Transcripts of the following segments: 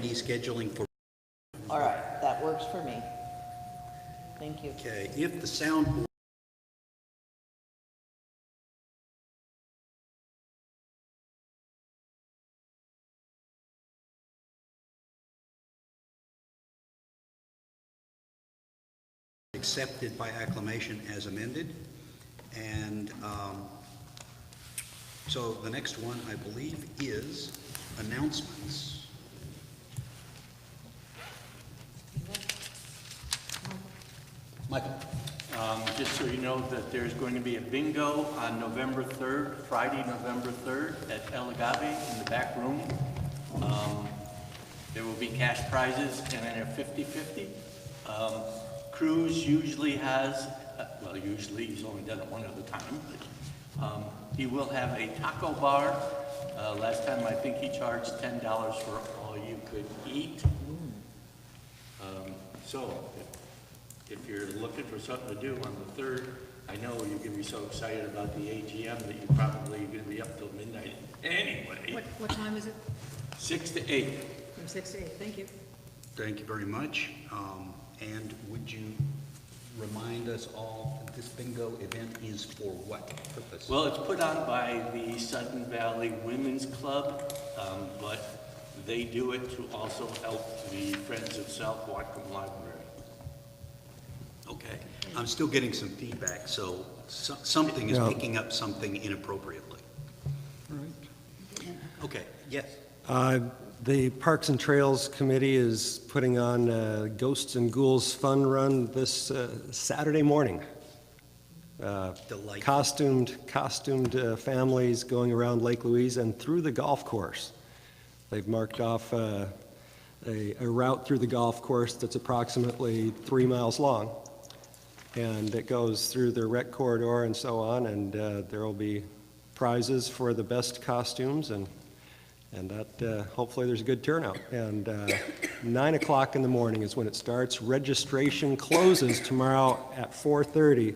BOD scheduling for... All right, that works for me. Thank you. Okay, if the soundboard accepted by acclamation as amended, and so the next one, I believe, is announcements. Michael. Just so you know that there's going to be a bingo on November 3rd, Friday, November 3rd at El Agave in the back room. There will be cash prizes and then a 50-50. Cruz usually has, well, usually he's only done it one other time, but he will have a taco bar. Last time I think he charged $10 for all you could eat. So if you're looking for something to do on the 3rd, I know you're going to be so excited about the AGM that you're probably going to be up till midnight anyway. What time is it? 6 to 8. From 6 to 8, thank you. Thank you very much. And would you remind us all that this bingo event is for what purpose? Well, it's put on by the Sudden Valley Women's Club, but they do it to also help the Friends of South Whatcom Library. Okay. I'm still getting some feedback, so something is picking up something inappropriately. All right. Okay, yes. The Parks and Trails Committee is putting on Ghosts and Ghouls Fun Run this Saturday morning. Delightful. Costumed families going around Lake Louise and through the golf course. They've marked off a route through the golf course that's approximately 3 miles long. And it goes through the rec corridor and so on, and there will be prizes for the best costumes, and that hopefully there's a good turnout. And 9 o'clock in the morning is when it starts. Registration closes tomorrow at 4:30.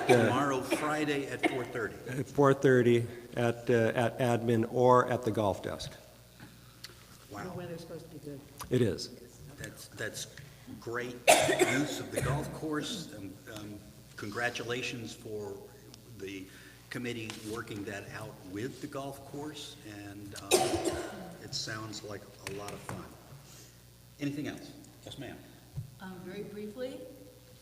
Tomorrow, Friday at 4:30. At 4:30 at admin or at the golf desk. Wow, The weather's supposed to be good. It is. that's great use of the golf course. Congratulations for the committee working that out with the golf course, and it sounds like a lot of fun. Anything else? Yes, ma'am. Very briefly,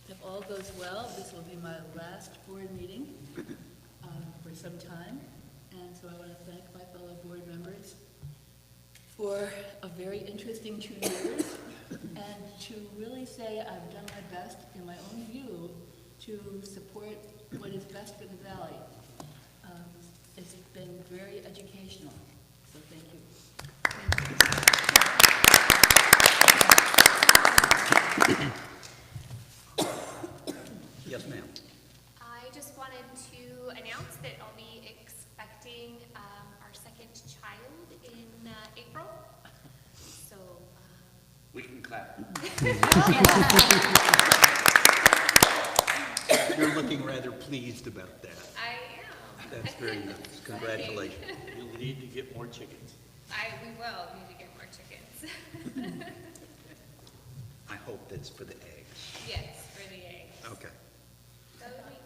if all goes well, this will be my last board meeting for some time, and so I want to thank my fellow board members for a very interesting 2 years, and to really say I've done my best in my own view to support what is best for the valley. It's been very educational, so thank you. Yes, ma'am. I just wanted to announce that I'll be expecting our second child in April. So We can clap. You're looking rather pleased about that. I am. That's very nice. Congratulations. You'll need to get more chickens. We will need to get more chickens. I hope that's for the eggs. Yes, for the eggs. Okay. That would be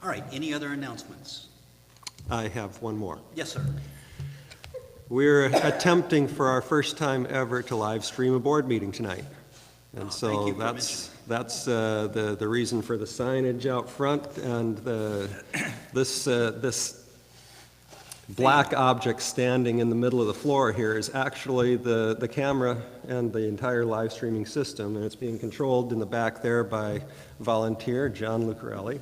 All right, any other announcements? I have one more. Yes, sir. We're attempting for our first time ever to live stream a board meeting tonight. And Thank so you for that's the reason for the signage out front, and this black object standing in the middle of the floor here is actually the camera and the entire live streaming system, and it's being controlled in the back there by volunteer John Lucarelli.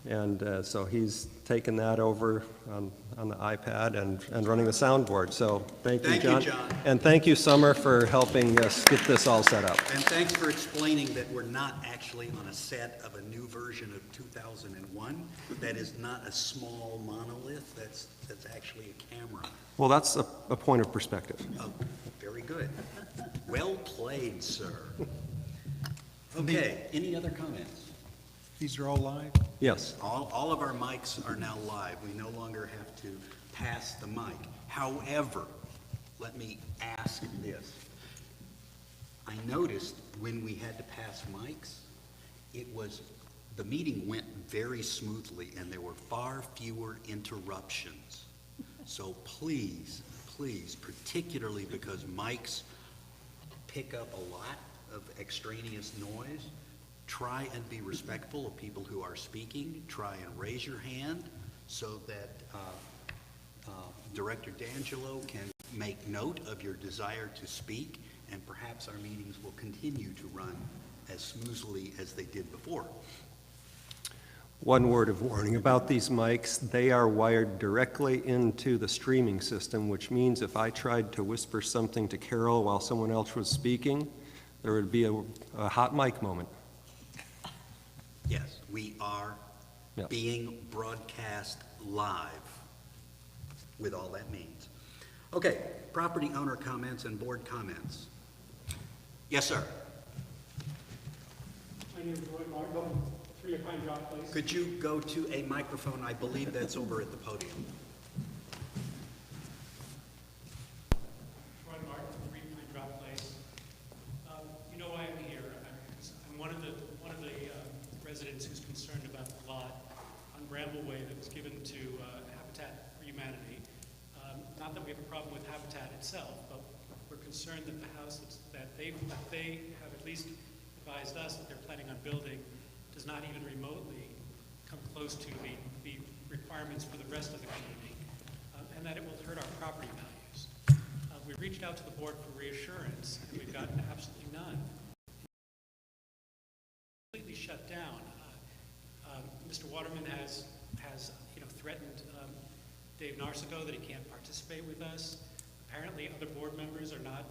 And so he's taken that over on the iPad and running the soundboard. So thank you, John. And thank you, Summer, for helping us get this all set up. And thanks for explaining that we're not actually on a set of a new version of 2001. That is not a small monolith. That's actually a camera. Well, that's a point of perspective. Oh, very good. Well played, sir. Okay, any other comments? These are all live? Yes. All of our mics are now live. We no longer have to pass the mic. However, let me ask this. I noticed when we had to pass mics, the meeting went very smoothly and there were far fewer interruptions. So please, particularly because mics pick up a lot of extraneous noise, try and be respectful of people who are speaking. Try and raise your hand so that Director D'Angelo can make note of your desire to speak, and perhaps our meetings will continue to run as smoothly as they did before. One word of warning about these mics: they are wired directly into the streaming system, which means if I tried to whisper something to Carol while someone else was speaking, there would be a hot mic moment. Yes, we are Yep. being broadcast live, with all that means. Okay, property owner comments and board comments. Yes, sir. My name is Roy Martin, 3 Pine Drop Place. Could you go to a microphone? I believe that's over at the podium. Roy Martin, 3 Pine Drop Place. You know why I'm here. I'm one of the residents who's concerned about the lot on Brambleway that was given to Habitat for Humanity. Not that we have a problem with Habitat itself, but we're concerned that the house that they have at least advised us that they're planning on building does not even remotely come close to the requirements for the rest of the community, and that it will hurt our property values. We reached out to the board for reassurance, and we've gotten absolutely none. Completely shut down. Mr. Waterman has threatened Dave Narcico that he can't participate with us. Apparently, other board members are not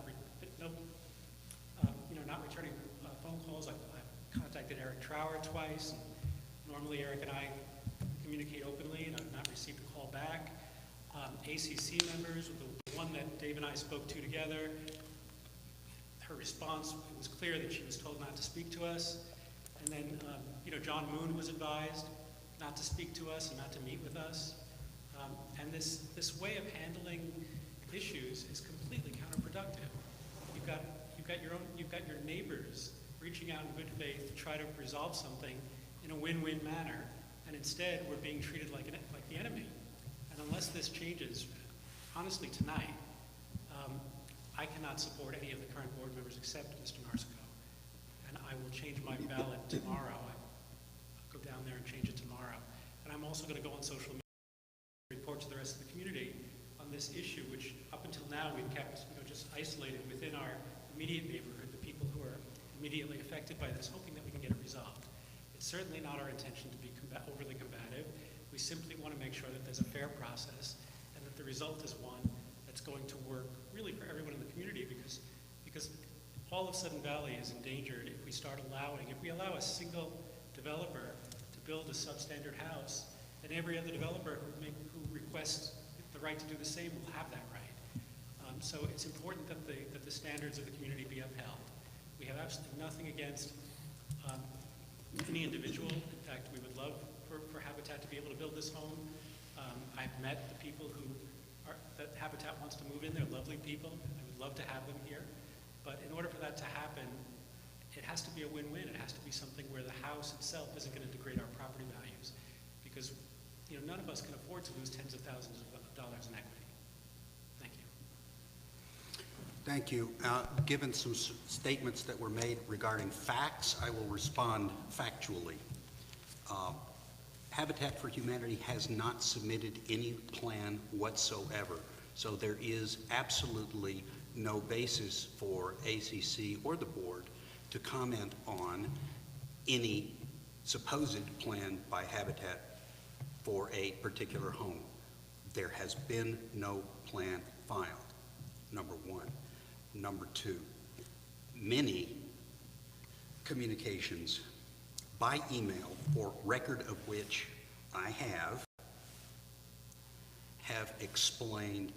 returning phone calls. I've contacted Eric Trower twice. Normally, Eric and I communicate openly, and I've not received a call back. ACC members, the one that Dave and I spoke to together, her response, it was clear that she was told not to speak to us. And then, John Moon was advised not to speak to us and not to meet with us. And this way of handling issues is completely counterproductive. You've got your neighbors reaching out in good faith to try to resolve something in a win-win manner, and instead we're being treated like the enemy. And unless this changes, honestly, tonight, I cannot support any of the current board members except Mr. Narcico. And I will change my ballot tomorrow. I'll go down there and change it tomorrow. And I'm also going to go on social media and report to the rest of the community on this issue, which up until now we've kept just isolated within our immediate neighborhood, the people who are immediately affected by this, hoping that we can get it resolved. It's certainly not our intention to be overly combative. We simply want to make sure that there's a fair process and that the result is one that's going to work really for everyone in the community, because all of Sudden Valley is endangered if we allow a single developer to build a substandard house, then every other developer who requests the right to do the same will have that right. So it's important that the standards of the community be upheld. We have absolutely nothing against any individual. In fact, we would love for Habitat to be able to build this home. I've met the people that Habitat wants to move in. They're lovely people. I would love to have them here. But in order for that to happen, it has to be a win-win. It has to be something where the house itself isn't going to degrade our property values, because none of us can afford to lose tens of thousands of dollars in equity. Thank you. Thank you. Given some statements that were made regarding facts, I will respond factually. Habitat for Humanity has not submitted any plan whatsoever, so there is absolutely no basis for ACC or the board to comment on any supposed plan by Habitat for a particular home. There has been no plan filed, number one. Number two, many communications by email, for record of which I have explained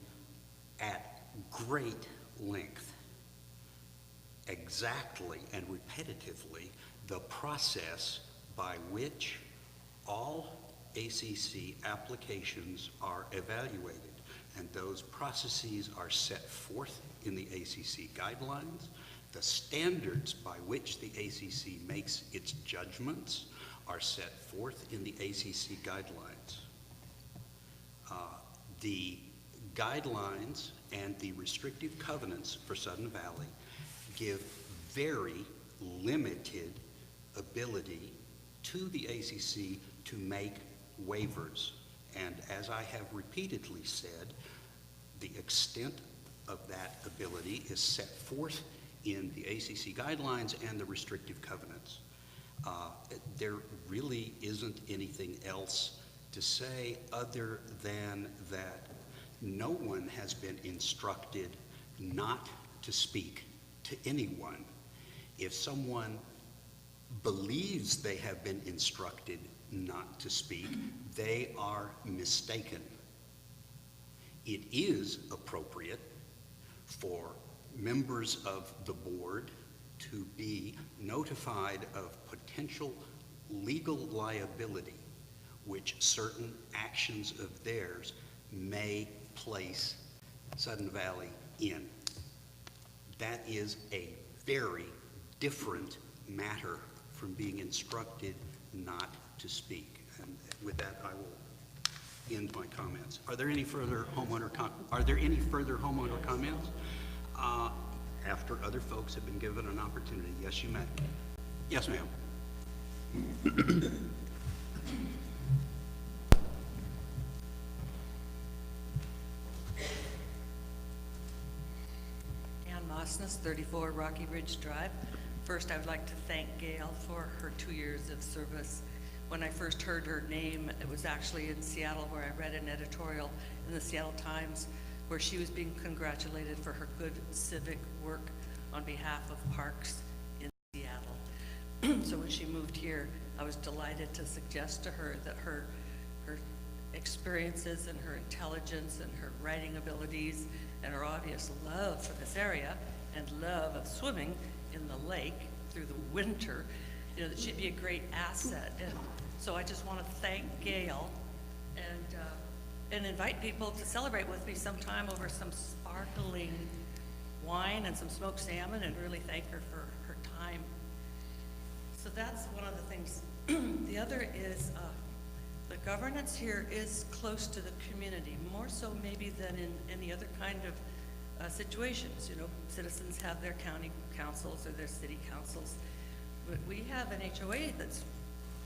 at great length, exactly and repetitively, the process by which all ACC applications are evaluated. And those processes are set forth in the ACC guidelines. The standards by which the ACC makes its judgments are set forth in the ACC guidelines. The guidelines and the restrictive covenants for Sudden Valley give very limited ability to the ACC to make waivers. And as I have repeatedly said, the extent of that ability is set forth in the ACC guidelines and the restrictive covenants. There really isn't anything else to say other than that no one has been instructed not to speak to anyone. If someone believes they have been instructed not to speak, they are mistaken. It is appropriate for members of the board to be notified of potential legal liability which certain actions of theirs may place Sudden Valley in. That is a very different matter from being instructed not to speak. And with that, I will end my comments. Are there any further homeowner comments? After other folks have been given an opportunity. Yes, you may. Yes, ma'am. Ann Mosnes, 34 Rocky Ridge Drive. First, I would like to thank Gail for her 2 years of service. When I first heard her name, it was actually in Seattle, where I read an editorial in the Seattle Times where she was being congratulated for her good civic work on behalf of parks in Seattle. So when she moved here, I was delighted to suggest to her that her experiences and her intelligence and her writing abilities and her obvious love for this area and love of swimming in the lake through the winter, you know, that she'd be a great asset. And so I just want to thank Gail and invite people to celebrate with me sometime over some sparkling wine and some smoked salmon, and really thank her for her time. So that's one of the things. The other is the governance here is close to the community, more so maybe than in any other kind of situations. You know, citizens have their county councils or their city councils, but we have an HOA that's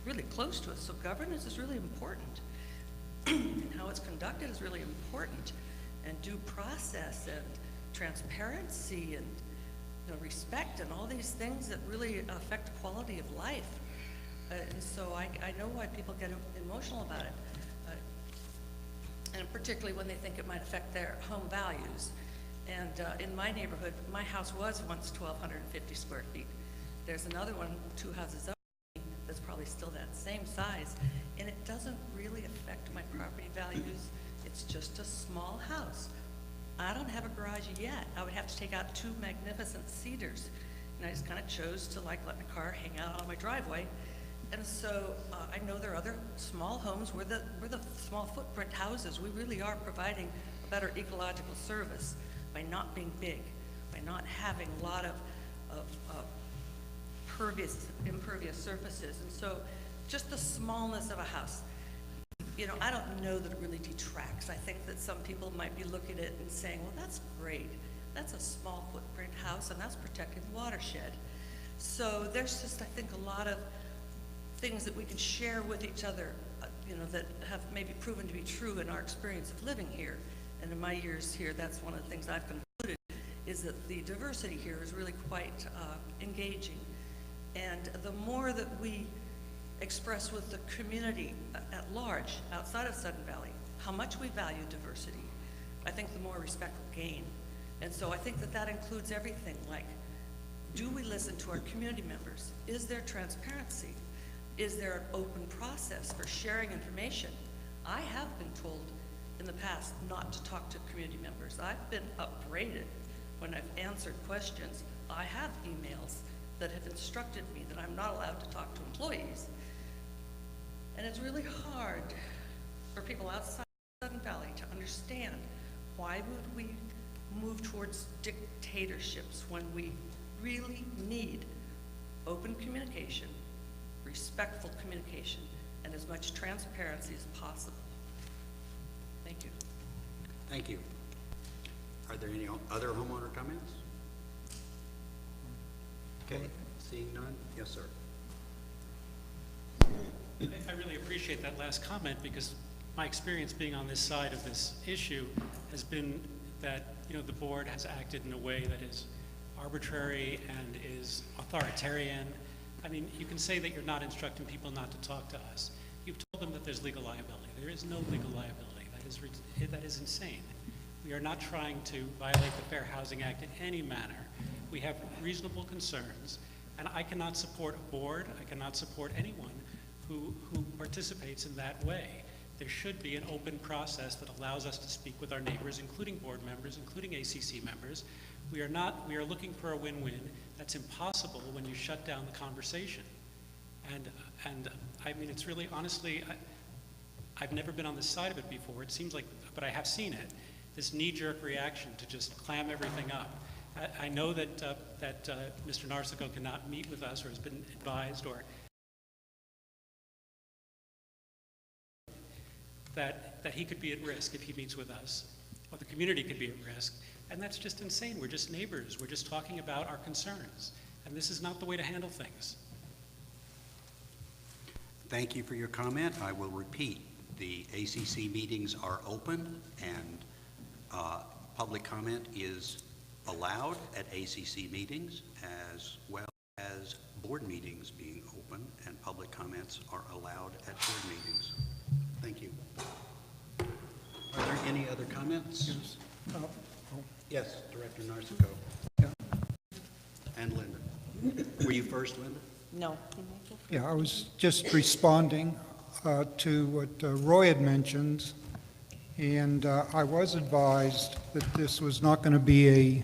really close to us, so governance is really important. And how it's conducted is really important, and due process and transparency and, you know, respect and all these things that really affect quality of life. And so I know why people get emotional about it, and particularly when they think it might affect their home values. And in my neighborhood, my house was once 1,250 square feet. There's another one, 2 houses up, that's probably still that same size, and it doesn't really affect my property values. It's just a small house. I don't have a garage yet. I would have to take out 2 magnificent cedars, and I just kind of chose to like let my car hang out on my driveway. And so I know there are other small homes. We're the small footprint houses. We really are providing a better ecological service by not being big, by not having a lot of impervious surfaces. And so just the smallness of a house, you know, I don't know that it really detracts. I think that some people might be looking at it and saying, well, that's great. That's a small footprint house, and that's protecting the watershed. So there's just, I think, a lot of things that we can share with each other, you know, that have maybe proven to be true in our experience of living here. And in my years here, that's one of the things I've concluded, is that the diversity here is really quite engaging. And the more that we express with the community at large, outside of Sudden Valley, how much we value diversity, I think the more respect we'll gain. And so I think that that includes everything, like, do we listen to our community members? Is there transparency? Is there an open process for sharing information? I have been told in the past not to talk to community members. I've been upbraided when I've answered questions. I have emails that have instructed me that I'm not allowed to talk to employees. And it's really hard for people outside Sudden Valley to understand, why would we move towards dictatorships when we really need open communication, respectful communication, and as much transparency as possible. Thank you. Thank you. Are there any other homeowner comments? Okay, seeing none? Yes, sir. I really appreciate that last comment, because my experience being on this side of this issue has been that, you know, the board has acted in a way that is arbitrary and is authoritarian. I mean, you can say that you're not instructing people not to talk to us. You've told them that there's legal liability. There is no legal liability. That is insane. We are not trying to violate the Fair Housing Act in any manner. We have reasonable concerns, and I cannot support a board, I cannot support anyone who participates in that way. There should be an open process that allows us to speak with our neighbors, including board members, including ACC members. We are looking for a win-win. That's impossible when you shut down the conversation. And I mean, it's really, honestly, I've never been on this side of it before. It seems like, but I have seen it, this knee-jerk reaction to just clam everything up. I know that Mr. Narsico cannot meet with us or has been advised or that he could be at risk if he meets with us, or the community could be at risk. And that's just insane. We're just neighbors. We're just talking about our concerns. And this is not the way to handle things. Thank you for your comment. I will repeat. The ACC meetings are open, and public comment is allowed at ACC meetings, as well as board meetings being open, and public comments are allowed at board meetings. Thank you. Are there any other comments? Yes, Director Narsico. And Linda. Were you first, Linda? No. Yeah, I was just responding to what Roy had mentioned, and I was advised that this was not going to be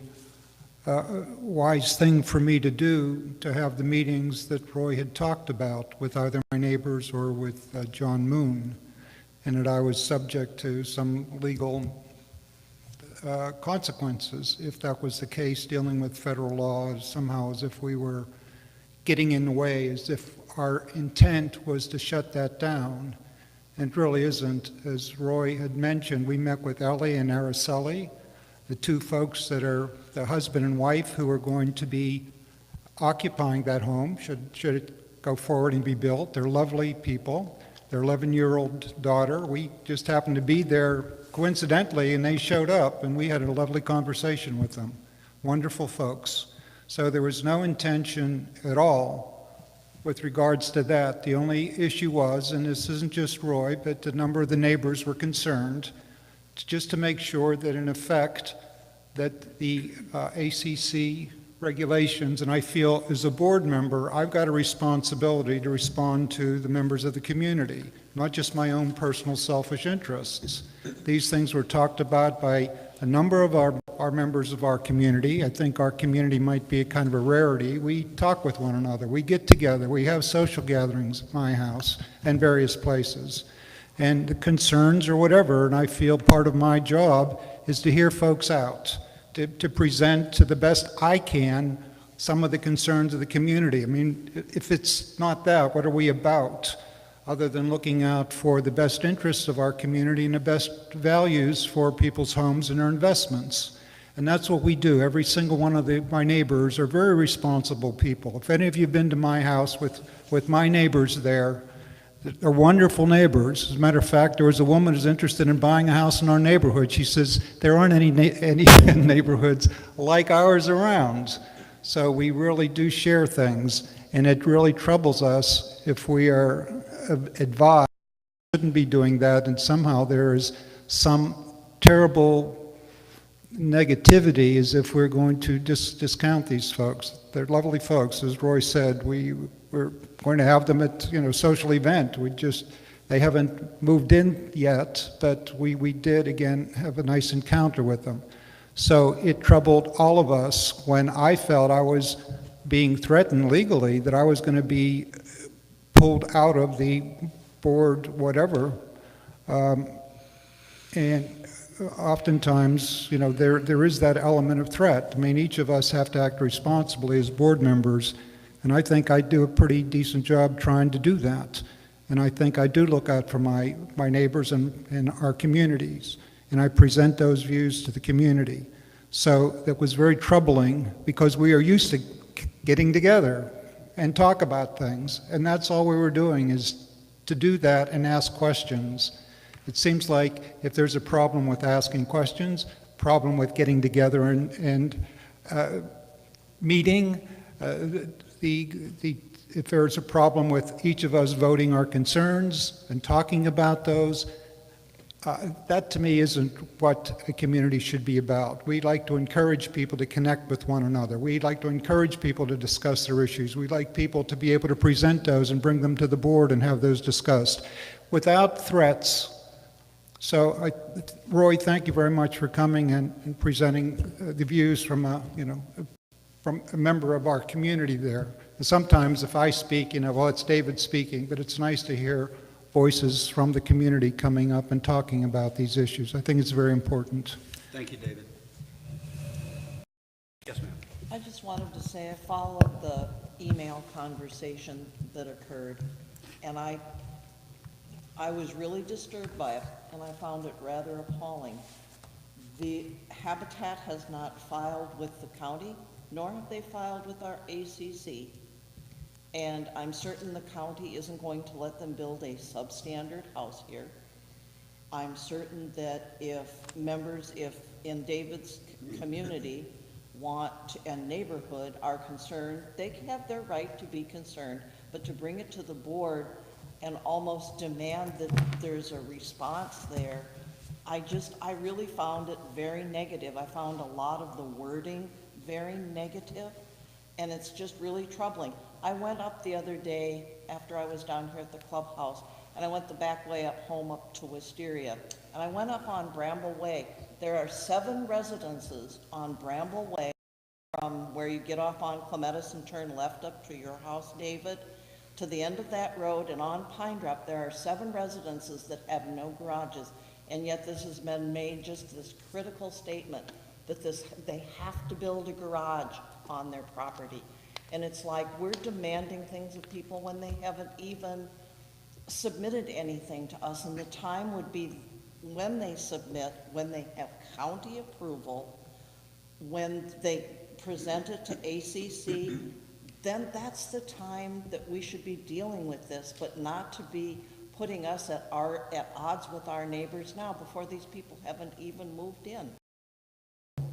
a wise thing for me to do, to have the meetings that Roy had talked about with either my neighbors or with John Moon, and that I was subject to some legal consequences if that was the case, dealing with federal law, somehow as if we were getting in the way, as if our intent was to shut that down. And it really isn't. As Roy had mentioned, we met with Ellie and Araceli, the two folks that are the husband and wife who are going to be occupying that home, should it go forward and be built. They're lovely people. Their 11-year-old daughter, we just happened to be there coincidentally, and they showed up, and we had a lovely conversation with them. Wonderful folks. So there was no intention at all with regards to that. The only issue was, and this isn't just Roy, but a number of the neighbors were concerned, just to make sure that in effect that the ACC regulations, and I feel as a board member, I've got a responsibility to respond to the members of the community, not just my own personal selfish interests. These things were talked about by a number of our members of our community. I think our community might be a kind of a rarity. We talk with one another. We get together. We have social gatherings at my house and various places. And the concerns or whatever, and I feel part of my job is to hear folks out, to present to the best I can some of the concerns of the community. I mean, if it's not that, what are we about? Other than looking out for the best interests of our community and the best values for people's homes and their investments. And that's what we do. Every single one of my neighbors are very responsible people. If any of you have been to my house with my neighbors there, they're wonderful neighbors. As a matter of fact, there was a woman who's interested in buying a house in our neighborhood. She says there aren't any neighborhoods like ours around. So we really do share things, and it really troubles us if we are advised we shouldn't be doing that, and somehow there is some terrible negativity as if we're going to discount these folks. They're lovely folks. As Roy said, we're going to have them at social event. They haven't moved in yet, but we did again have a nice encounter with them. So it troubled all of us when I felt I was being threatened legally that I was going to be pulled out of the board, whatever. And oftentimes, there is that element of threat. I mean, each of us have to act responsibly as board members, and I think I do a pretty decent job trying to do that. And I think I do look out for my neighbors and our communities, and I present those views to the community. So that was very troubling because we are used to getting together and talk about things, and that's all we were doing, is to do that and ask questions. It seems like if there's a problem with asking questions, problem with getting together and meeting, if there's a problem with each of us voting our concerns and talking about those, that to me isn't what a community should be about. We'd like to encourage people to connect with one another. We'd like to encourage people to discuss their issues. We'd like people to be able to present those and bring them to the board and have those discussed without threats. So, Roy, thank you very much for coming and presenting the views from from a member of our community there. And sometimes if I speak, well, it's David speaking, but it's nice to hear voices from the community coming up and talking about these issues. I think it's very important. Thank you, David. Yes, ma'am. I just wanted to say I followed the email conversation that occurred, and I was really disturbed by it, and I found it rather appalling. The Habitat has not filed with the county, nor have they filed with our ACC. And I'm certain the county isn't going to let them build a substandard house here. I'm certain that if in David's community and neighborhood are concerned, they can have their right to be concerned, but to bring it to the board and almost demand that there's a response there, I really found it very negative. I found a lot of the wording very negative, and it's just really troubling. I went up the other day after I was down here at the clubhouse, and I went the back way up home up to Wisteria, and I went up on Bramble Way. There are 7 residences on Bramble Way from where you get off on Clematis and turn left up to your house, David, to the end of that road, and on Pine Drop, there are 7 residences that have no garages, and yet this has been made just this critical statement that they have to build a garage on their property. And it's like we're demanding things of people when they haven't even submitted anything to us, and the time would be when they submit, when they have county approval, when they present it to ACC, then that's the time that we should be dealing with this, but not to be putting us at odds with our neighbors now before these people haven't even moved in.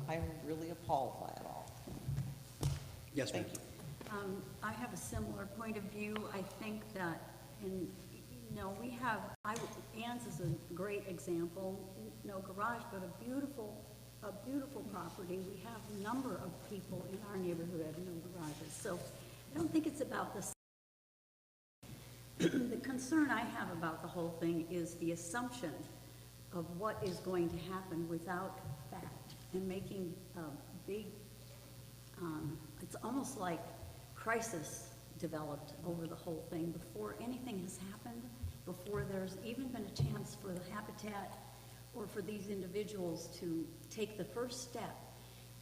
I'm really appalled by it all. Yes, ma'am. Thank you. I have a similar point of view. I think that, Ann's is a great example. No garage, but a beautiful property. We have a number of people in our neighborhood who have no garages. So I don't think it's about this. The concern I have about the whole thing is the assumption of what is going to happen without fact and making a big, it's almost like crisis developed over the whole thing before anything has happened, before there's even been a chance for the Habitat or for these individuals to take the first step.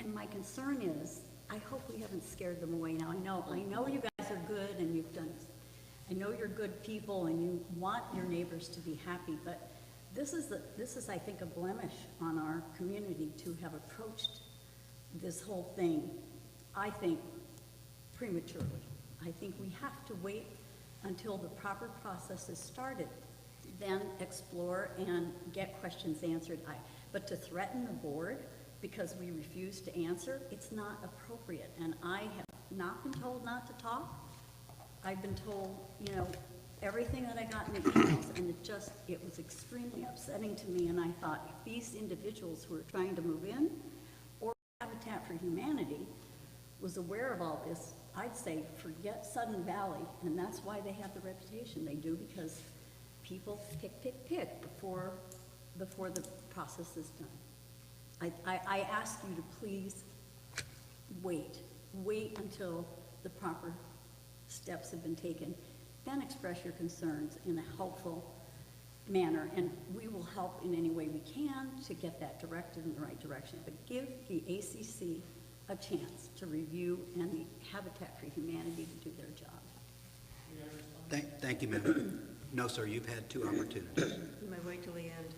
And my concern is, I hope we haven't scared them away now. I know you guys are good and I know you're good people and you want your neighbors to be happy, but this is, I think, a blemish on our community to have approached this whole thing, I think, prematurely. I think we have to wait until the proper process is started, then explore and get questions answered. But to threaten the board because we refuse to answer, it's not appropriate. And I have not been told not to talk. I've been told, everything that I got in the emails, and it was extremely upsetting to me. And I thought, if these individuals who are trying to move in, or Habitat for Humanity, was aware of all this, I'd say forget Sudden Valley, and that's why they have the reputation they do, because people pick before the process is done. I ask you to please wait until the proper steps have been taken, then express your concerns in a helpful manner, and we will help in any way we can to get that directed in the right direction. But give the ACC a chance to review and the Habitat for Humanity to do their job. Thank you, ma'am. No, sir, you've had 2 opportunities. You might wait till the end.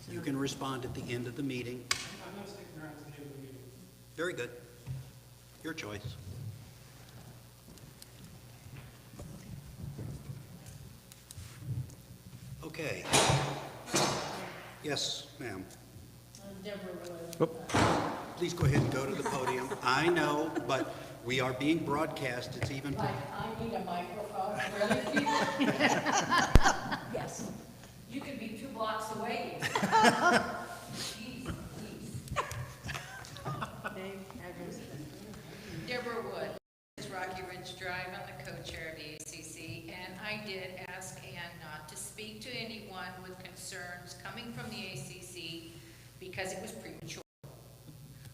You can respond at the end of the meeting. I'm not sticking around to the end of the meeting. Very good. Your choice. Okay. Yes, ma'am. Please go ahead and go to the podium. I know, but we are being broadcast. It's even. I need a microphone, really? Yes. You could be 2 blocks away. Jeez, please. Name, address. Deborah Wood, it's Rocky Ridge Drive. I'm the co-chair of the ACC, and I did ask Ann not to speak to anyone with concerns coming from the ACC because it was premature.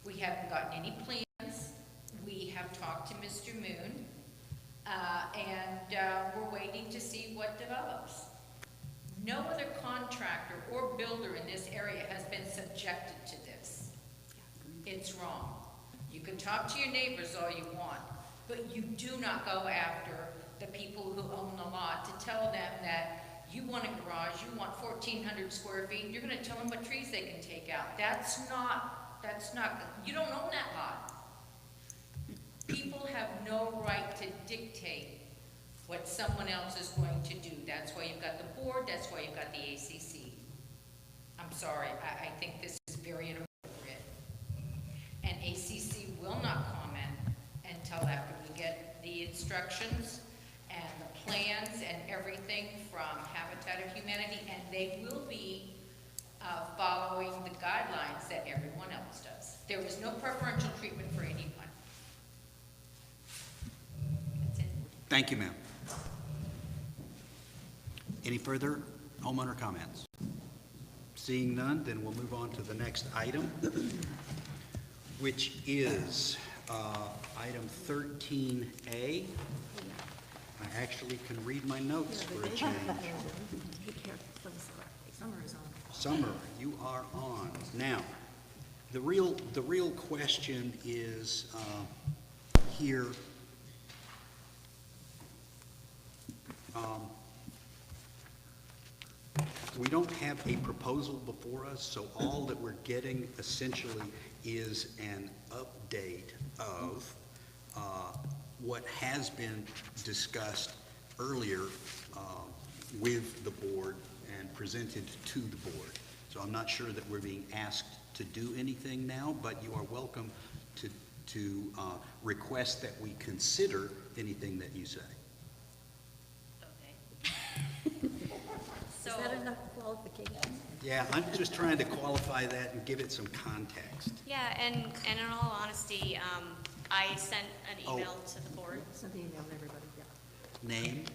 We haven't gotten any plans. We have talked to Mr. Moon, and we're waiting to see what develops. No other contractor or builder in this area has been subjected to this. It's wrong. You can talk to your neighbors all you want, but you do not go after the people who own the lot to tell them that you want a garage, you want 1,400 square feet, and you're gonna tell them what trees they can take out. That's not, you don't own that lot. People have no right to dictate what someone else is going to do. That's why you've got the board, that's why you've got the ACC. I'm sorry, I think this is very inappropriate. And ACC will not comment until after we get the instructions and the plans and everything from Habitat of Humanity, and they will be following the guidelines that everyone else does. There was no preferential treatment for anyone. That's it. Thank you, ma'am. Any further homeowner comments? Seeing none, then we'll move on to the next item, which is item 13A. I actually can read my notes for a change. Take care of us correctly. Summer is on. Summer, you are on. Now, the real question is here. We don't have a proposal before us, so all that we're getting essentially is an update of what has been discussed earlier with the board and presented to the board. So I'm not sure that we're being asked to do anything now, but you are welcome to request that we consider anything that you say. Okay. Is that enough qualification? Yeah, I'm just trying to qualify that and give it some context. Yeah, and in all honesty, I sent an email to the board. Send the email to everybody, yeah. Name?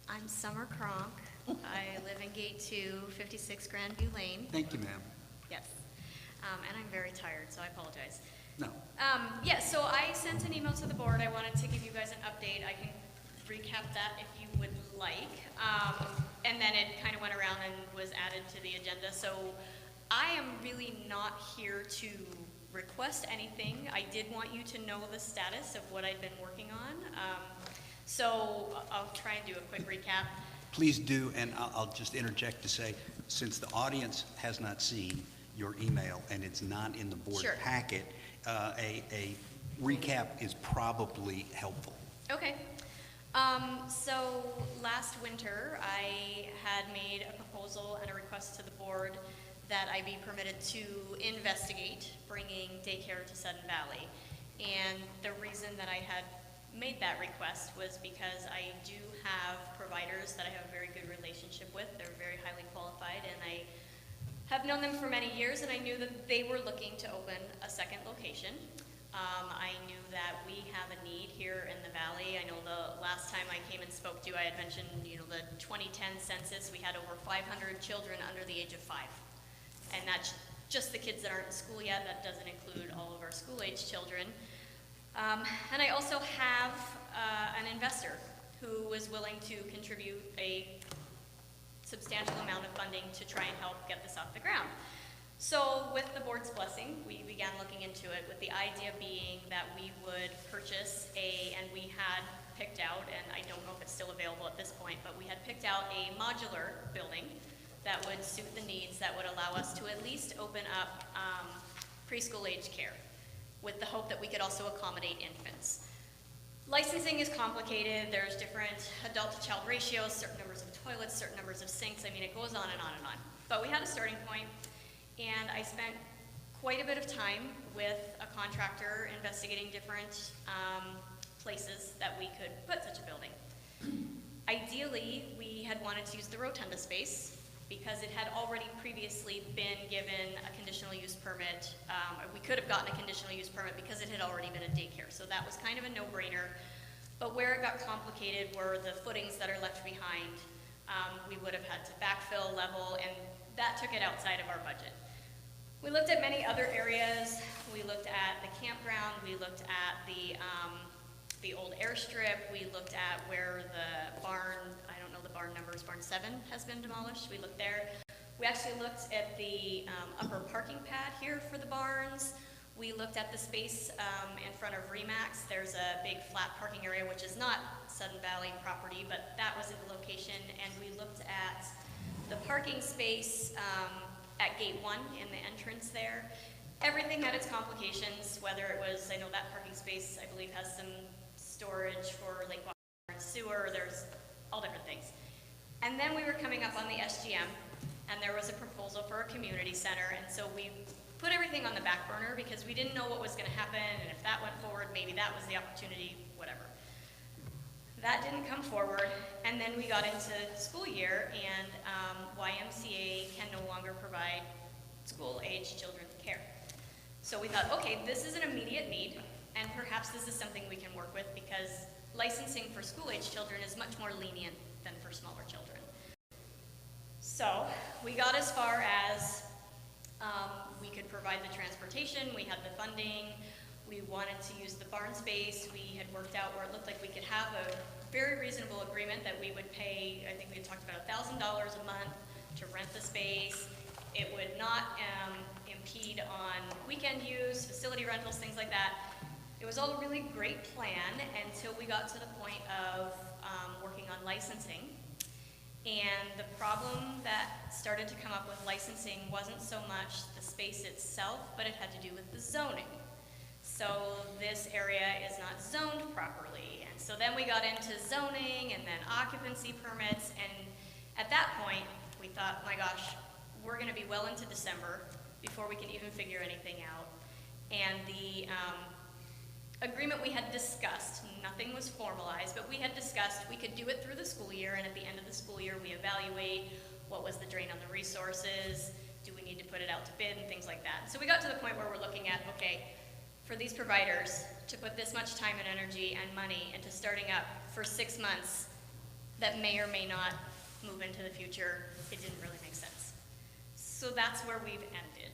I'm Summer Kronk. I live in Gate 2, 56 Grandview Lane. Thank you, ma'am. Yes. And I'm very tired, so I apologize. No. Yeah, so I sent an email to the board. I wanted to give you guys an update. I can recap that if you would like. And then it kind of went around and was added to the agenda. So I am really not here to request anything. I did want you to know the status of what I've been working on. So I'll try and do a quick recap. Please do, and I'll just interject to say, since the audience has not seen your email and it's not in the board Sure. packet, a recap is probably helpful. Okay. So last winter, I had made a proposal and a request to the board that I be permitted to investigate bringing daycare to Sudden Valley. And the reason that I had made that request was because I do have providers that I have a very good relationship with. They're very highly qualified, and I have known them for many years, and I knew that they were looking to open a second location. I knew that we have a need here in the valley. I know the last time I came and spoke to you, I had mentioned, you know, the 2010 census, we had over 500 children under the age of 5. And that's just the kids that aren't in school yet. That doesn't include all of our school-age children. And I also have an investor who was willing to contribute a substantial amount of funding to try and help get this off the ground. So with the board's blessing, we began looking into it with the idea being that we would purchase and we had picked out, and I don't know if it's still available at this point, but we had picked out a modular building that would suit the needs, that would allow us to at least open up preschool age care, with the hope that we could also accommodate infants. Licensing is complicated. There's different adult to child ratios, certain numbers of toilets, certain numbers of sinks. I mean, it goes on and on and on. But we had a starting point, and I spent quite a bit of time with a contractor investigating different places that we could put such a building. Ideally, we had wanted to use the rotunda space because it had already previously been given a conditional use permit. We could have gotten a conditional use permit because it had already been a daycare, so that was kind of a no-brainer. But where it got complicated were the footings that are left behind. We would have had to backfill, level, and that took it outside of our budget. We looked at many other areas. We looked at the campground. We looked at the old airstrip. We looked at where the barn, I don't know the barn numbers, barn 7 has been demolished. We looked there. We actually looked at the upper parking pad here for the barns. We looked at the space in front of Remax. There's a big flat parking area, which is not Sudden Valley property, but that was in the location. And we looked at the parking space at gate 1 in the entrance there. Everything had its complications, whether it was, I know that parking space, I believe, has some storage for lake water and sewer. There's all different things. And then we were coming up on the SGM, and there was a proposal for a community center, and so we put everything on the back burner because we didn't know what was going to happen, and if that went forward, maybe that was the opportunity, whatever. That didn't come forward, and then we got into school year, and YMCA can no longer provide school-age children's care. So we thought, okay, this is an immediate need, and perhaps this is something we can work with because licensing for school-age children is much more lenient than for smaller children. So we got as far as we could provide the transportation, we had the funding, we wanted to use the barn space, we had worked out where it looked like we could have a very reasonable agreement that we would pay, I think we had talked about $1,000 a month to rent the space. It would not impede on weekend use, facility rentals, things like that. It was all a really great plan until we got to the point of working on licensing. And the problem that started to come up with licensing wasn't so much the space itself, but it had to do with the zoning. So this area is not zoned properly. And so then we got into zoning and then occupancy permits. And at that point, we thought, my gosh, we're going to be well into December before we can even figure anything out. And the agreement we had discussed, nothing was formalized, but we had discussed we could do it through the school year, and at the end of the school year we evaluate what was the drain on the resources, do we need to put it out to bid, and things like that. So we got to the point where we're looking at, okay, for these providers to put this much time and energy and money into starting up for 6 months that may or may not move into the future, it didn't really make sense. So that's where we've ended.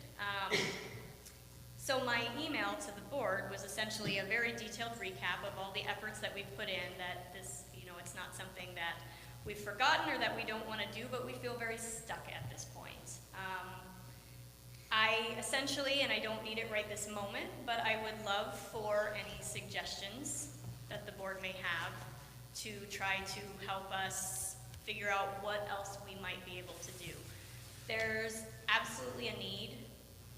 So my email to the board was essentially a very detailed recap of all the efforts that we've put in, that this, it's not something that we've forgotten or that we don't want to do, but we feel very stuck at this point. I essentially, and I don't need it right this moment, but I would love for any suggestions that the board may have to try to help us figure out what else we might be able to do. There's absolutely a need.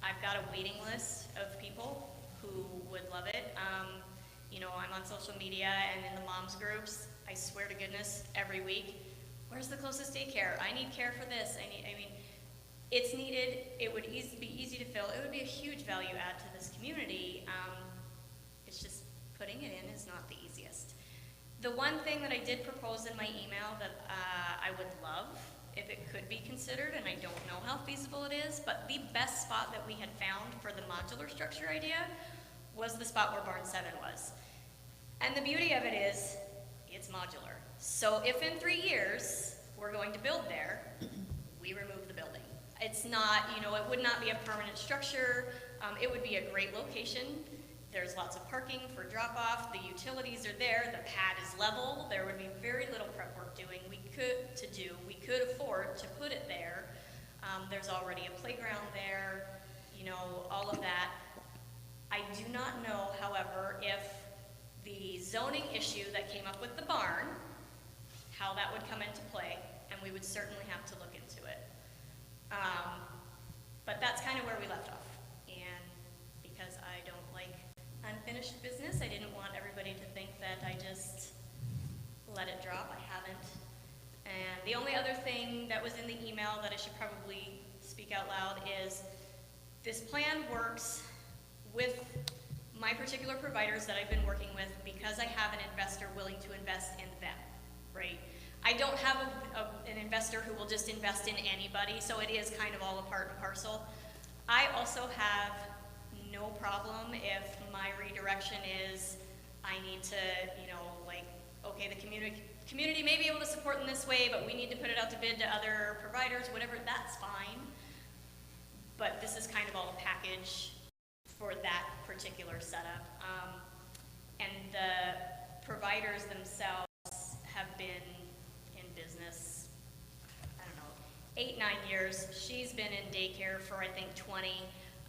I've got a waiting list of people who would love it. I'm on social media and in the moms groups. I swear to goodness, every week, where's the closest daycare? I need care for this. It's needed. It would be easy to fill. It would be a huge value add to this community. It's just putting it in is not the easiest. The one thing that I did propose in my email that I would love if it could be considered, and I don't know how feasible it is, but the best spot that we had found for the modular structure idea was the spot where barn 7 was. And the beauty of it is, it's modular. So if in 3 years we're going to build there, we remove the building. It's not, it would not be a permanent structure. It would be a great location. There's lots of parking for drop-off. The utilities are there. The pad is level. There would be very little prep work we could afford to put it there. There's already a playground there, you know, all of that. I do not know, however, if the zoning issue that came up with the barn, how that would come into play, and we would certainly have to look into it. But that's kind of where we left off. And because I don't like unfinished business, I didn't want everybody to think that I just let it drop. I haven't. And the only other thing that was in the email that I should probably speak out loud is this plan works with my particular providers that I've been working with because I have an investor willing to invest in them, right? I don't have an investor who will just invest in anybody, so it is kind of all a part and parcel. I also have no problem if my redirection is I need to, you know, like, okay, the community may be able to support in this way, but we need to put it out to bid to other providers, whatever, that's fine. But this is kind of all a package for that particular setup. And the providers themselves have been in business, I don't know, 8-9 years. She's been in daycare for, I think, 20.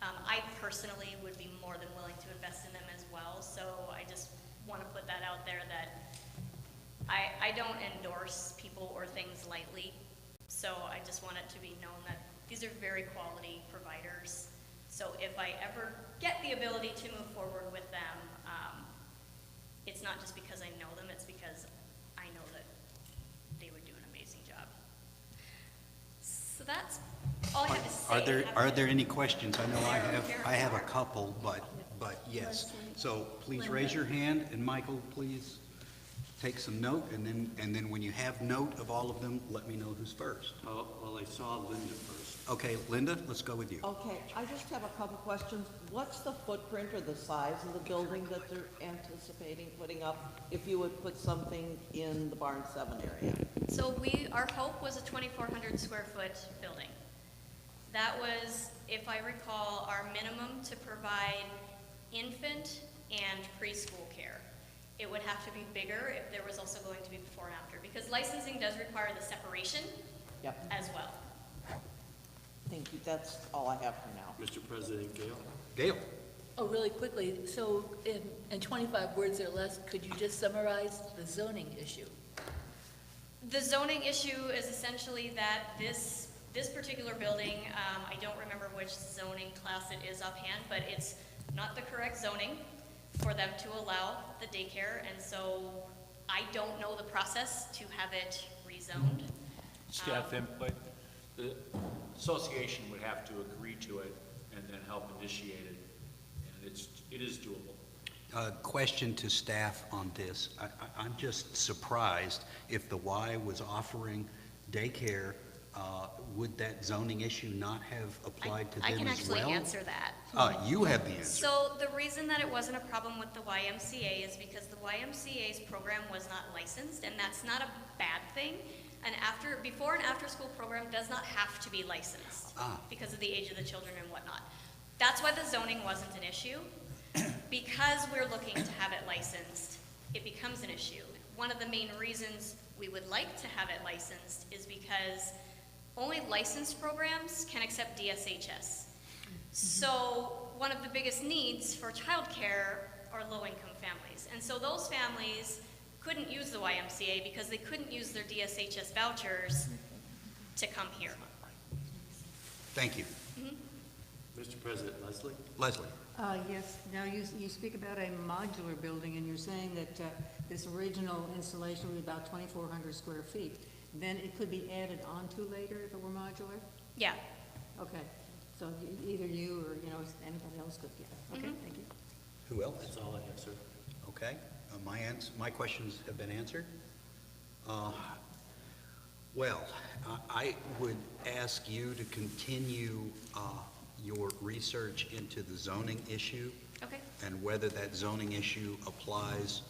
I personally would be more than willing to invest in them as well. So I just want to put that out there that I don't endorse people or things lightly. So I just want it to be known that these are very quality providers. So if I ever get the ability to move forward with them, it's not just because I know them, it's because I know that they would do an amazing job. So that's all I have to say. Are there any questions? I know I have a couple, but yes. So please raise your hand, and Michael, please take some note, and then when you have note of all of them, let me know who's first. Oh, well, I saw Linda first. Okay, Linda, let's go with you. Okay, I just have a couple questions. What's the footprint or the size of the building that they're anticipating putting up if you would put something in the Barn 7 area? So our hope was a 2,400 square foot building. That was, if I recall, our minimum to provide infant and preschool care. It would have to be bigger if there was also going to be before and after, because licensing does require the separation as well. Thank you, that's all I have for now. Mr. President, Gail? Gail? Oh, really quickly, so in 25 words or less, could you just summarize the zoning issue? The zoning issue is essentially that this particular building, I don't remember which zoning class it is offhand, but it's not the correct zoning for them to allow the daycare, and so I don't know the process to have it rezoned. Staff input, the association would have to agree to it and then help initiate it, and it is doable. Question to staff on this. I'm just surprised if the Y was offering daycare, would that zoning issue not have applied to them as well? I can actually answer that. You have the answer. So the reason that it wasn't a problem with the YMCA is because the YMCA's program was not licensed, and that's not a bad thing. And before and after school program does not have to be licensed because of the age of the children and whatnot. That's why the zoning wasn't an issue. Because we're looking to have it licensed, it becomes an issue. One of the main reasons we would like to have it licensed is because only licensed programs can accept DSHS. So one of the biggest needs for childcare are low-income families. And so those families couldn't use the YMCA because they couldn't use their DSHS vouchers to come here. Thank you. Mr. President, Leslie? Leslie? Yes, now you speak about a modular building, and you're saying that this original installation was about 2,400 square feet. Then it could be added onto later if it were modular? Yeah. Okay, so either you or, anybody else could get it. Okay, thank you. Who else? That's all I have, sir. Okay, my questions have been answered. Well, I would ask you to continue your research into the zoning issue. Okay. And whether that zoning issue applies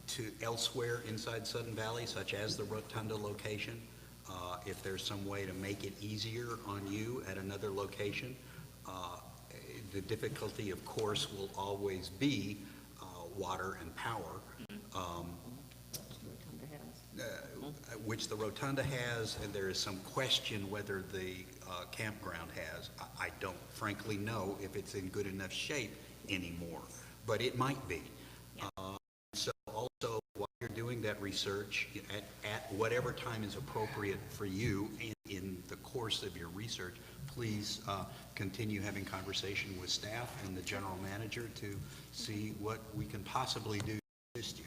to elsewhere inside Sudden Valley, such as the Rotunda location. If there's some way to make it easier on you at another location. The difficulty, of course, will always be water and power. which the rotunda has, and there is some question whether the campground has. I don't frankly know if it's in good enough shape anymore, but it might be. So also, while you're doing that research, at whatever time is appropriate for you, and in the course of your research, please continue having conversation with staff and the general manager to see what we can possibly do to assist you.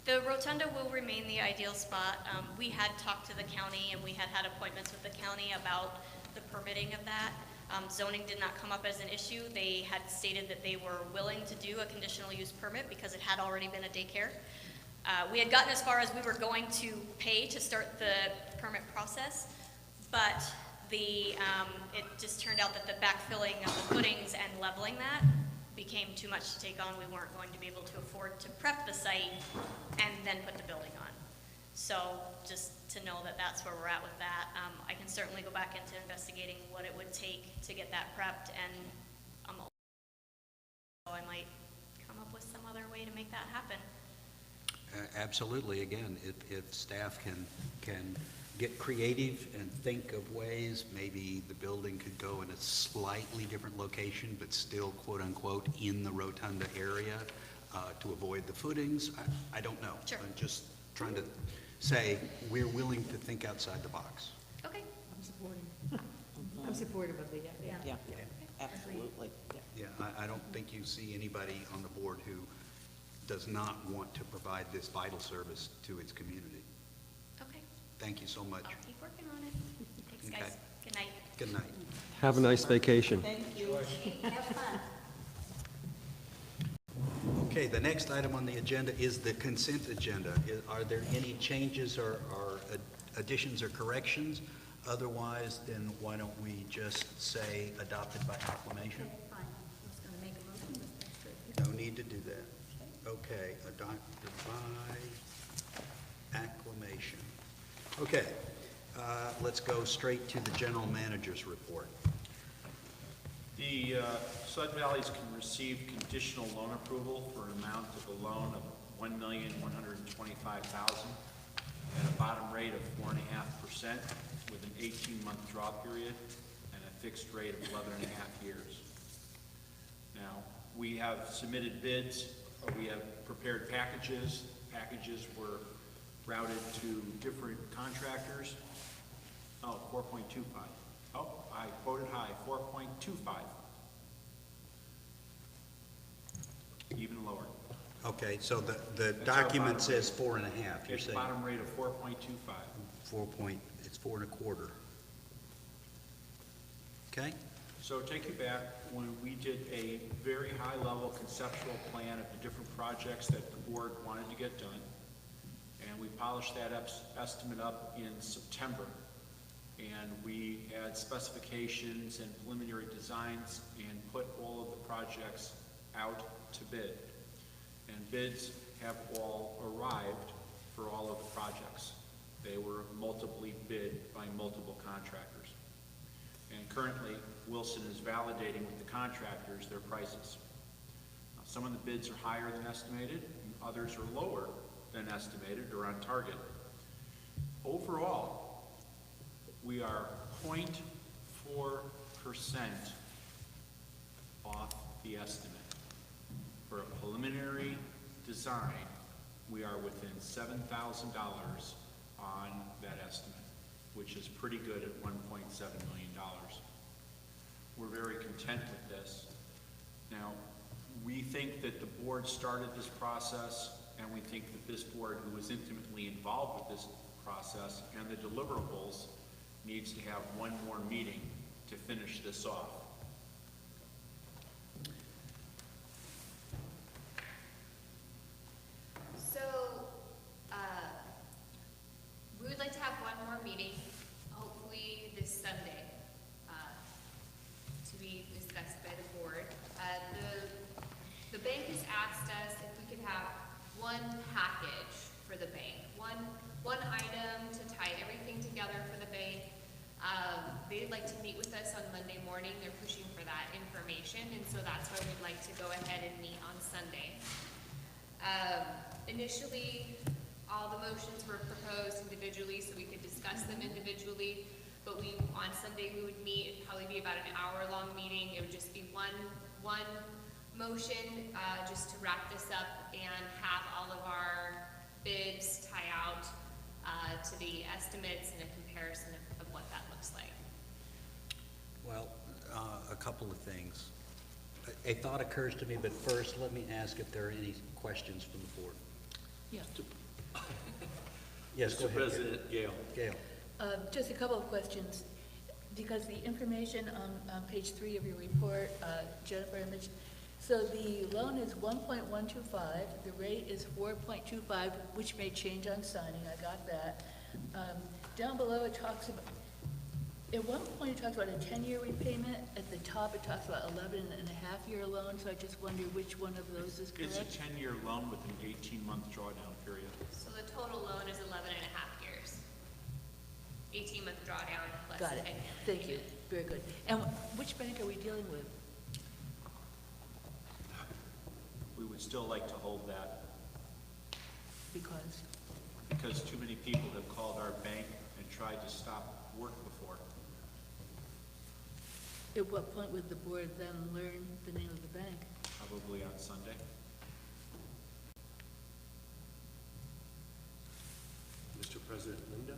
The rotunda will remain the ideal spot. We had talked to the county and we had had appointments with the county about the permitting of that. Zoning did not come up as an issue. They had stated that they were willing to do a conditional use permit because it had already been a daycare. We had gotten as far as we were going to pay to start the permit process, but it just turned out that the backfilling of the footings and leveling that became too much to take on. We weren't going to be able to afford to prep the site and then put the building on. So just to know that that's where we're at with that. I can certainly go back into investigating what it would take to get that prepped, and I might come up with some other way to make that happen. Absolutely. Again, if staff can get creative and think of ways, maybe the building could go in a slightly different location, but still, quote unquote, in the rotunda area to avoid the footings. I don't know. Sure. I'm just trying to say we're willing to think outside the box. Okay. I'm supportive of the, Yeah, absolutely. Yeah, I don't think you see anybody on the board who does not want to provide this vital service to its community. Okay. Thank you so much. I'll keep working on it. Thanks, Okay. guys. Good night. Good night. Have a nice vacation. Thank you. Have fun. Okay, the next item on the agenda is the consent agenda. Are there any changes or additions or corrections? Otherwise, then why don't we just say adopted by acclamation? Okay, fine. I was going to make a motion, but that's good. No need to do that. Okay, adopted by acclamation. Okay, let's go straight to the general manager's report. The Sud Valleys can receive conditional loan approval for an amount of a loan of $1,125,000 at a bottom rate of 4.5% with an 18-month draw period and a fixed rate of 11.5 years. Now, we have submitted bids, we have prepared packages. Packages were routed to different contractors. Oh, 4.25. Oh, I quoted high, 4.25. Even lower. Okay, so the That's our document bottom says rate. 4.5, you're It's saying? bottom rate of 4.25. It's 4.25. Okay? So take you back when we did a very high-level conceptual plan of the different projects that the board wanted to get done. And we polished that estimate up in September. And we had specifications and preliminary designs and put all of the projects out to bid. And bids have all arrived for all of the projects. They were multiply bid by multiple contractors. And currently, Wilson is validating with the contractors their prices. Now, some of the bids are higher than estimated, and others are lower than estimated or on target. Overall, we are 0.4% off the estimate. For a preliminary design, we are within $7,000 on that estimate, which is pretty good at $1.7 million. We're very content with this. Now, we think that the board started this process, and we think that this board, who was intimately involved with this process and the deliverables, needs to have one more meeting to finish this off. So, we would like to have one more meeting, hopefully this Sunday, to be discussed by the board. The bank has asked us if we could have one package for the bank, one item to tie everything together for the bank. They'd like to meet with us on Monday morning. They're pushing for that information, and so that's why we'd like to go ahead and meet on Sunday. Initially, all the motions were proposed individually, so we could discuss them individually. But on Sunday, we would meet, it'd probably be about an hour-long meeting. It would just be one motion, just to wrap this up and have all of our bids tie out, to the estimates and a comparison of what that looks like. Well, a couple of things. A thought occurs to me, but first, let me ask if there are any questions from the board. Yeah. Yes, go ahead. Mr. President, Gail. Gail. Just a couple of questions, because the information on page 3 of your report, Jennifer and Mitch, so the loan is 1.125, the rate is 4.25, which may change on signing, I got that. Down below, it talks about, at one point, it talks about a 10-year repayment. At the top, it talks about 11.5-year loan, so I just wonder which one of those is correct? It's a 10-year loan with an 18-month drawdown period. So the total loan is 11 and a half years. 18-month drawdown plus. Got it, thank you, very good. And which bank are we dealing with? We would still like to hold that Because, too many people have called our bank and tried to stop work before. at what point would the board then learn the name of the bank? Probably on Sunday. Mr. President, Linda?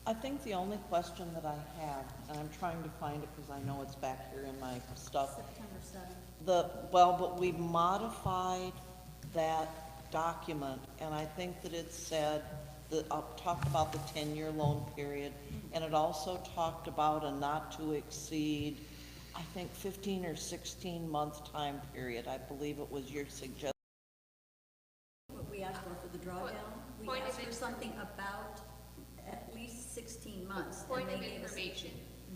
I think the only question that I have, and I'm trying to find it because I know it's back here in my stuff. September 7th. But we modified that document, and I think that it said, that talked about the 10-year loan period, and it also talked about a not to exceed, I think 15 or 16-month time period. I believe it was your suggestion. What we asked for the drawdown, we Point of asked for something about at least 16 months. and Point they of gave us information,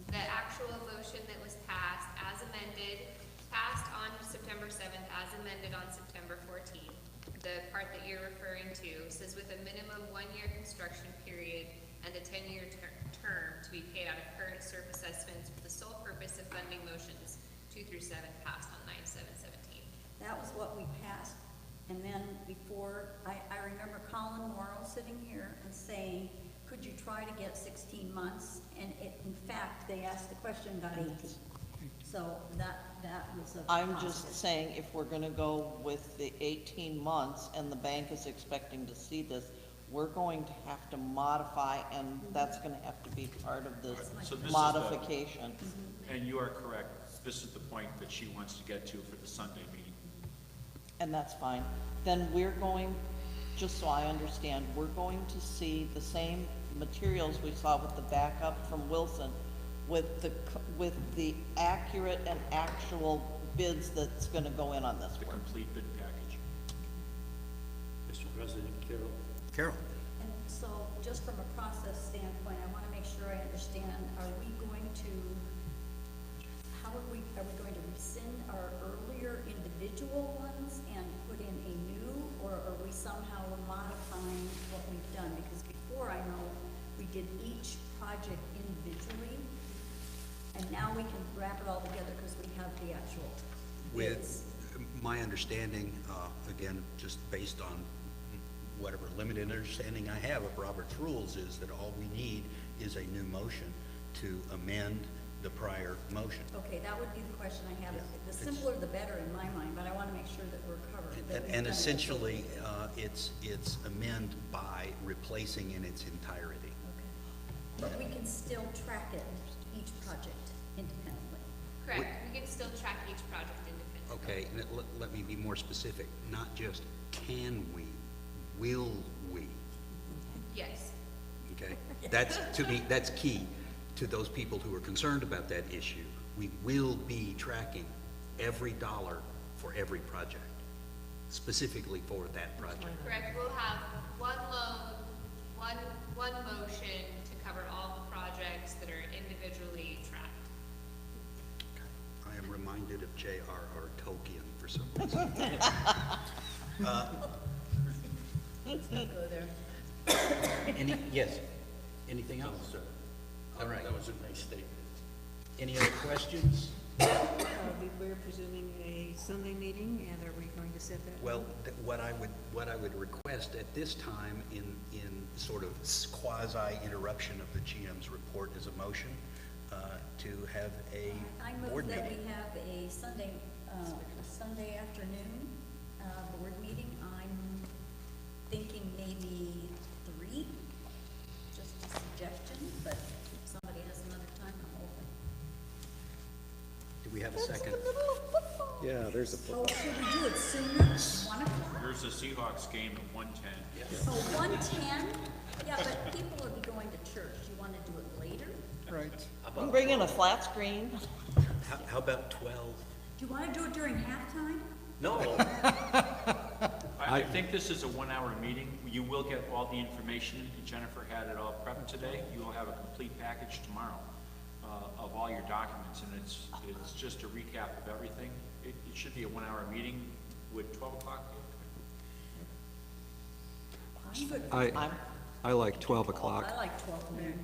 the actual motion that was passed as amended, passed on September 7th, as amended on September 14th. The part that you're referring to says with a minimum 1-year construction period and a 10-year term to be paid out of current surface estimates for the sole purpose of funding motions 2 through 7 passed on 9/7/17. That was what we passed, and then before, I remember Colin Morrow sitting here and saying, could you try to get 16 months? And in fact, they asked the question, got 18. So that was a I'm positive. just saying, if we're gonna go with the 18 months and the bank is expecting to see this, we're going to have to modify, and that's gonna have to be part of this So this is modification. And you are correct. This is the point that she wants to get to for the Sunday meeting. And that's fine. Then we're going, just so I understand, we're going to see the same materials we saw with the backup from Wilson, with the accurate and actual bids that's gonna go in on this The one. complete bid package. Mr. President, Carol? Carol? And so, just from a process standpoint, I want to make sure I understand, are we going to rescind our earlier individual ones and put in a new, or are we somehow modifying what we've done? Because before, I know, we did each project individually, and now we can wrap it all together because we have the actual bids. With my understanding, again, just based on whatever limited understanding I have of Robert's rules, is that all we need is a new motion to amend the prior motion. Okay, that would be the question I have. Yeah, The it's- simpler the better in my mind, but I want to make sure that we're covered. that we've And done it. essentially, it's amend by replacing in its entirety. Okay. But we can still track it, each project independently. Correct, we can still track each project independently. Okay, and let me be more specific. Not just can we, will we? Yes. Okay? That's, to me, that's key to those people who are concerned about that issue. We will be tracking every dollar for every project, specifically for that project. Correct, we'll have one loan, one motion to cover all the projects that are individually tracked. I am reminded of J.R.R. Tolkien for some reason. let's not go there. Yes, anything else? Sir. All right. That was a nice statement. Any other questions? We're presuming a Sunday meeting, and are we going to set that? Well, what I would request at this time in sort of quasi interruption of the GM's report is a motion to have a I board move that meeting. we have a Sunday afternoon, board meeting. I'm thinking maybe 3, just a suggestion, but if somebody has another time, I'm open. Do we have a second? Yeah, there's a Oh, should we do it sooner? 1 o'clock? There's a Seahawks game at 1:10. Oh, 1:10? Yeah, but people will be going to church. You want to do it later? Right. You can bring in a flat screen. How about 12? Do you want to do it during halftime? No. I think this is a 1-hour meeting. You will get all the information. Jennifer had it all prepped today. You will have a complete package tomorrow of all your documents, and it's just a recap of everything. It should be a 1-hour meeting. Would 12 o'clock be okay? I like 12 o'clock. I like 12 noon.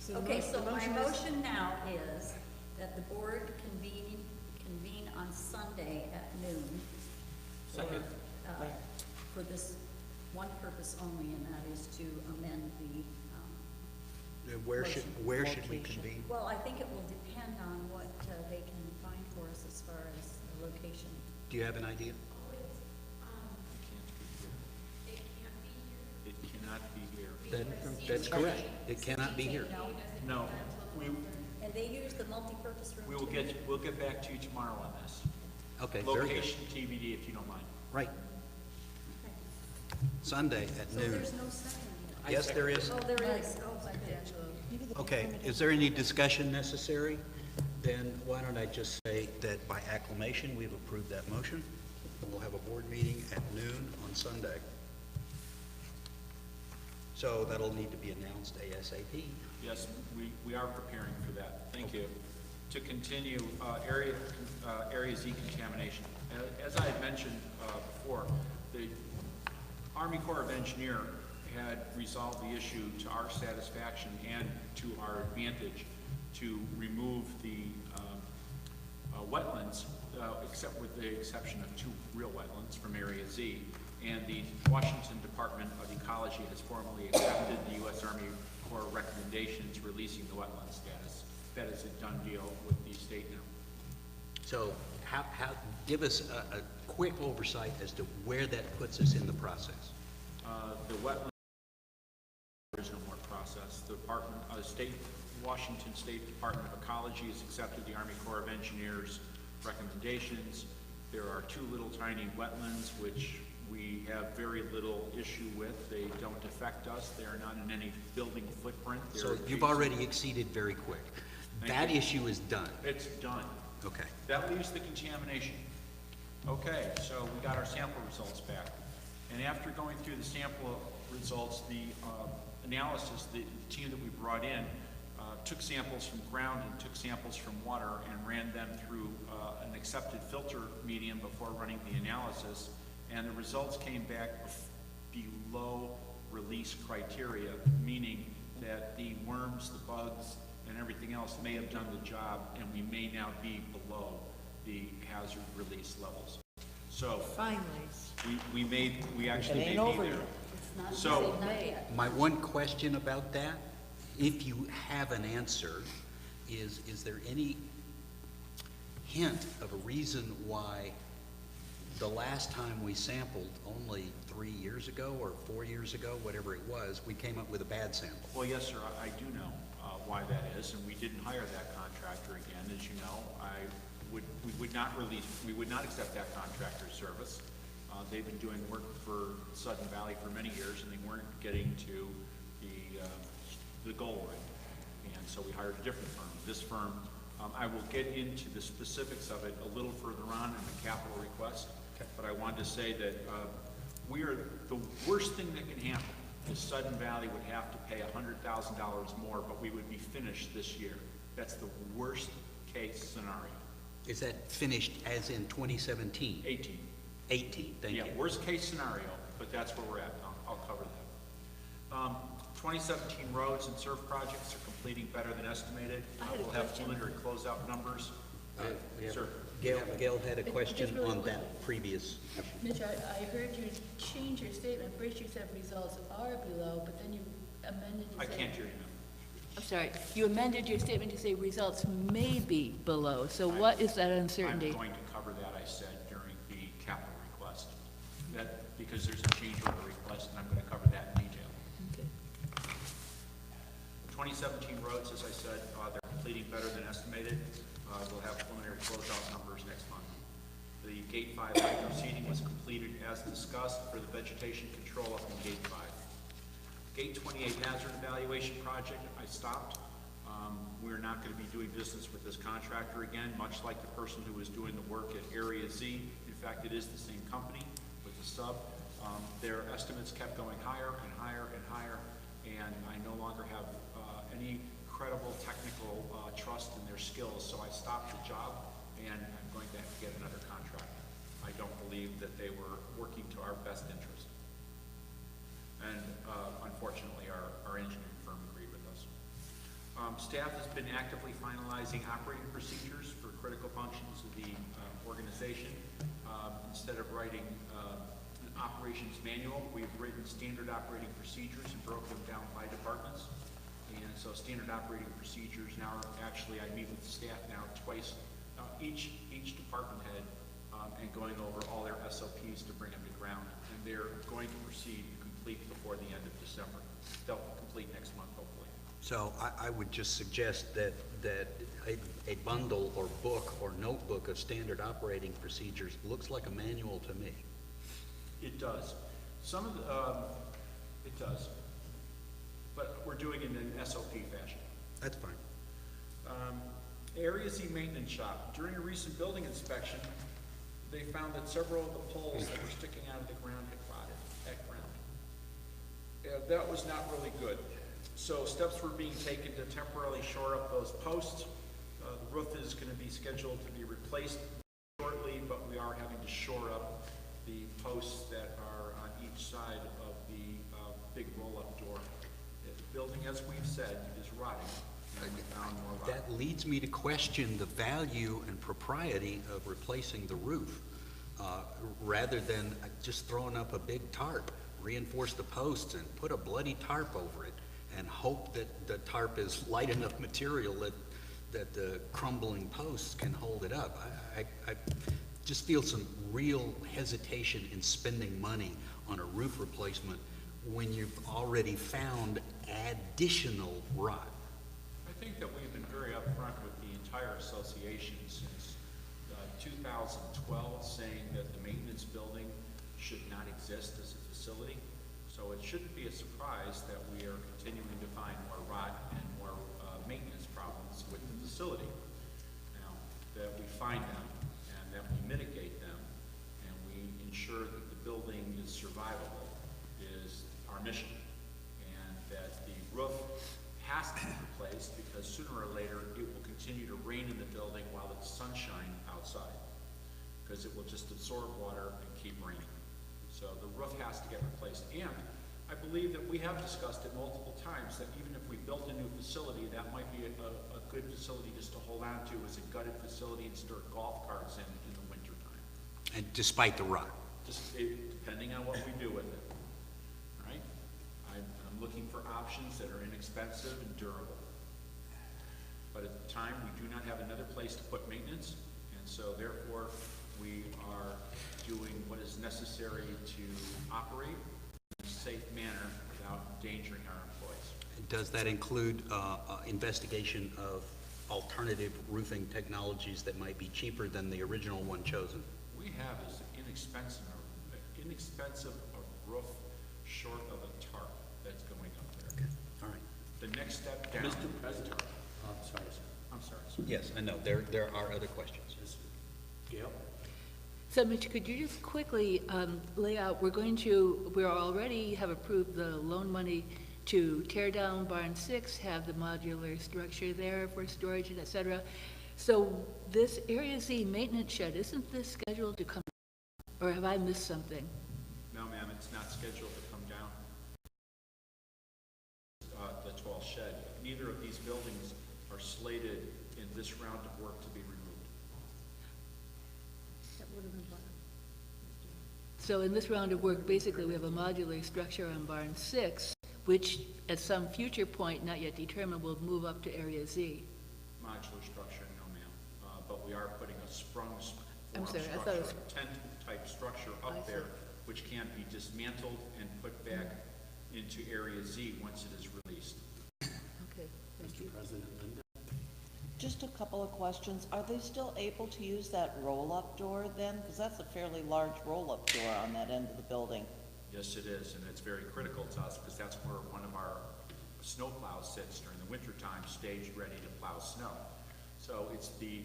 So Okay, the so my motion is- motion now is that the board convene on Sunday at noon Second. for this one purpose only, and that is to amend the, Where should we convene? well, I think it will depend on what they can find for us as far as the location. Do you have an idea? It cannot be here. That's correct. It cannot be here. No? No, And they use the multipurpose room? we'll get back to you tomorrow on this. Okay, very good. Location TBD, if you don't mind. Right. Sunday at So noon. there's no second yet? Yes, there is. Oh, there is. Oh, okay. Okay, is there any discussion necessary? Then why don't I just say that by acclamation, we've approved that motion. We'll have a board meeting at noon on Sunday. So that'll need to be announced ASAP. Yes, we are preparing for that. Thank you. To continue, Area Z contamination. As I had mentioned before, the Army Corps of Engineer had resolved the issue to our satisfaction and to our advantage to remove the wetlands, except with the exception of 2 real wetlands from Area Z. And the Washington Department of Ecology has formally accepted the U.S. Army Corps recommendations releasing the wetland status. That is a done deal with the state now. So give us a quick oversight as to where that puts us in the process. The wetland, there is no more process. The Washington State Department of Ecology has accepted the Army Corps of Engineers recommendations. There are 2 little tiny wetlands which we have very little issue with. They don't affect us. They are not in any building footprint. They're So you've adjacent. already exceeded very quick. That issue is done. It's done. Okay. That leaves the contamination. Okay, so we got our sample results back. And after going through the sample results, the analysis, the team that we brought in took samples from ground and took samples from water and ran them through an accepted filter medium before running the analysis. And the results came back below release criteria, meaning that the worms, the bugs, and everything else may have done the job, and we may now be below the hazard release levels. So Finally. we actually It may ain't be over there. yet. It's not, So- not yet. My one question about that, if you have an answer, is there any hint of a reason why the last time we sampled, only 3 years ago or 4 years ago, whatever it was, we came up with a bad sample? Well, yes, sir, I do know why that is, and we didn't hire that contractor again, as you know. We would not accept that contractor's service. They've been doing work for Sudden Valley for many years, and they weren't getting to the goal line. And so we hired a different firm. This firm, I will get into the specifics of it a little further on in the capital request, but I wanted to say that the worst thing that can happen is Sudden Valley would have to pay $100,000 more, but we would be finished this year. That's the worst case scenario. Is that finished as in 2017? 18. 18, thank you. Yeah, worst case scenario, but that's where we're at. I'll cover that. 2017 roads and surf projects are completing better than estimated. I had a We'll have question. preliminary closeout numbers Sir. Gail had a question Just really on quick. that previous issue. Mitch, I heard you change your statement. First you said results are below, but then you amended to say. I can't hear you now. I'm sorry, you amended your statement to say results may be below. So what is that uncertainty? I'm going to cover that, I said, during the capital request. That, because there's a change order request, and I'm going to cover that in detail. Okay. 2017 roads, as I said, they're completing better than estimated. We'll have preliminary closeout numbers next month. The Gate 5 proceeding was completed as discussed for the vegetation control up in Gate 5. Gate 28 hazard evaluation project, I stopped. We're not going to be doing business with this contractor again, much like the person who was doing the work at Area Z. In fact, it is the same company with the sub. Their estimates kept going higher and higher and higher, and I no longer have any credible technical trust in their skills, so I stopped the job, and I'm going to have to get another contractor. I don't believe that they were working to our best interest. And unfortunately, our engineering firm agreed with us. Staff has been actively finalizing operating procedures for critical functions of the organization. Instead of writing an operations manual, we've written standard operating procedures and broke them down by departments. And so standard operating procedures now are actually, I meet with the staff now twice, each department head, and going over all their SOPs to bring them to ground. And they're going to proceed and complete before the end of December. They'll complete next month, hopefully. So I would just suggest that a bundle or book or notebook of standard operating procedures looks like a manual to me. It does. Some of the, it does. But we're doing it in an SOP fashion. That's fine. Area Z maintenance shop. During a recent building inspection, they found that several of the poles that were sticking out of the ground had rotted at ground. That was not really good. So steps were being taken to temporarily shore up those posts. The roof is going to be scheduled to be replaced shortly, but we are having to shore up the posts that are on each side of the big roll-up door. The building, as we've said, is rotting. And we found more rot. That leads me to question the value and propriety of replacing the roof, rather than just throwing up a big tarp. Reinforce the posts and put a bloody tarp over it and hope that the tarp is light enough material that the crumbling posts can hold it up. I just feel some real hesitation in spending money on a roof replacement when you've already found additional rot. I think that we've been very upfront with the entire association since 2012, saying that the maintenance building should not exist as a facility. So it shouldn't be a surprise that we are continuing to find more rot and more maintenance problems with the facility. Now, that we find them and that we mitigate them and we ensure that the building is survivable is our mission. And that the roof has to be replaced because sooner or later it will continue to rain in the building while it's sunshine outside, because it will just absorb water and keep raining. So the roof has to get replaced. And I believe that we have discussed it multiple times that even if we built a new facility, that might be a good facility just to hold on to as a gutted facility and store golf carts in the winter time. And despite the rot. Just depending on what we do with it. All right? I'm looking for options that are inexpensive and durable. But at the time, we do not have another place to put maintenance, and so therefore, we are doing what is necessary to operate in a safe manner without endangering our employees. Does that include investigation of alternative roofing technologies that might be cheaper than the original one chosen? We have is inexpensive a roof short of a tarp that's going up there. Okay, all right. The next step down. Mr. President, I'm sorry, sir. I'm sorry, sir. Yes, I know, there are other questions. Gail? So Mitch, could you just quickly lay out, we already have approved the loan money to tear down Barn 6, have the modular structure there for storage and et cetera. So this Area Z maintenance shed, isn't this scheduled to come, or have I missed something? No, ma'am, it's not scheduled to come down. The tall shed. Neither of these buildings are slated in this round of work to be removed. So in this round of work, basically, we have a modular structure on barn 6, which at some future point, not yet determined, will move up to area Z. Modular structure, no ma'am, but we are putting a sprung I'm form sorry, I thought it structure, was- tent-type structure I up see. there, which can be dismantled and put back into area Z once it is released. Okay, thank you. Just a couple of questions. Are they still able to use that roll-up door then? Because that's a fairly large roll-up door on that end of the building. Yes, it is, and it's very critical to us because that's where one of our snow plows sits during the winter time, staged ready to plow snow. So it's the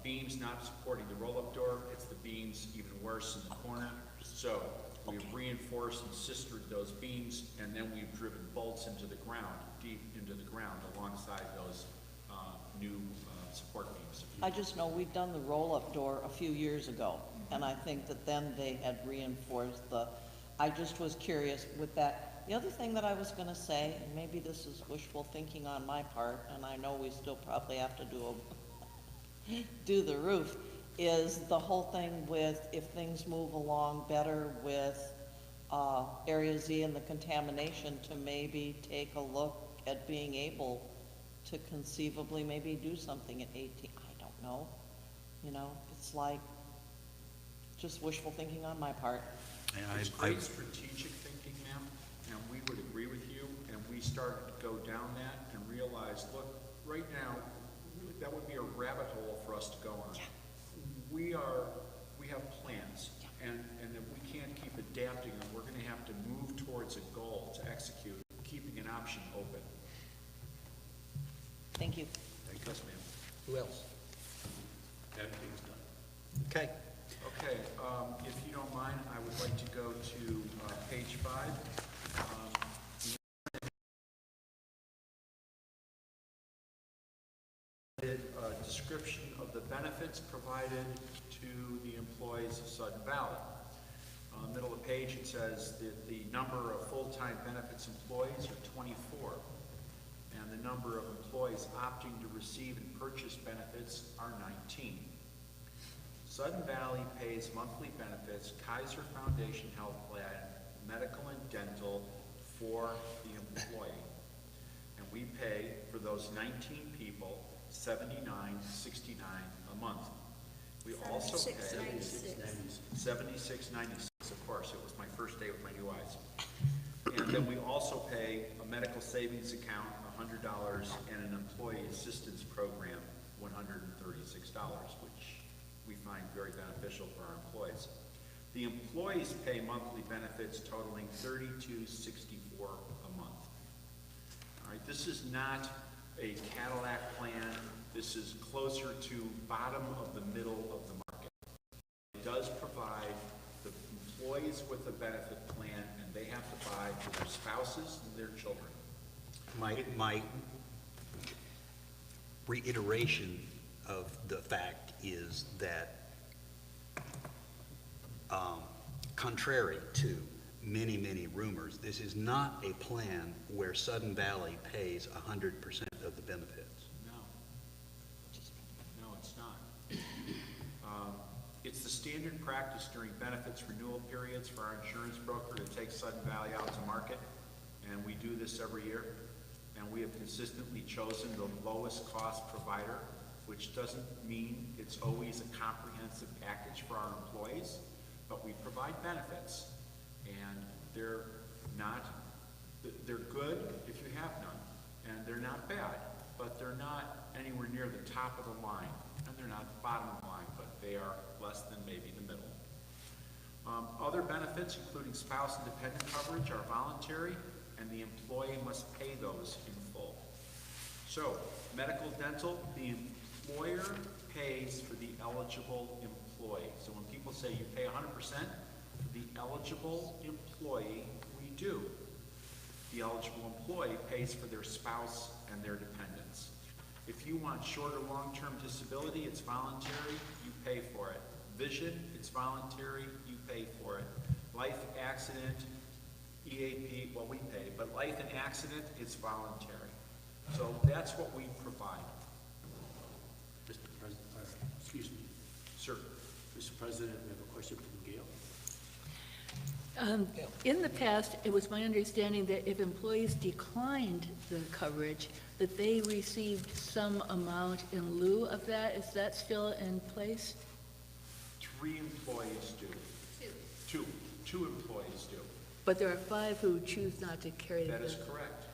beams not supporting the roll-up door, it's the beams even worse in the corner. So we've reinforced and sistered those beams, and then we've driven bolts into the ground, deep into the ground alongside those new support beams. I just know we've done the roll-up door a few years ago, and I think that then they had reinforced I just was curious with that. The other thing that I was gonna say, and maybe this is wishful thinking on my part, and I know we still probably have to do the roof, is the whole thing with if things move along better with Area Z and the contamination, to maybe take a look at being able to conceivably maybe do something at 18, I don't know. You know, it's like just wishful thinking on my part. It's great strategic thinking, ma'am, and we would agree with you, and we started to go down that and realized, look, right now, that would be a rabbit hole for us to go on. Yeah. We have plans, and if we can't keep adapting them, we're gonna have to move towards a goal to execute, keeping an option open. Thank you. Yes, ma'am. Who else? Everything's done. Okay. Okay, if you don't mind, I would like to go to page 5. A description of the benefits provided to the employees of Sudden Valley. Middle of the page, it says that the number of full-time benefits employees are 24, and the number of employees opting to receive and purchase benefits are 19. Sudden Valley pays monthly benefits, Kaiser Foundation Health Plan, medical and dental for the employee. And we pay for those 19 people $79.69 a month. We also pay $76.96, of course, it was my first day with my new eyes. And then we also pay a medical savings account, $100, and an employee assistance program, $136, which we find very beneficial for our employees. The employees pay monthly benefits totaling $32.64 a month. All right, this is not a Cadillac plan. This is closer to bottom of the middle of the market. It does provide the employees with a benefit plan, and they have to buy for their spouses and their children. My reiteration of the fact is that, contrary to many, many rumors, this is not a plan where Sudden Valley pays 100% of the benefits. No, it's not. It's the standard practice during benefits renewal periods for our insurance broker to take Sudden Valley out to market, and we do this every year. And we have consistently chosen the lowest cost provider, which doesn't mean it's always a comprehensive package for our employees, but we provide benefits, and they're good if you have none, and they're not bad, but they're not anywhere near the top of the line, and they're not the bottom of the line, but they are less than maybe the middle. Other benefits, including spouse and dependent coverage, are voluntary, and the employee must pay those in full. So, medical, dental, the employer pays for the eligible employee. So when people say you pay 100%, for the eligible employee, we do. The eligible employee pays for their spouse and their dependents. If you want short or long-term disability, it's voluntary, you pay for it. Vision, it's voluntary, you pay for it. Life, accident, EAP, well, we pay, but life and accident, it's voluntary. So that's what we provide. Mr. President, excuse me. Sir. Mr. President, we have a question from Gail. In the past, it was my understanding that if employees declined the coverage, that they received some amount in lieu of that. Is that still in place? 3 employees do. Two employees do. But there are 5 who choose not to carry the... That is correct.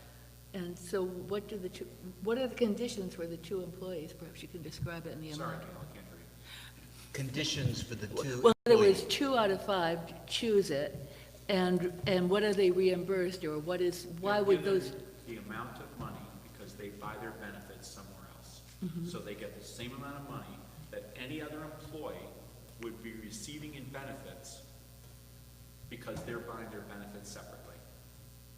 And so what are the conditions for the 2 employees? Perhaps you can describe it in the Sorry, amount. Gail, I can't hear you. Conditions for the 2 Well, there was employees. 2 out of 5 choose it, and what are they reimbursed, or why They're would given those... the amount of money because they buy their benefits somewhere else. So they get the same amount of money that any other employee would be receiving in benefits because they're buying their benefits separately.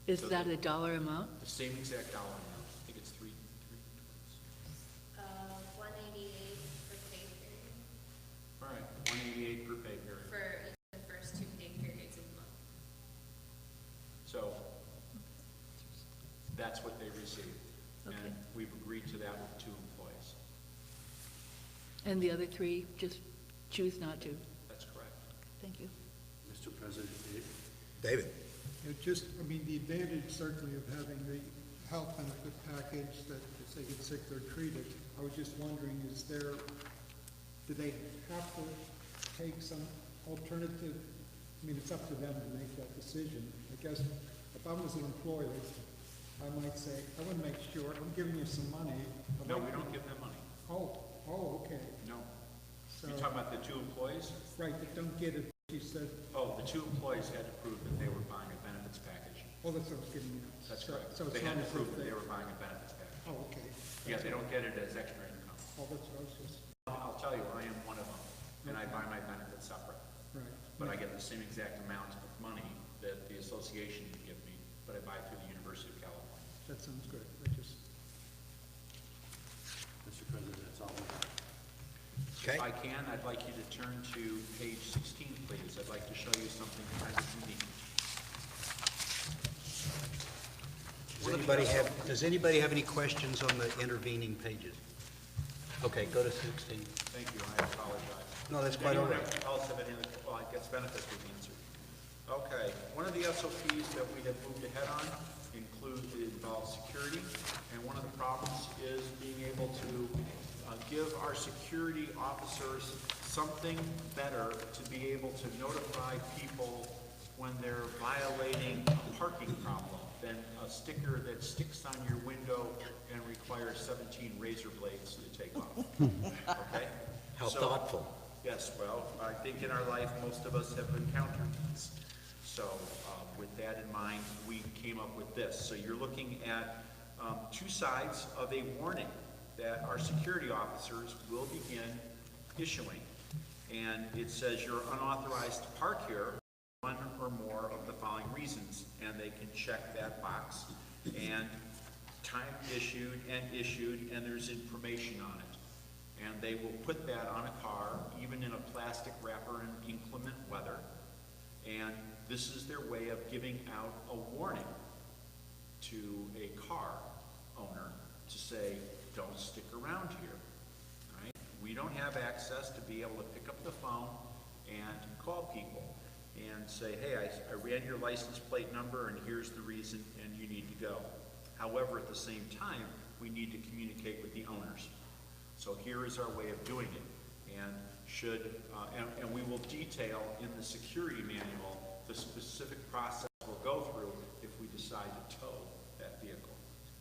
Is So that a dollar amount? The same exact dollar amount. I think it's 3. 188 per pay period, All right, 188 per pay period. for the first 2 pay periods of the month. So that's what they receive. Okay. And we've agreed to that with 2 employees. And the other 3 just choose not to? That's correct. Thank you. Mr. President, Dave. David? I mean, the advantage certainly of having the health benefit package that if they get sick, they're treated. I was just wondering, do they have to take some alternative? I mean, it's up to them to make that decision. I guess if I was an employer, I might say, I want to make sure, I'm giving you some money. No, we don't give them money. Oh, okay. No. So, You're talking about the 2 employees? right, but don't get it, you said, Oh, the 2 employees had to prove that they were buying a benefits package. oh, that's what I was getting at. That's So- correct. So it's They had not to as prove if that they were buying a benefits package. Oh, okay. Yeah, they don't get it as extra income. Oh, that's what I was just, I'll tell you, I am one of them, and I buy my benefits separate. right. But I get the same exact amount of money that the association would give me, but I buy through the University of California. That sounds good. Mr. President, that's all we have. Okay. If I can, I'd like you to turn to page 16, please. I'd like to show you something kind of unique. Does anybody have any questions on the intervening pages? Okay, go to 16. Thank you, I apologize. No, that's quite all right. Anyone else have any other, well, I guess benefits would be answered. Okay, one of the SOPs that we have moved ahead on involves security, and one of the problems is being able to give our security officers something better to be able to notify people when they're violating a parking problem than a sticker that sticks on your window and requires 17 razor blades to take off. Okay? How So- thoughtful. Yes, well, I think in our life, most of us have encountered this. So with that in mind, we came up with this. So you're looking at 2 sides of a warning that our security officers will begin issuing. And it says you're unauthorized to park here for 1 or more of the following reasons. And they can check that box. And time issued, and there's information on it. And they will put that on a car, even in a plastic wrapper in inclement weather. And this is their way of giving out a warning to a car owner to say, don't stick around here. All right? We don't have access to be able to pick up the phone and call people and say, hey, I ran your license plate number and here's the reason and you need to go. However, at the same time, we need to communicate with the owners. So here is our way of doing it. And and we will detail in the security manual the specific process we'll go through if we decide to tow that vehicle.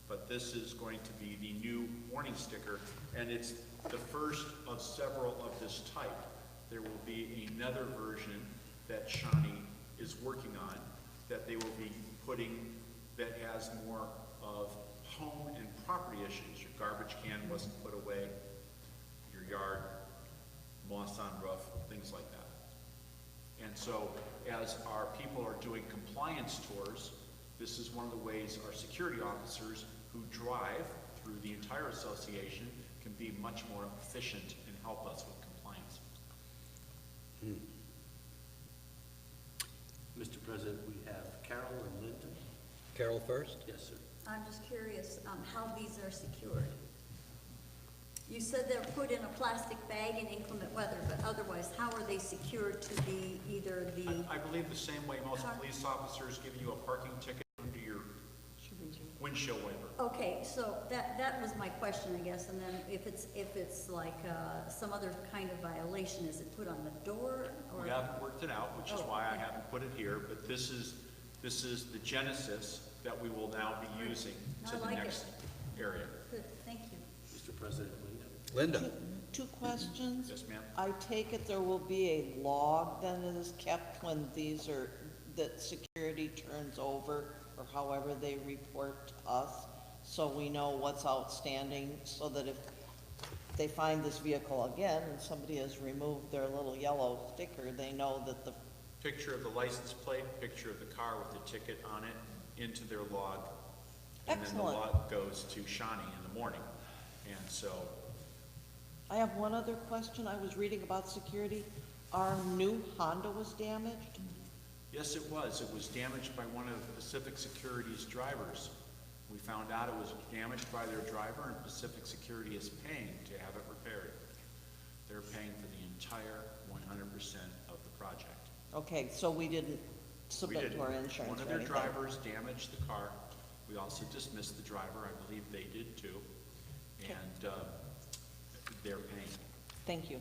But this is going to be the new warning sticker, and it's the first of several of this type. There will be another version that Shawnee is working on that they will be putting that has more of home and property issues. Your garbage can wasn't put away, your yard, moss on roof, things like that. And so as our people are doing compliance tours, this is one of the ways our security officers who drive through the entire association can be much more efficient and help us with compliance. Mr. President, we have Carol and Linda. Carol first? Yes, sir. I'm just curious how these are secured. You said they're put in a plastic bag in inclement weather, but otherwise, how are they secured to the, either the, I believe the same way most police officers give you a parking ticket under your windshield wiper. okay, so that was my question, I guess, and then if it's like, some other kind of violation, is it put on the door, or? We haven't worked it out, which is why I haven't put it here, but this is the genesis that we will now be using to the next area. Good, thank you. Mr. President, Linda? Two questions. Yes, ma'am. I take it there will be a log then that is kept when these are, that security turns over, or however they report to us, so we know what's outstanding, so that if they find this vehicle again and somebody has removed their little yellow sticker, they know that the, Picture of the license plate, picture of the car with the ticket on it, into their log. And then the Excellent. log goes to Shawnee in the morning. And so, I have one other question. I was reading about security. Our new Honda was damaged. yes, it was. It was damaged by one of Pacific Security's drivers. We found out it was damaged by their driver, and Pacific Security is paying to have it repaired. They're paying for the entire 100% of the project. Okay, so we didn't We submit did. to our insurance One of or their anything. drivers damaged the car. We also dismissed the driver. I believe they did too. Okay. And they're paying. Thank you.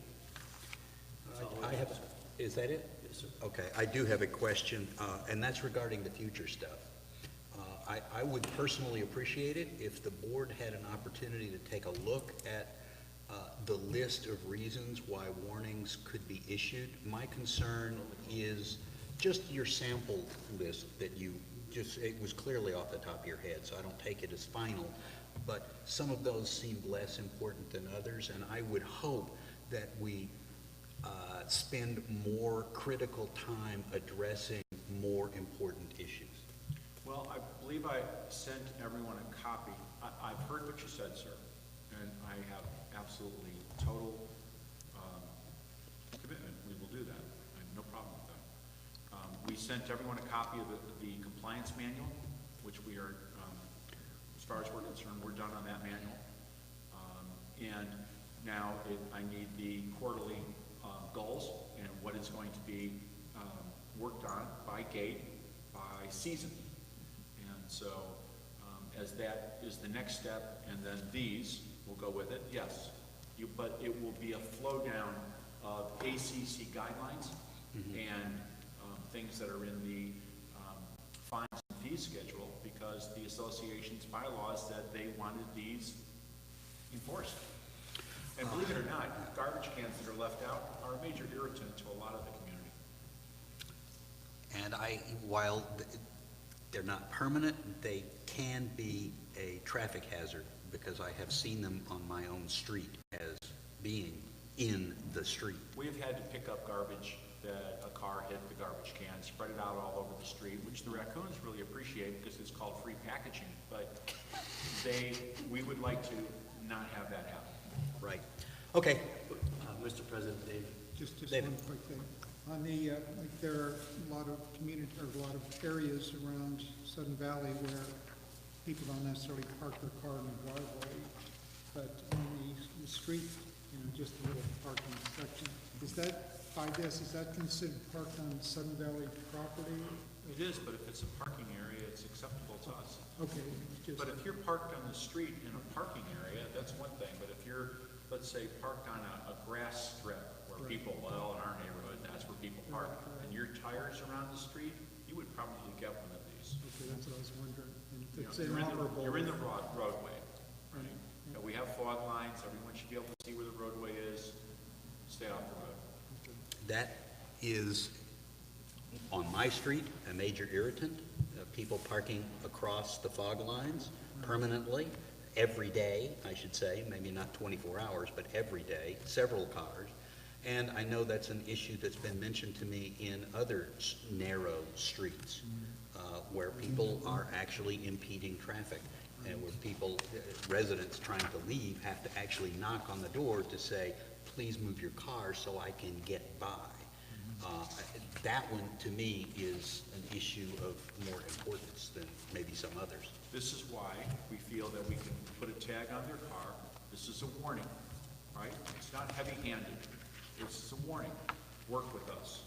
I have, is that it? Yes, sir. Okay, I do have a question, and that's regarding the future stuff. I would personally appreciate it if the board had an opportunity to take a look at the list of reasons why warnings could be issued. My concern is just your sample list that you just, it was clearly off the top of your head, so I don't take it as final, but some of those seemed less important than others, and I would hope that we spend more critical time addressing more important issues. Well, I believe I sent everyone a copy. I've heard what you said, sir, and I have absolutely total commitment. We will do that. I have no problem with that. We sent everyone a copy of the compliance manual, which we are, as far as we're concerned, we're done on that manual. And now I need the quarterly goals and what is going to be worked on by gate, by season. And so as that is the next step, and then these will go with it, yes. But it will be a flow down of ACC guidelines and things that are in the fines and fees schedule, because the association's bylaws that they wanted these enforced. And believe it or not, garbage cans that are left out are a major irritant to a lot of the community. And while they're not permanent, they can be a traffic hazard, because I have seen them on my own street as being in the street. We have had to pick up garbage that a car hit the garbage can, spread it out all over the street, which the raccoons really appreciate because it's called free packaging. But we would like to not have that happen. Right. Okay. Mr. President, Dave. Just David. one quick thing. On the, like there are a lot of community, or a lot of areas around Sudden Valley where people don't necessarily park their car in the driveway, but on the street, you know, just a little parking section. Is that, by this, is that considered parked on Sudden Valley property? It is, but if it's a parking area, it's acceptable to us. Okay, just, But if you're parked on the street in a parking area, that's one thing. But if you're, let's say, parked on a grass strip where people, well, in our neighborhood, that's where people park, and your tires are on the street, you would probably get one of these. okay, that's what I was wondering. And if You know, it's you're inoperable. You're in the roadway, right? And we have fog lines. Everyone should be able to see where the roadway is. Stay off the road. That is, on my street, a major irritant. People parking across the fog lines permanently, every day, I should say, maybe not 24 hours, but every day, several cars. And I know that's an issue that's been mentioned to me in other narrow streets, where people are actually impeding traffic, and where people, residents trying to leave, have to actually knock on the door to say, please move your car so I can get by. That one, to me, is an issue of more importance than maybe some others. This is why we feel that we can put a tag on their car. This is a warning. right? It's not heavy-handed. It's a warning. Work with us.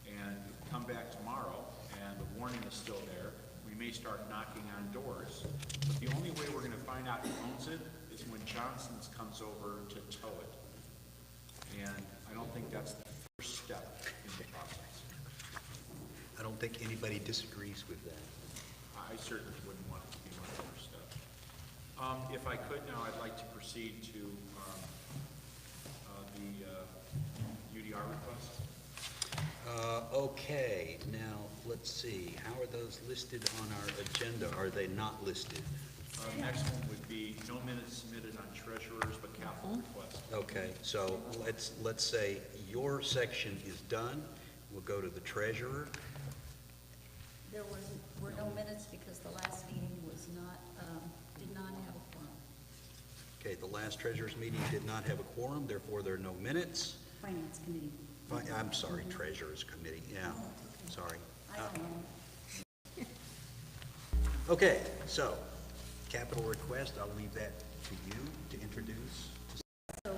And you come back tomorrow, and the warning is still there. We may start knocking on doors. But the only way we're gonna find out who owns it is when Johnson's comes over to tow it. And I don't think that's the first step in the process. I don't think anybody disagrees with that. I certainly wouldn't want it to be my first step. If I could now, I'd like to proceed to the UDR request. Okay, now, let's see, how are those listed on our agenda? Are they not listed? Next one would be no minutes submitted on treasurers, but capital request. Okay, so let's say your section is done. We'll go to the treasurer. There were no minutes because the last meeting was not, did not have a quorum. Okay, the last treasurer's meeting did not have a quorum, therefore there are no minutes. Finance committee. I'm sorry, treasurer's committee, yeah, sorry. I don't know. Okay, so, capital request, I'll leave that to you to introduce. So,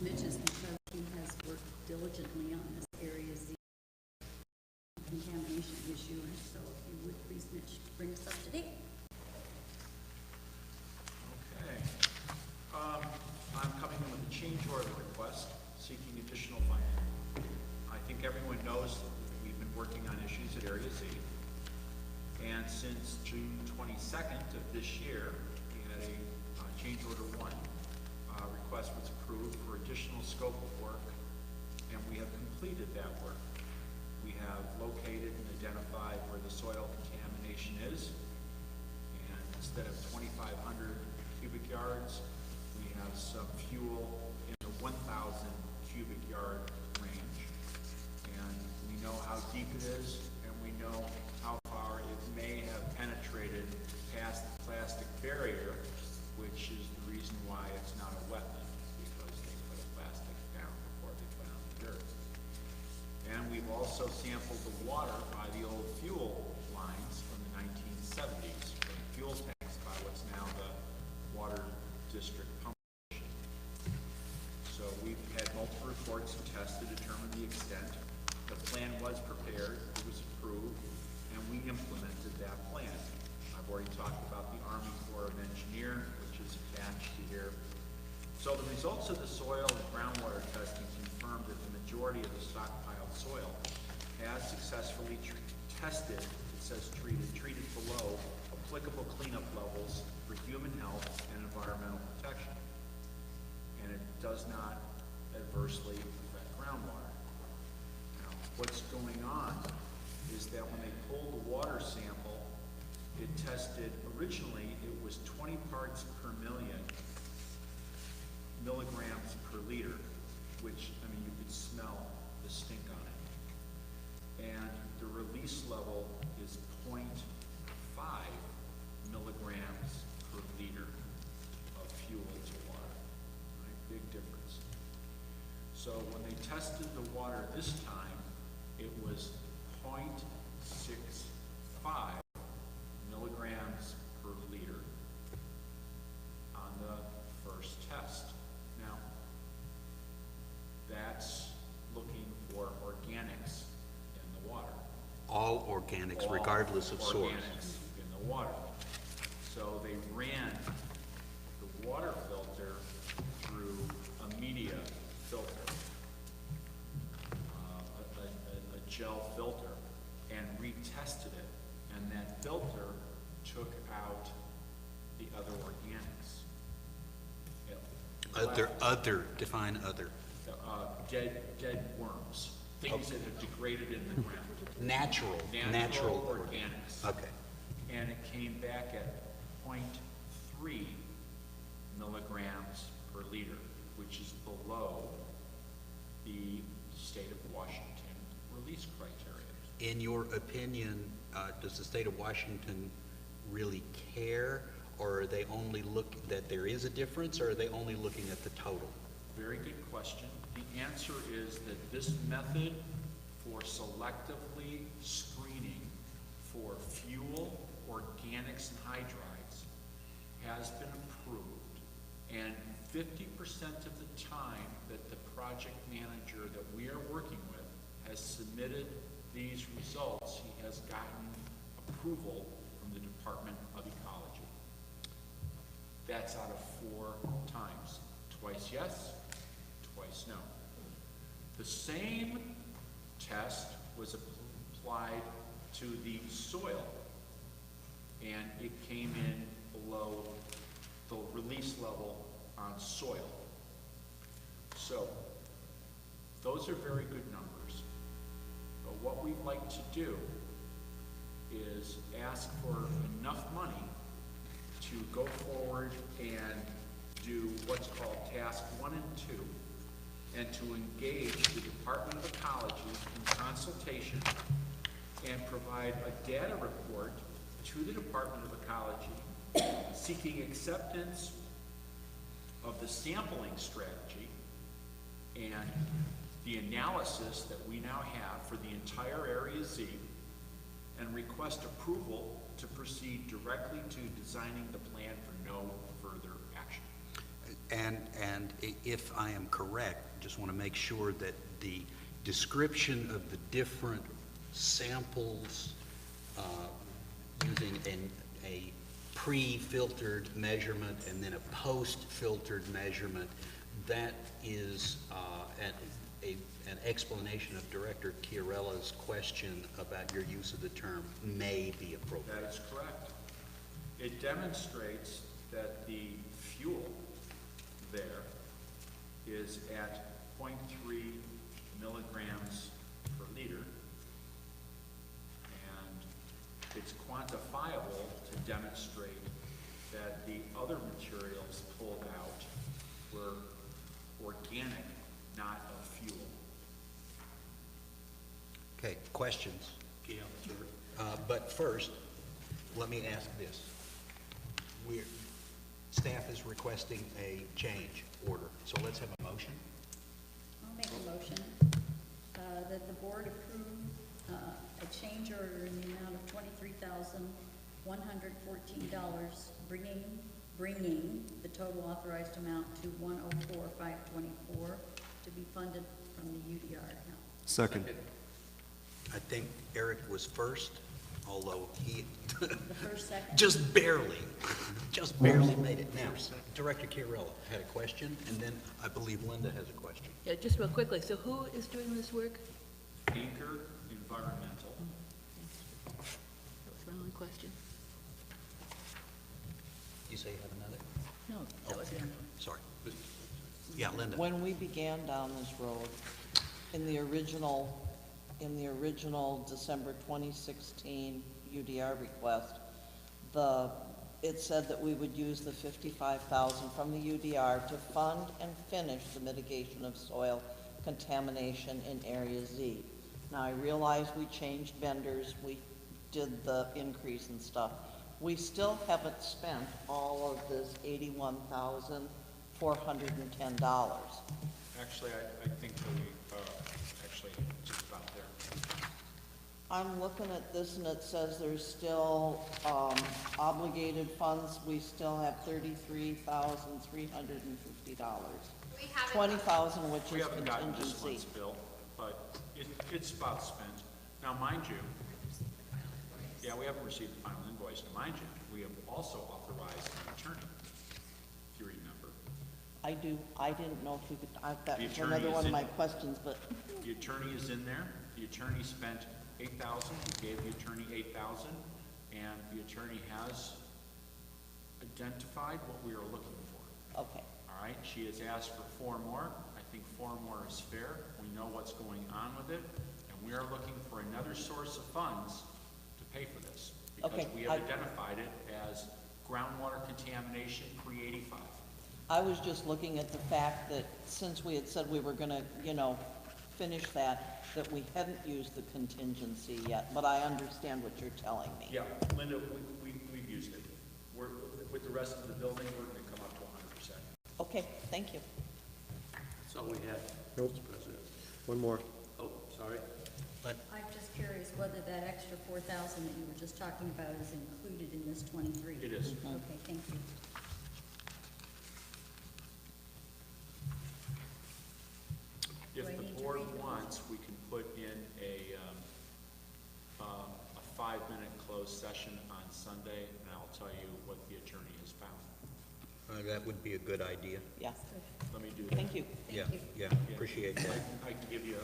Mitch is because he has worked diligently on this area, the contamination issue, and so if you would please, Mitch, bring us up to date. Okay. I'm coming in with a change order request seeking additional funding. I think everyone knows that we've been working on issues at Area Z. And since June 22nd of this year, we had a change order 1. Request was approved for additional scope of work, and we have completed that work. We have located and identified where the soil contamination is, and instead of 2,500 cubic yards, we have some fuel in the 1,000 cubic yard range. And we know how deep it is, and we know how far it may have penetrated past the plastic barrier, which is the reason why it's not a wetland, because they put a plastic down before they put on the dirt. And we've also sampled the water by the old fuel lines from the 1970s, from the fuel tanks by what's now the water district pump station. So we've had multiple reports and tests to determine the extent. The plan was prepared, it was approved, and we implemented that plan. I've already talked about the Army Corps of Engineers, which is attached to here. So the results of the soil and groundwater testing confirmed that the majority of the stockpiled soil has successfully tested, it says treated below applicable cleanup levels for human health and environmental protection. And it does not adversely affect groundwater. Now, what's going on is that when they pulled the water sample, it tested, originally it was 20 parts per million milligrams per liter, which, I mean, you could smell the stink on it. And the release level is 0.5 milligrams per liter of fuel to water, right? Big difference. So when they tested the water this time, it was 0.65 milligrams per liter on the first test. Now, that's looking for organics in the water. All organics, regardless of source. Organics in the water. So they ran the water filter through a media filter, a gel filter, and retested it. And that filter took out the other organics. Define other. Dead worms, things that have degraded in the ground. Natural organics. Okay. And it came back at 0.3 milligrams per liter, which is below the state of Washington release criteria. In your opinion, does the state of Washington really care, or are they only that there is a difference, or are they only looking at the total? Very good question. The answer is that this method for selectively screening for fuel, organics, and hydrides has been approved, and 50% of the time that the project manager that we are working with has submitted these results, he has gotten approval from the Department of Ecology. That's out of 4 times. Twice yes, twice no. The same test was applied to the soil, and it came in below the release level on soil. So, those are very good numbers. But what we'd like to do is ask for enough money to go forward and do what's called task 1 and 2, and to engage the Department of Ecology in consultation and provide a data report to the Department of Ecology seeking acceptance of the sampling strategy and the analysis that we now have for the entire Area Z, and request approval to proceed directly to designing the plan for no further action. And if I am correct, just want to make sure that the description of the different samples using a pre-filtered measurement and then a post-filtered measurement, that is an explanation of Director Chiarella's question about your use of the term may be appropriate. That is correct. It demonstrates that the fuel there is at 0.3 milligrams per liter, and it's quantifiable to demonstrate that the other materials pulled out were organic, not of fuel. Okay, questions? Gail, sir. But first, let me ask this. Staff is requesting a change order, so let's have a motion. I'll make a motion that the board approve a change order in the amount of $23,114, bringing the total authorized amount to $104,524 to be funded from the UDR account. Second. I think Eric was first, although he The first second? just barely made it. Now, Director Chiarella had a question, and then I believe Linda has a question. Yeah, just real quickly, so who is doing this work? Anchor Environmental. That was my only question. You say you have another? No, that was it. Sorry. Yeah, Linda. When we began down this road, in the original December 2016 UDR request, it said that we would use the $55,000 from the UDR to fund and finish the mitigation of soil contamination in Area Z. Now, I realize we changed vendors, we did the increase and stuff. We still haven't spent all of this $81,410. Actually, I think that we, actually, just about there. I'm looking at this and it says there's still obligated funds. We still have $33,350. We haven't. $20,000, which We is haven't gotten this contingency. month's bill, but it's about spent. Now, mind you, yeah, we haven't received the final invoice. Now, mind you, we have also authorized an attorney, if you remember. I do. I didn't know if we could, that The was attorney another is one of in- my questions, but The attorney is in there. The attorney spent $8,000. We gave the attorney $8,000, and the attorney has identified what we are looking for. okay. All right, she has asked for 4 more. I think 4 more is fair. We know what's going on with it, and we are looking for another source of funds to pay for this. Because Okay, we have identified it as groundwater contamination pre-85. I was just looking at the fact that since we had said we were gonna, finish that we hadn't used the contingency yet, but I understand what you're telling me. Yeah, Linda, we've used it. With the rest of the building, we're gonna come up to 100%. Okay, thank you. That's all we had, Nope. Mr. President. One more. Oh, sorry. I'm just curious whether that extra 4,000 that you were just talking about is included in this 23. It is. Okay, thank you. closed session on Sunday, and I'll tell you what the attorney has found. That would be a good idea. Yeah, Let me do that. thank you. Yeah, yeah, appreciate that. I can give you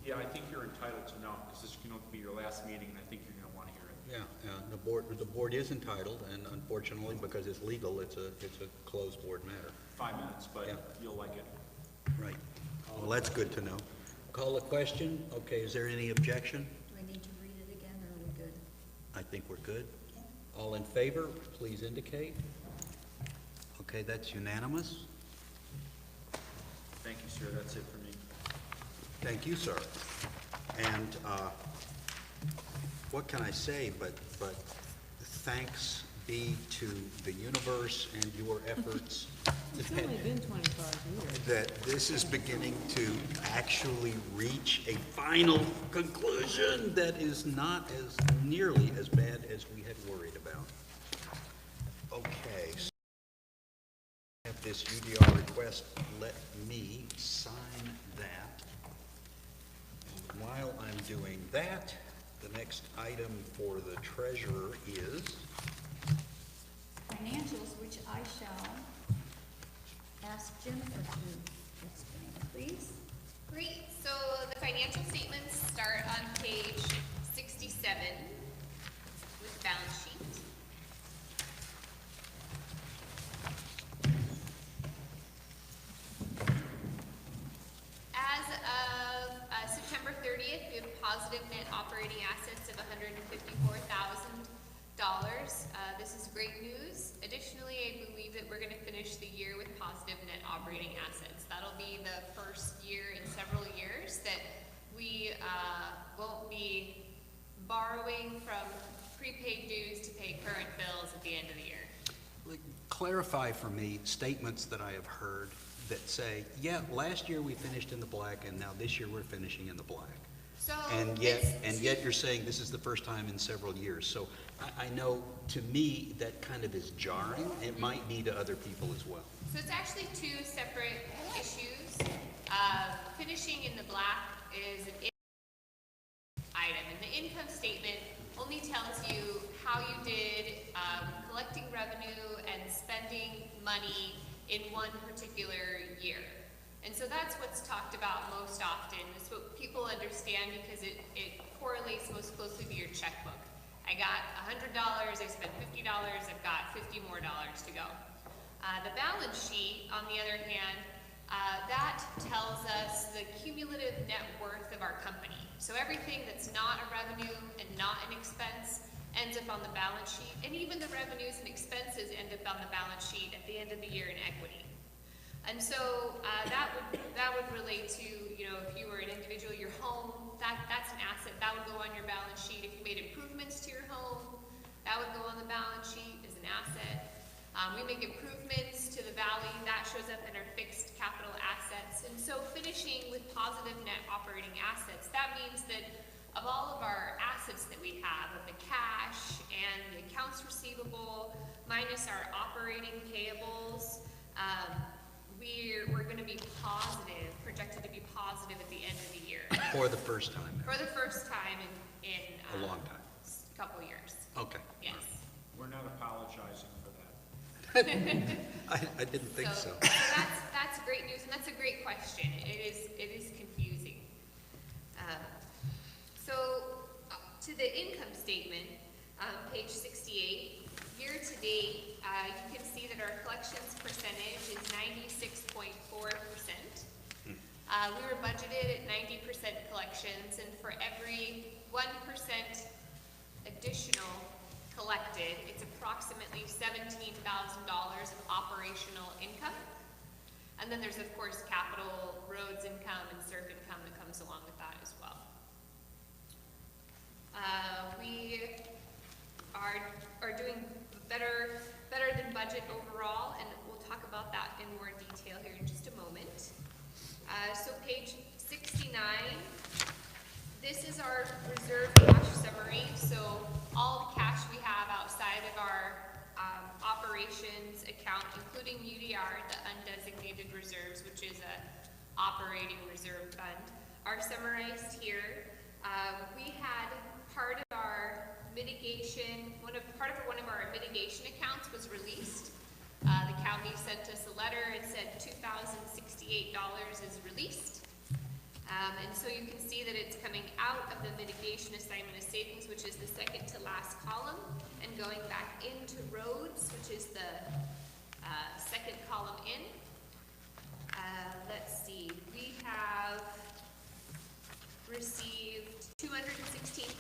yeah, I think you're entitled to know, because this is going to be your last meeting, and I think you're going to want to hear it. Yeah, the board is entitled, and unfortunately, because it's legal, it's a closed board matter. 5 minutes, but Yeah. you'll like it. Right. Well, that's good to know. Call the question. Okay, is there any objection? Do I need to read it again, or are we good? I think we're good. All in favor, please indicate. Okay, that's unanimous. Thank you, sir. That's it for me. Thank you, sir. And what can I say but thanks be to the universe and your efforts It's only been 25 years. that this is beginning to actually reach a final conclusion that is not as nearly as bad as we had worried about. Okay. So I have this UDR request. Let me sign that. While I'm doing that, the next item for the treasurer is, Financials, which I shall ask Jennifer to explain, please. Great, so the financial statements start on page 67 with balance sheet. As of September 30th, we have positive net operating assets of $154,000. This is great news. Additionally, I believe that we're going to finish the year with positive net operating assets. That'll be the first year in several years that we won't be borrowing from prepaid dues to pay current bills at the end of the year. clarify for me statements that I have heard that say, yeah, last year we finished in the black and now this year we're finishing in the black. So And yet you're saying this is the first time in several years. So I know, to me, that kind of is jarring. It might be to other people as well. So it's actually two separate issues. Finishing in the black is an item, and the income statement only tells you how you did collecting revenue and spending money in one particular year. And so that's what's talked about most often. It's what people understand because it correlates most closely to your checkbook. I got $100, I spent $50, I've got $50 more to go. The balance sheet, on the other hand, that tells us the cumulative net worth of our company. So everything that's not a revenue and not an expense ends up on the balance sheet, and even the revenues and expenses end up on the balance sheet at the end of the year in equity. And so that would relate to, you know, if you were an individual, your home, that's an asset, that would go on your balance sheet. If you made improvements to your home, that would go on the balance sheet as an asset. We make improvements to the valley, that shows up in our fixed capital assets. And so finishing with positive net operating assets, that means that of all of our assets that we have, of the cash and the accounts receivable, minus our operating payables, we're going to be positive, projected to be positive at the end of the year. For the first time. For the first time in A long time. a couple years. Okay. Yes. We're not apologizing for that. I didn't think so. That's great news, and that's a great question. It is confusing. To the income statement, page 68, year to date, you can see that our collections percentage is 96.4%. We were budgeted at 90% collections, and for every 1% additional collected, it's approximately $17,000 of operational income. And then there's, of course, capital, roads income, and SERF income that comes along with that as well. We are doing better than budget overall, and we'll talk about that in more detail here in just a moment. So page 69, this is our reserve cash summary. So all the cash we have outside of our operations account, including UDR, the undesignated reserves, which is a operating reserve fund, are summarized here. We had part of our mitigation, one of our mitigation accounts was released. The county sent us a letter, it said $2,068 is released. And so you can see that it's coming out of the mitigation assignment of savings, which is the second to last column, and going back into roads, which is the second column in. Let's see, we have received $216,000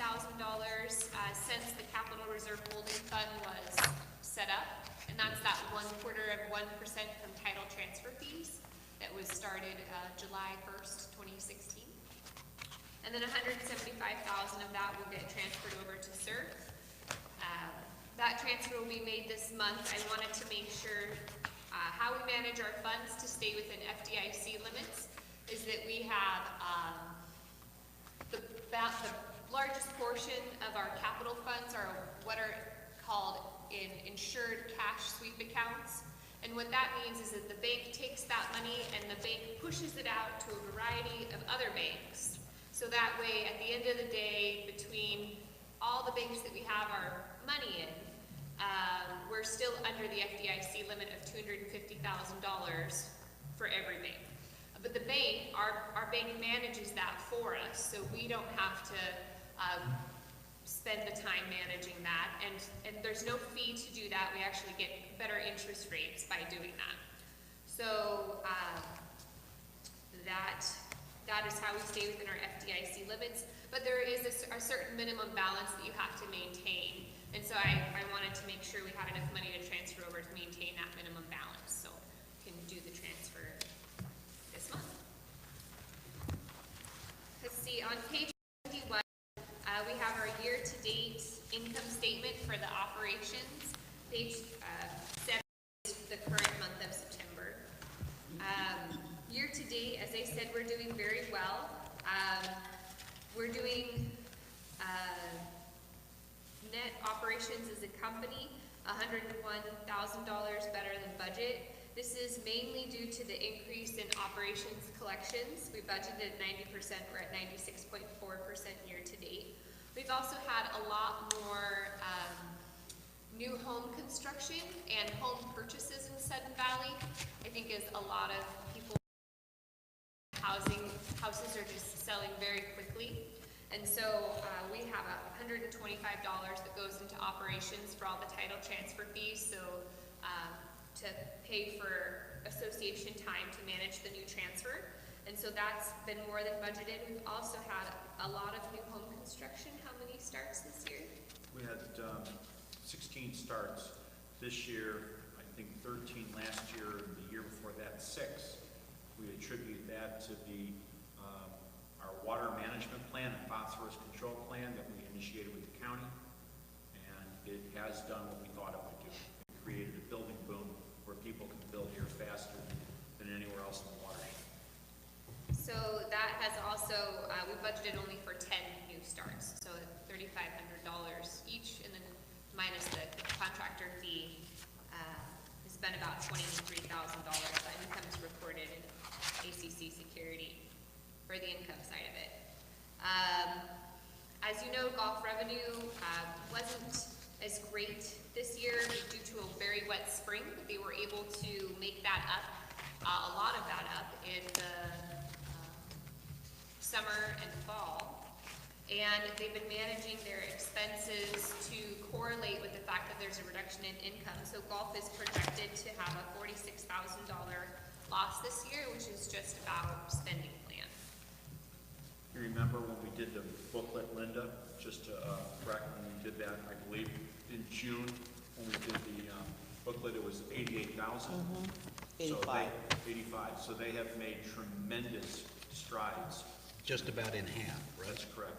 since the Capital Reserve Holding Fund was set up, and that's that 1/4 of 1% from title transfer fees that was started July 1st, 2016. And then $175,000 of that will get transferred over to SURF. That transfer will be made this month. I wanted to make sure how we manage our funds to stay within FDIC limits is that we have the largest portion of our capital funds are what are called insured cash sweep accounts. And what that means is that the bank takes that money and the bank pushes it out to a variety of other banks. So that way, at the end of the day, between all the banks that we have our money in, we're still under the FDIC limit of $250,000 for every bank. But the bank, our bank manages that for us, so we don't have to spend the time managing that, and there's no fee to do that. We actually get better interest rates by doing that. So that is how we stay within our FDIC limits, but there is a certain minimum balance that you have to maintain. And so I wanted to make sure we had enough money to transfer over to maintain that minimum balance, so can do the transfer this month. Let's see, on page 21, we have our year-to-date income statement for the operations. Page 7 is the current month of September. Year-to-date, as I said, we're doing very well. We're doing net operations as a company, $101,000 better than budget. This is mainly due to the increase in operations collections. We budgeted 90%, we're at 96.4% year-to-date. We've also had a lot more new home construction and home purchases in Sudden Valley. I think as a lot of people, houses are just selling very quickly. And so we have $125 that goes into operations for all the title transfer fees, so to pay for association time to manage the new transfer. And so that's been more than budgeted. We've also had a lot of new home construction. How many starts this year? We had 16 starts this year, I think 13 last year, and the year before that 6. We attribute that to our water management plan and phosphorus control plan that we initiated with the county, and it has done what we thought it would do. It created a building boom where people can build here faster than anywhere else in the watershed. So that has also, we budgeted only for 10 new starts, so $3,500 each, and then minus the contractor fee, has been about $23,000. That income is recorded in ACC security for the income side of it. As you know, golf revenue wasn't as great this year due to a very wet spring, but they were able to make that up, a lot of that up in the summer and fall. And they've been managing their expenses to correlate with the fact that there's a reduction in income. So golf is projected to have a $46,000 loss this year, which is just about spending plan. You remember when we did the booklet, Linda, just to correct, when we did that, I believe in June, when we did the booklet, it was 88,000. 85. 85. So they have made tremendous strides. Just about in half, right? That's correct.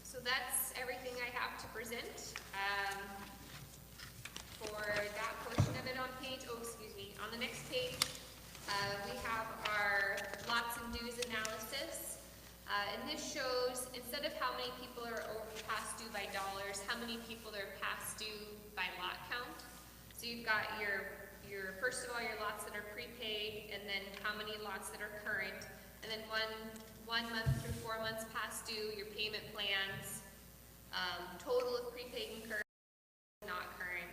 So that's everything I have to present. For that portion of it on the next page, we have our lots and dues analysis. And this shows, instead of how many people are past due by dollars, how many people are past due by lot count. So you've got your first of all, your lots that are prepaid, and then how many lots that are current, and then one 1 month through 4 months past due, your payment plans, total of prepaid and current, not current,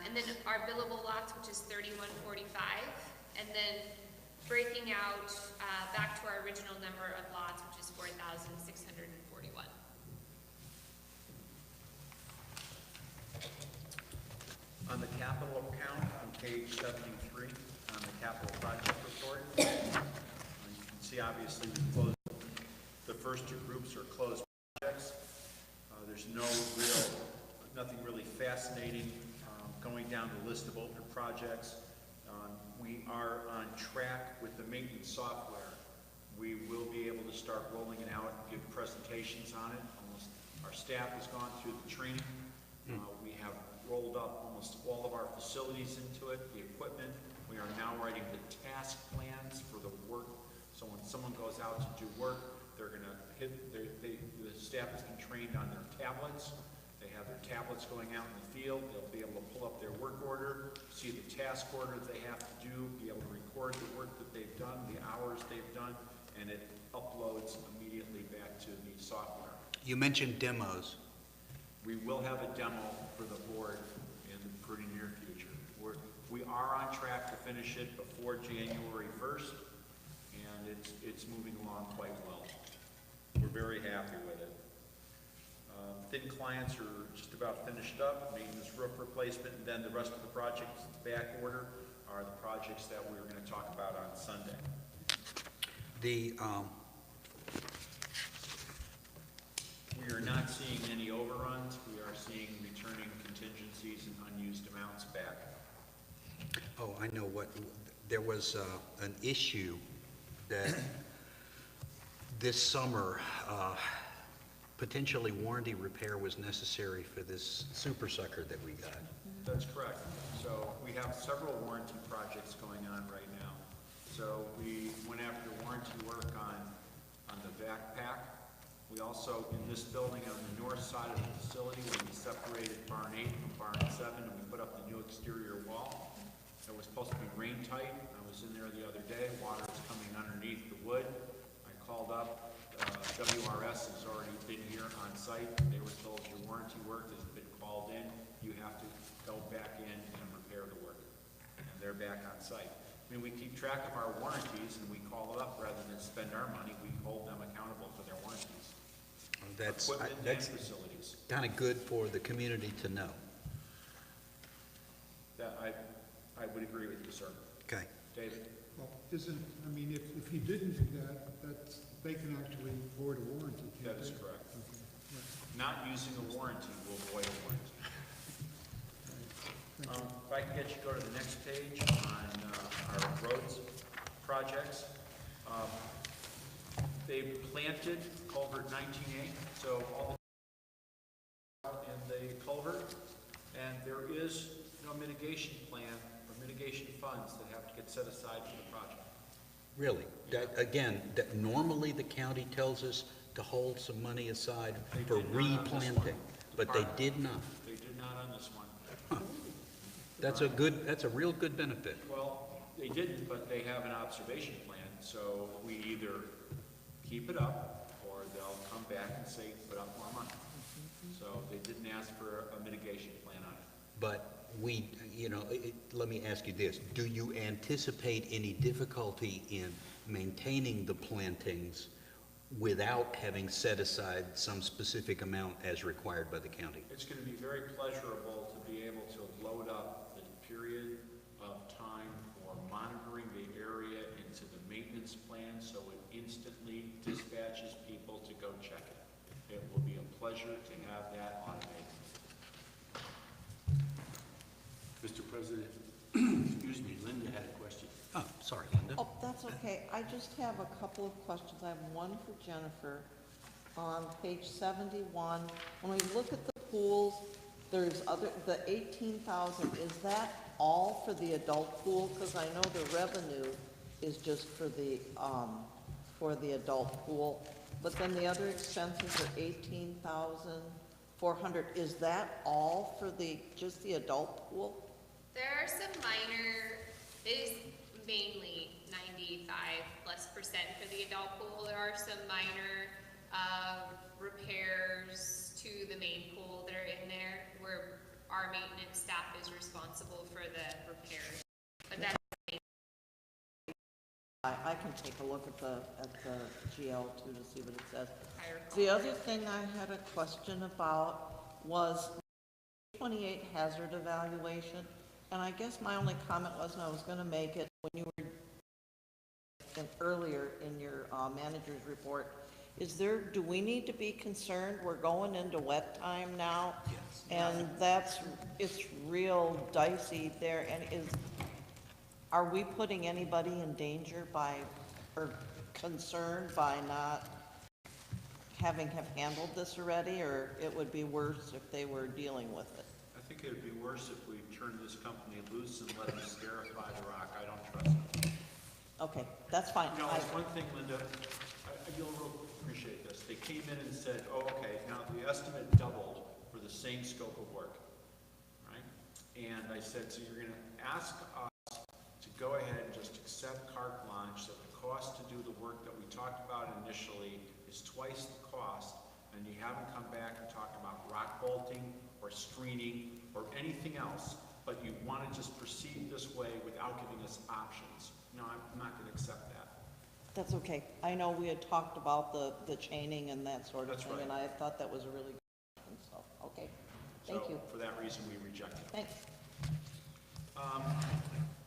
and then our billable lots, which is 3145, and then breaking out back to our original number of lots, which is 4,641. On the capital account, on page 73, on the capital project report, you can see obviously we closed, the first two groups are closed projects. There's nothing really fascinating going down the list of open projects. We are on track with the maintenance software. We will be able to start rolling it out and give presentations on it. Our staff has gone through the training. We have rolled up almost all of our facilities into it, the equipment. We are now writing the task plans for the work. So when someone goes out to do work, they're going to the staff has been trained on their tablets. They have their tablets going out in the field. They'll be able to pull up their work order, see the task order that they have to do, be able to record the work that they've done, the hours they've done, and it uploads immediately back to the software. You mentioned demos. We will have a demo for the board in the pretty near future. We are on track to finish it before January 1st, and it's moving along quite well. We're very happy with it. Thin clients are just about finished up, maintenance roof replacement, and then the rest of the projects back order are the projects that we're going to talk about on Sunday. The, We are not seeing any overruns. We are seeing returning contingencies and unused amounts back. oh, I know what, there was an issue that this summer, potentially warranty repair was necessary for this super sucker that we got. That's correct. So we have several warranty projects going on right now. So we went after warranty work on the backpack. We also, in this building on the north side of the facility, when we separated barn 8 from barn 7, and we put up the new exterior wall, it was supposed to be rain tight. I was in there the other day, water was coming underneath the wood. I called up, WRS has already been here on site. They were told your warranty work has been called in. You have to go back in and repair the work. And they're back on site. I mean, we keep track of our warranties and we call it up rather than spend our money. We hold them accountable for their warranties. That's Equipment and facilities. kind of good for the community to know. That I would agree with you, sir. Okay. David? Well, I mean, if you didn't do that, they can actually void a warranty, can't That is they? correct. Okay, right. Not using a warranty will void a warranty. If I can get you to go to the next page on our roads projects. They planted culvert 19A, so all the in the culvert, and there is no mitigation plan or mitigation funds that have to get set aside for the project. Really? Again, normally the county tells us to hold some money aside They for did not on this replanting, one. but they did not. They did not on this one. That's a real good benefit. Well, they didn't, but they have an observation plan, so we either keep it up, or they'll come back and say, put up more money. So they didn't ask for a mitigation plan on it. But let me ask you this. Do you anticipate any difficulty in maintaining the plantings without having set aside some specific amount as required by the county? It's going to be very pleasurable to be able to load up the period of time for monitoring the area into the maintenance plan, so it instantly dispatches people to go check it. It will be a pleasure to have that automated. Mr. President, excuse me, Linda had a question. Oh, sorry, Linda. Oh, that's okay. I just have a couple of questions. I have one for Jennifer. On page 71, when we look at the pools, there's the 18,000, is that all for the adult pool? Because I know the revenue is just for the adult pool. But then the other expenses are 18,400. Is that all for just the adult pool? There are some minor, mainly 95+% for the adult pool. There are some minor repairs to the main pool that are in there where our maintenance staff is responsible for the repairs. But that's I can take a look at the GL too to see what it says. higher. The other thing I had a question about was 28 hazard evaluation, and I guess my only comment was, and I was gonna make it when you were earlier in your manager's report, do we need to be concerned? We're going into wet time now. Yes. And it's real dicey there, and are we putting anybody in danger or concerned by not have handled this already, or it would be worse if they were dealing with it? I think it would be worse if we turned this company loose and let them scarify the rock. I don't trust them. Okay, that's fine. You know, it's one thing, Linda, you'll real appreciate this. They came in and said, oh, okay, now the estimate doubled for the same scope of work, right? And I said, so you're gonna ask us to go ahead and just accept carte blanche, that the cost to do the work that we talked about initially is twice the cost, and you haven't come back and talked about rock bolting or screening or anything else, but you want to just proceed this way without giving us options. No, I'm not going to accept that. That's okay. I know we had talked about the chaining and that sort of That's thing, right. and I thought that was a really good one, so, okay. Thank you. So for that reason, we reject it. Thanks.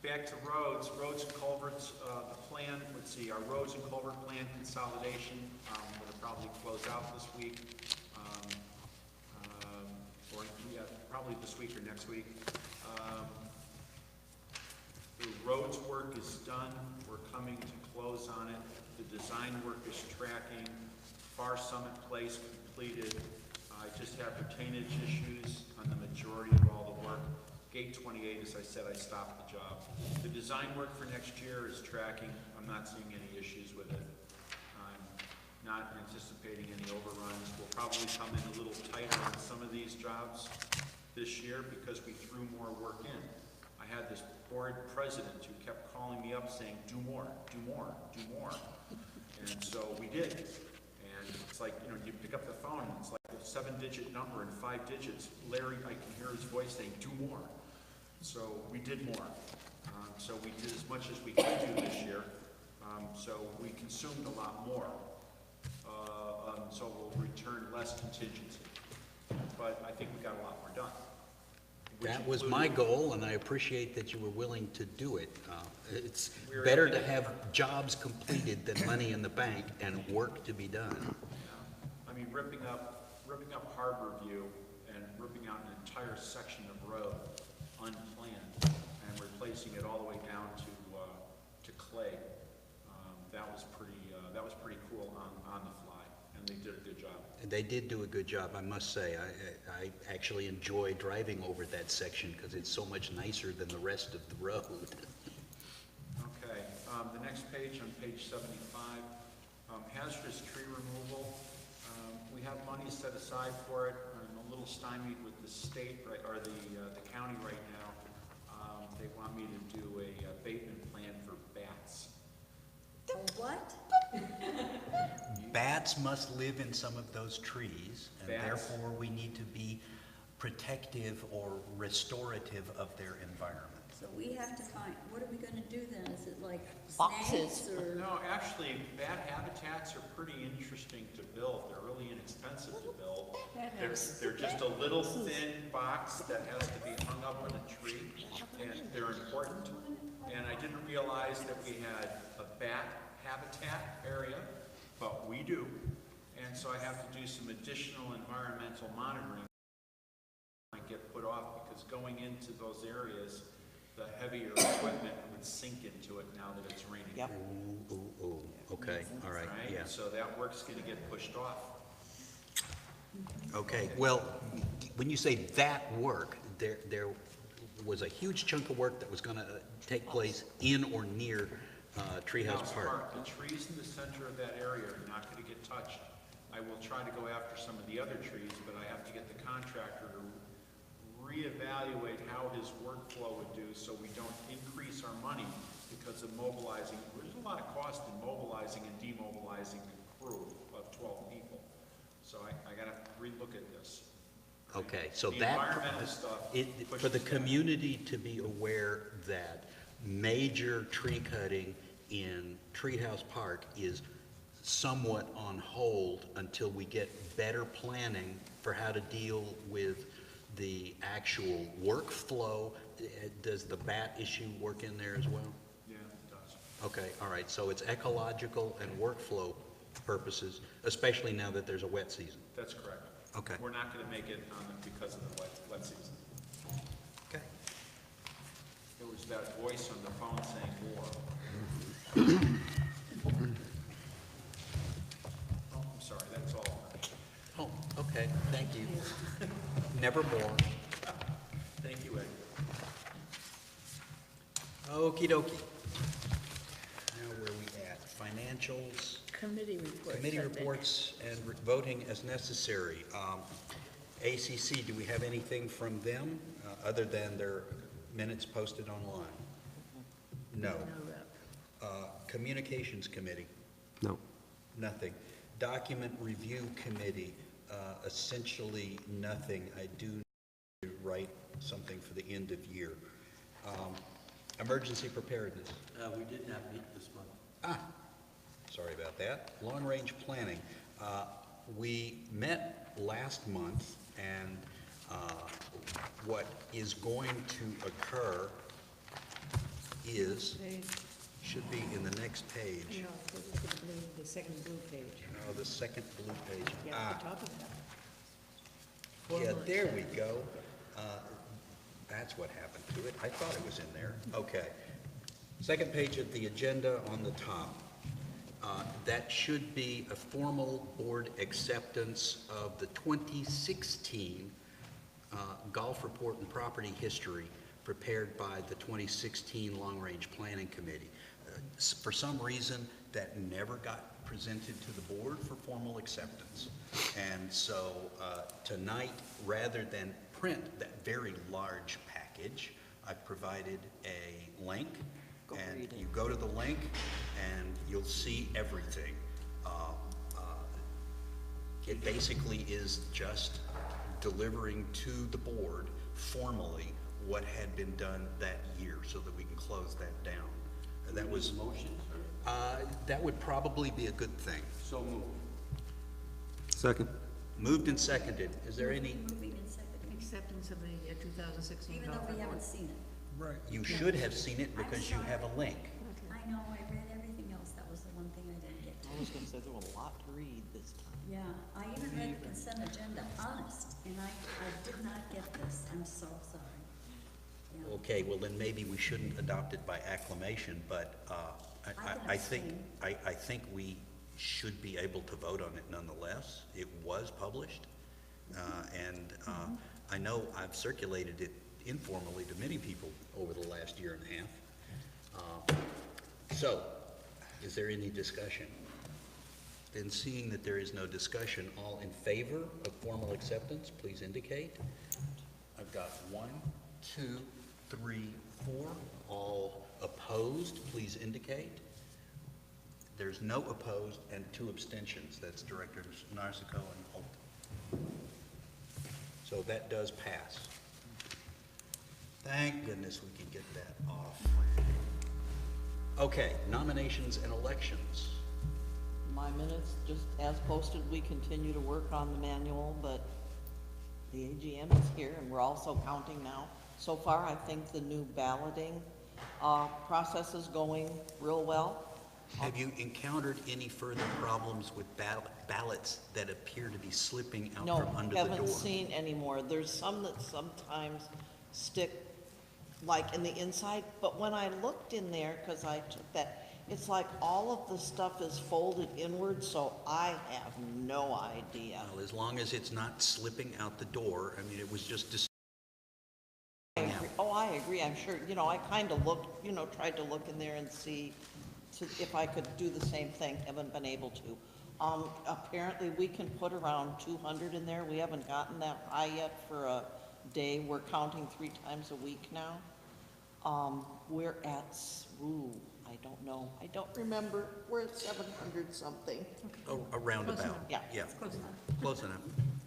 Back to roads and culverts, the plan, let's see, our roads and culvert plan consolidation, will probably close out this week, or yeah, probably this week or next week. The roads work is done, we're coming to close on it, the design work is tracking, Far Summit Place completed, I just have retainage issues on the majority of all the work. Gate 28, as I said, I stopped the job. The design work for next year is tracking. I'm not seeing any issues with it. I'm not anticipating any overruns. We'll probably come in a little tighter on some of these jobs this year because we threw more work in. I had this board president who kept calling me up saying, do more, do more, do more. And so we did. And it's like, you know, you pick up the phone and it's like a 7-digit number and 5 digits. Larry, I can hear his voice saying, do more. So we did more. So we did as much as we could do this year. So we consumed a lot more. So we'll return less contingency. But I think we got a lot more done. That was my goal, and I appreciate that you were willing to do it. It's better to have jobs completed than money in the bank and work to be done. I mean, ripping up Harbor View and ripping out an entire section of road unplanned and replacing it all the way down to clay. That was pretty cool on the fly, and they did a good job. They did do a good job, I must say. I actually enjoy driving over that section because it's so much nicer than the rest of the road. Okay, the next page, on page 75, hazardous tree removal. We have money set aside for it. I'm a little stymied with the state, or the county right now. They want me to do a abatement plan for bats. What? Bats must live in some of those trees, and Bats. therefore we need to be protective or restorative of their environment. So we have to find, what are we gonna do then? Is it like Boxes. snakes or? No, actually, bat habitats are pretty interesting to build. They're really inexpensive to build. They're just a little thin box that has to be hung up on a tree, and they're important. And I didn't realize that we had a bat habitat area, but we do. And so I have to do some additional environmental monitoring. I get put off because going into those areas, the heavier equipment would sink into it now that it's raining. Yep. Ooh, okay, all right, Right? yeah. So that work's gonna get pushed off. Okay, well, when you say that work, there was a huge chunk of work that was gonna take place in or near Treehouse Park. The trees in the center of that area are not gonna get touched. I will try to go after some of the other trees, but I have to get the contractor to reevaluate how his workflow would do so we don't increase our money to because of mobilizing, there's a lot of cost in mobilizing and demobilizing a crew of 12 people. So I gotta relook at this. Okay, so The that, environmental stuff for the pushes that. community to be aware that major tree cutting in Treehouse Park is somewhat on hold until we get better planning for how to deal with the actual workflow. Does the bat issue work in there as well? Yeah, it does. Okay, all right, so it's ecological and workflow purposes, especially now that there's a wet season. That's correct. Okay. We're not gonna make it on it because of the wet season. Okay. It was that voice on the phone saying war. Oh, I'm sorry, that's all. Oh, okay, thank you. Nevermore. Thank you, Ed. Okey dokey. Now where are we at? Financials, Committee reports. committee I think. reports, and voting as necessary. ACC, do we have anything from them, other than their minutes posted online? No. No rep. Communications Committee? No. Nothing. Document Review Committee, essentially nothing. I do need to write something for the end of year. Emergency Preparedness. We did not meet this month. Ah, sorry about that. Long Range Planning. We met last month, and what is going to occur is, should be in the next page. No, it's the second blue page. Oh, the second blue page. Yeah, Ah, at the top of that. yeah, Formal there we acceptance. go. That's what happened to it. I thought it was in there. Okay. Second page of the agenda on the top. That should be a formal board acceptance of the 2016 golf report and property history prepared by the 2016 Long Range Planning Committee. For some reason, that never got presented to the board for formal acceptance. And so tonight, rather than print that very large package, I provided a link. Go And read it. you go to the link and you'll see everything. It basically is just delivering to the board formally what had been done that year so that we can close that down. And that was, Motion, that would probably be a good thing. so moved. Second. Moved and seconded. Is there any, Moving and seconding, Acceptance of the 2016 even golf though we report. haven't seen it. right, you should have seen it because you have a link. I know, I read everything else, that was the one thing I didn't get to. I was gonna say there was a lot to read this time. Yeah, I even read the consent agenda, honest, and I did not get this, I'm so sorry. Yeah. Okay, well then maybe we shouldn't adopt it by acclamation, but I think, I think we should be able to vote on it nonetheless. It was published, and I know I've circulated it informally to many people over the last year and a half. So, is there any discussion? Then seeing that there is no discussion, all in favor of formal acceptance, please indicate. I've got 1, 2, 3, 4. All opposed, please indicate. There's no opposed and 2 abstentions. That's Directors Narciso and Holt. So that does pass. Thank goodness we can get that off. Okay, nominations and elections. My minutes, just as posted, we continue to work on the manual, but the AGM is here, and we're also counting now. So far, I think the new balloting process is going real well. Have you encountered any further problems with ballots that appear to be slipping out No, from under the door? haven't seen any more. There's some that sometimes stick like in the inside, but when I looked in there, because I took that, it's like all of the stuff is folded inward, so I have no idea. Well, as long as it's not slipping out the door, I mean, it was just I agree. Oh, I agree, I'm sure, I kind of looked, tried to look in there and see if I could do the same thing, haven't been able to. Apparently, we can put around 200 in there, we haven't gotten that high yet for a day, we're counting 3 times a week now. We're at, I don't know, I don't remember, we're at 700 something. Oh, a roundabout. Yeah. Yeah, Close enough. close enough.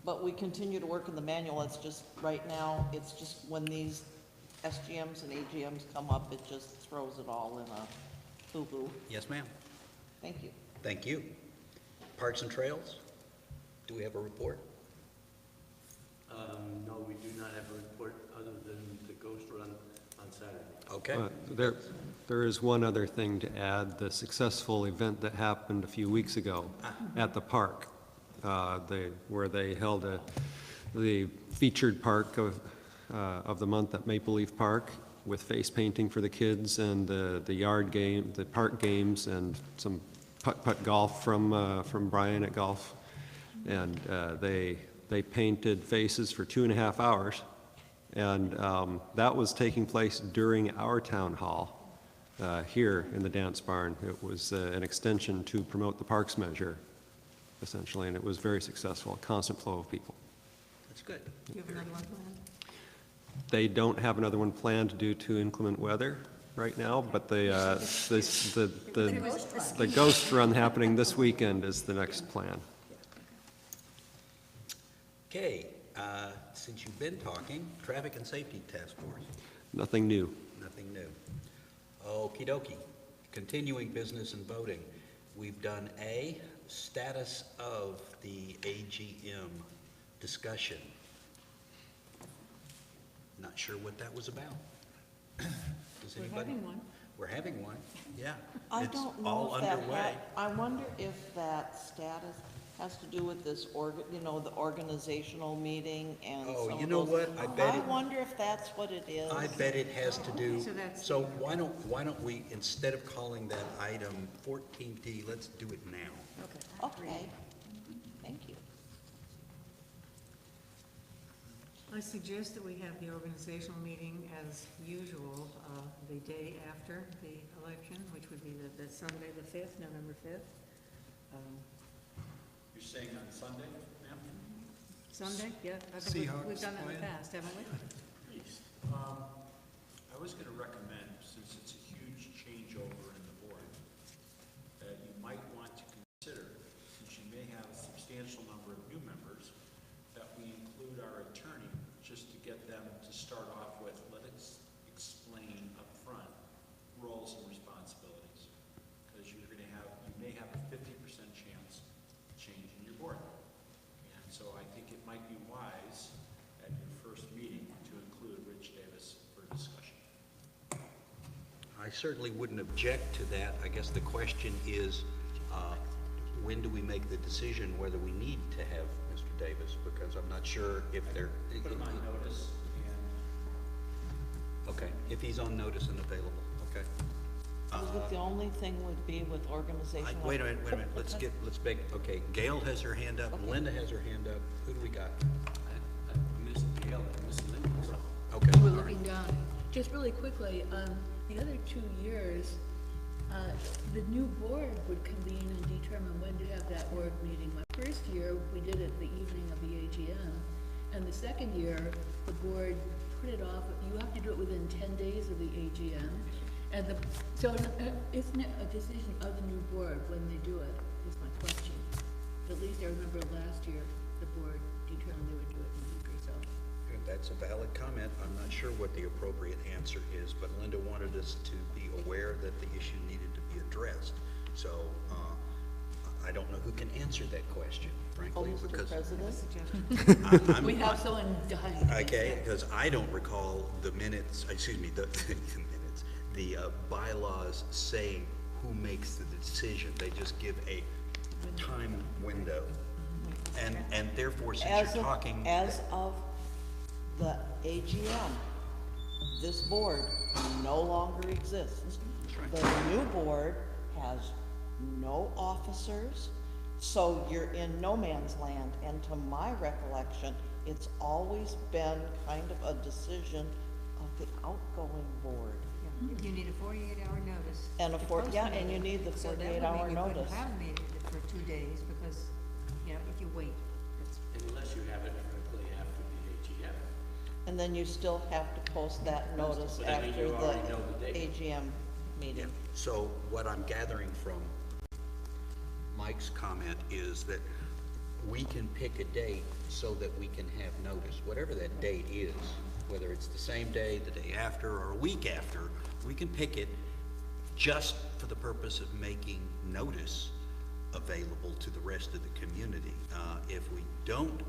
But we continue to work in the manual, it's just, right now, it's just when these SGMs and AGMs come up, it just throws it all in a boo-boo. Yes, ma'am. Thank you. Thank you. Parks and Trails, do we have a report? No, we do not have a report other than the ghost run on Saturday. Okay. There is one other thing to add, the successful event that happened a few weeks ago at the park, where they held the featured park of the month at Maple Leaf Park with face painting for the kids and the yard game, the park games, and some putt-putt golf from Brian at Golf. And they painted faces for 2.5 hours. And that was taking place during our town hall here in the dance barn. It was an extension to promote the parks measure, essentially, and it was very successful, a constant flow of people. That's good. Do you have another one planned? They don't have another one planned due to inclement weather right now, but the ghost run happening this weekend is the next plan. Okay, since you've been talking, Traffic and Safety Task Force, Nothing new. nothing new. Okey dokey, continuing business and voting. We've done A, status of the AGM discussion. Not sure what that was about. Does We're anybody? having one. We're having one, yeah. I It's don't all know if that, underway. I wonder if that status has to do with this the organizational meeting and Oh, some you of know those- what? I bet I it- wonder if that's what it is. I bet it has to do, So that's- so why don't we, instead of calling that item 14D, let's do it now. Okay, thank you. I suggest that we have the organizational meeting as usual, the day after the election, which would be the Sunday, the 5th, November 5th. You're saying on Sunday, ma'am? Sunday, yeah, I think we've Seahawks done that in the playing? past, haven't we? Please. I was going to recommend, since it's a huge changeover in the board, that you might want to consider, since you may have a substantial number of new members, that we include our attorney, just to get them to start off with, let us explain up front roles and responsibilities. Because you may have a 50% chance of changing your board. And so I think it might be wise at your first meeting to include Rich Davis for discussion. I certainly wouldn't object to that. I guess the question is, when do we make the decision whether we need to have Mr. Davis? Because I'm not sure if they're... Put him on notice, and Okay, if he's on notice and available, okay. The only thing would be with organizational. Wait a minute, let's make, okay, Gail has her hand up, Okay. Linda has her hand up, who do we got? I missed Gail, I missed Linda, so. Okay. We're all right. looking down. Just really quickly, the other 2 years, the new board would convene and determine when to have that board meeting. My first year, we did it the evening of the AGM, and the second year, the board put it off. You have to do it within 10 days of the AGM, and so isn't it a decision of the new board when they do it, is my question. At least I remember last year, the board determined they would do it in a week or so. Good, that's a valid comment. I'm not sure what the appropriate answer is, but Linda wanted us to be aware that the issue needed to be addressed. So, I don't know who can answer that question, frankly, Mr. because... President? I'm- We have someone dying. Okay, because I don't recall the minutes, excuse me, the minutes, the bylaws saying who makes the decision. They just give a time window. And therefore, since you're talking... As of the AGM, this board no longer exists. That's right. The new board has no officers, so you're in no man's land. And to my recollection, it's always been kind of a decision of the outgoing board. You need a 48-hour notice. And a to four- post yeah, the and you meeting. need the So that would 48-hour mean we couldn't notice. have a meeting for 2 days because, if you wait, it's Unless you have it directly after the AGM. And then you still have to post that notice But I mean, after you the already know the date. AGM. meeting. So what I'm gathering from Mike's comment is that we can pick a date so that we can have notice, whatever that date is, whether it's the same day, the day after, or a week after, we can pick it just for the purpose of making notice available to the rest of the community. If we don't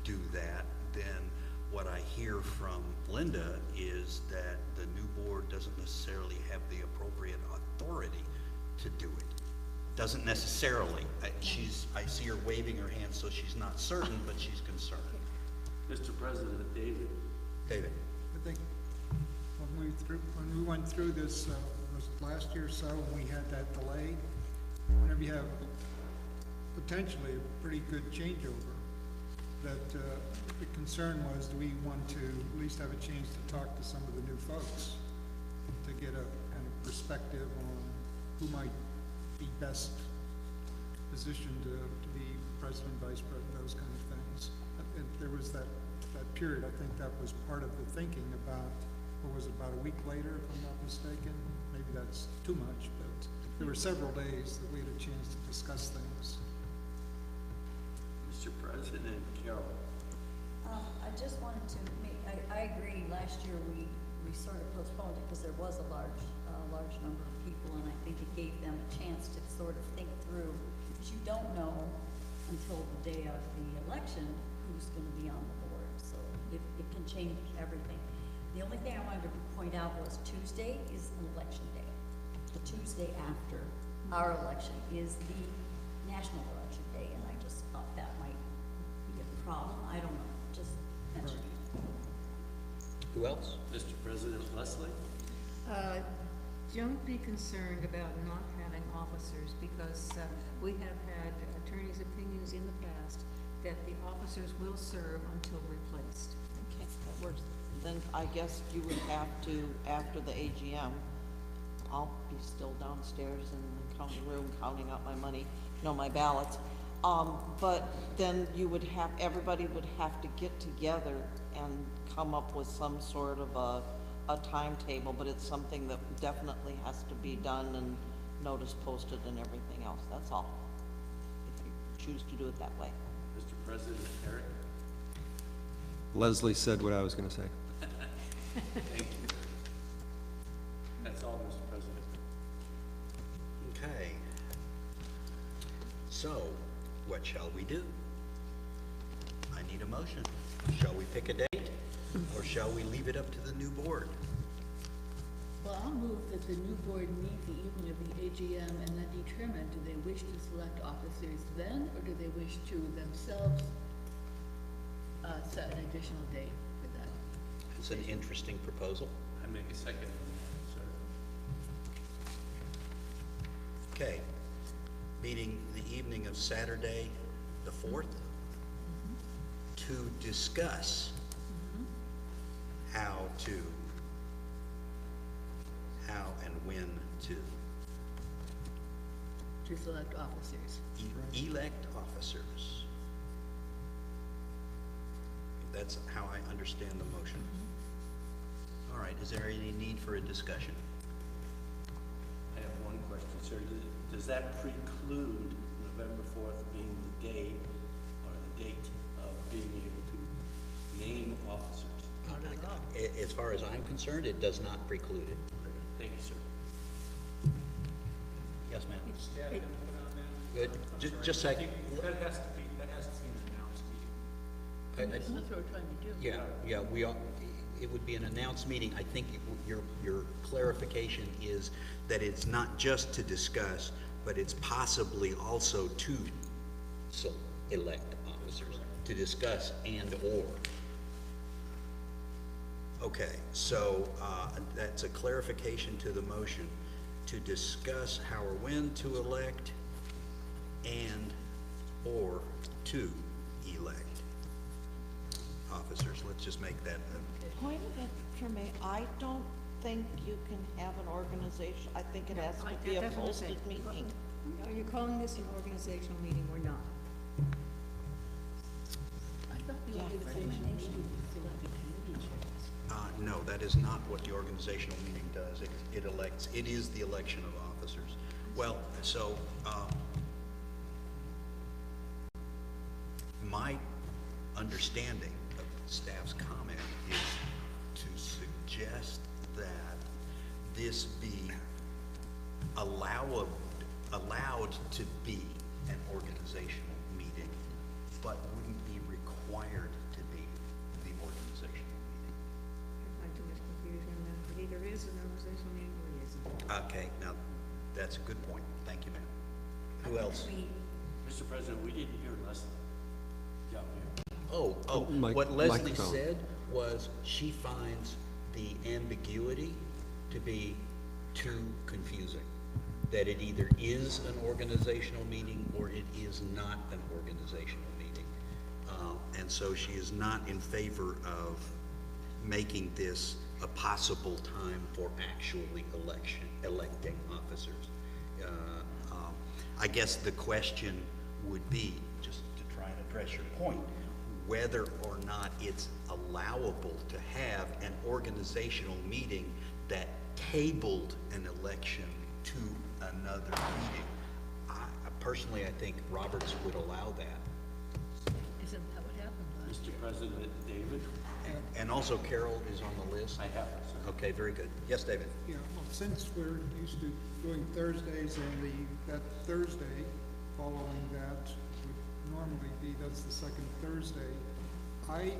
do that, then what I hear from Linda is that the new board doesn't necessarily have the appropriate authority to do it. Doesn't necessarily. I see her waving her hand, so she's not certain, but she's concerned. Mr. President, David. David? I think when we went through this, was it last year or so, when we had that delay, whenever you have potentially a pretty good changeover, that the concern was, do we want to at least have a chance to talk to some of the new folks to get a kind of perspective on who might be best positioned to be president, vice president, those kind of things. And there was that period, I think that was part of the thinking about, what was it, about a week later, if I'm not mistaken? Maybe that's too much, but there were several days that we had a chance to discuss things. Mr. President, Carol. I just wanted to make, I agree, last year we sort of postponed it because there was a large number of people, and I think it gave them a chance to sort of think through, because you don't know until the day of the election who's going to be on the board, so it can change everything. The only thing I wanted to point out was Tuesday is an election day. The Tuesday after our election is the national election day, and I just thought that might be a problem. I don't know, just mentioning it. Who else? Mr. President, Leslie. Don't be concerned about not having officers, because we have had attorneys' opinions in the past that the officers will serve until replaced. Okay, that works. Then I guess you would have to, after the AGM, I'll be still downstairs in the counting room counting out my money, my ballots. But then you would have, everybody would have to get together and come up with some sort of a timetable, but it's something that definitely has to be done and notice posted and everything else, that's all. If you choose to do it that way. Mr. President, Eric. Leslie said what I was going to say. Thank you. That's all, Mr. President. Okay. So, what shall we do? I need a motion. Shall we pick a date, or shall we leave it up to the new board? Well, I'll move that the new board meet the evening of the AGM and then determine, do they wish to select officers then, or do they wish to themselves set an additional date for that? It's an interesting proposal. I make a second, sir. Okay. Meeting the evening of Saturday, the 4th, to discuss how and when to select officers. elect officers. That's how I understand the motion. All right, is there any need for a discussion? I have one question, sir. Does that preclude November 4th being the day or the date of being able to name officers? Not at all. As far as I'm concerned, it does not preclude it. Thank you, sir. Yes, ma'am? Staff can put on that. Good. Just a I second. think that has to be an announced meeting. That's what we're trying to do. Yeah, we are, it would be an announced meeting. I think your clarification is that it's not just to discuss, but it's possibly also to elect officers, to discuss and/or. Okay, so that's a clarification to the motion, to discuss how or when to elect and/or to elect officers. Let's just make that. Point of information, I don't think you can have an organization, I think it has to be a That's what I'm posted saying. meeting. Are you calling this an organizational meeting or not? I thought the Yeah. organization needed to select a committee chairs. No, no, that is not what the organizational meeting does. It elects, it is the election of officers. Well, so, my understanding of staff's comment is to suggest that this be allowed to be an organizational meeting, but wouldn't be required to be the organizational meeting. I find too much confusion, that it either is an organizational meeting or it isn't. Okay, now, that's a good point. Thank you, ma'am. Who else? Mr. President, we didn't hear Leslie down here. Oh, Mic- what Leslie microphone. said was she finds the ambiguity to be too confusing. That it either is an organizational meeting or it is not an organizational meeting. And so she is not in favor of making this a possible time for actually electing officers. I guess the question would be, just to try and address your point, whether or not it's allowable to have an organizational meeting that tabled an election to another meeting. Personally, I think Roberts would allow that. Isn't that what happened last Mr. year? President, David? And also Carol is on the list? I have it, sir. Okay, very good. Yes, David? Yeah, well, since we're used to doing Thursdays and that Thursday following that would normally be, that's the second Thursday, I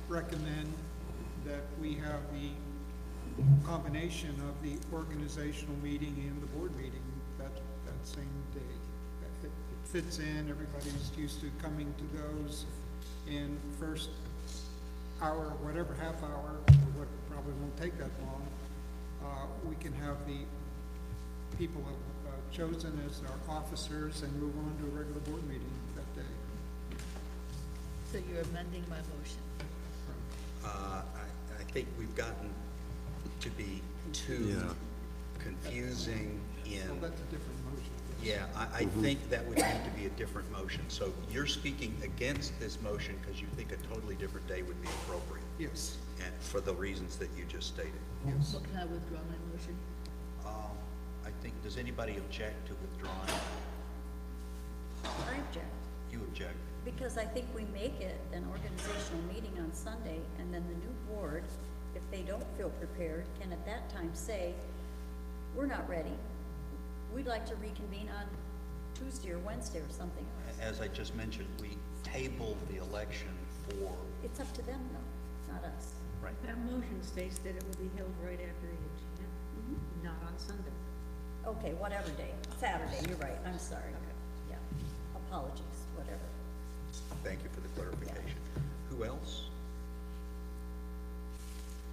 recommend that we have the combination of the organizational meeting and the board meeting that same day. It fits in, everybody's used to coming to those, and first hour, whatever half hour, or what probably won't take that long, we can have the people chosen as our officers and move on to a regular board meeting that day. So you're amending my motion? I think we've gotten to be too confusing in. Well, that's a different motion. Yeah, I think that would need to be a different motion. So you're speaking against this motion because you think a totally different day would be appropriate, Yes, and for the reasons that you just stated. yes. Well, can I withdraw my motion? I think, does anybody object to withdrawing? I object, You object. because I think we make it an organizational meeting on Sunday, and then the new board, if they don't feel prepared, can at that time say, we're not ready. We'd like to reconvene on Tuesday or Wednesday or something else. As I just mentioned, we tabled the election for, It's up to them though, not us. right, That motion states that it will be held right after the AGM, not on Sunday. Okay, whatever day, Saturday, you're right, I'm sorry. Yeah, apologies, whatever. thank you for the clarification. Who else?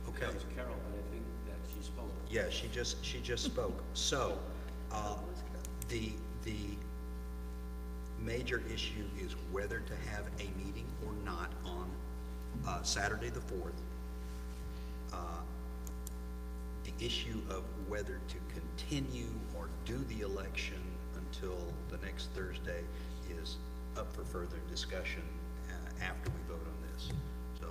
Okay. That was Carol, but I think that she spoke. Yeah, she just spoke. So, the major issue is whether to have a meeting or not on Saturday the 4th. The issue of whether to continue or do the election until the next Thursday is up for further discussion after we vote on this. So,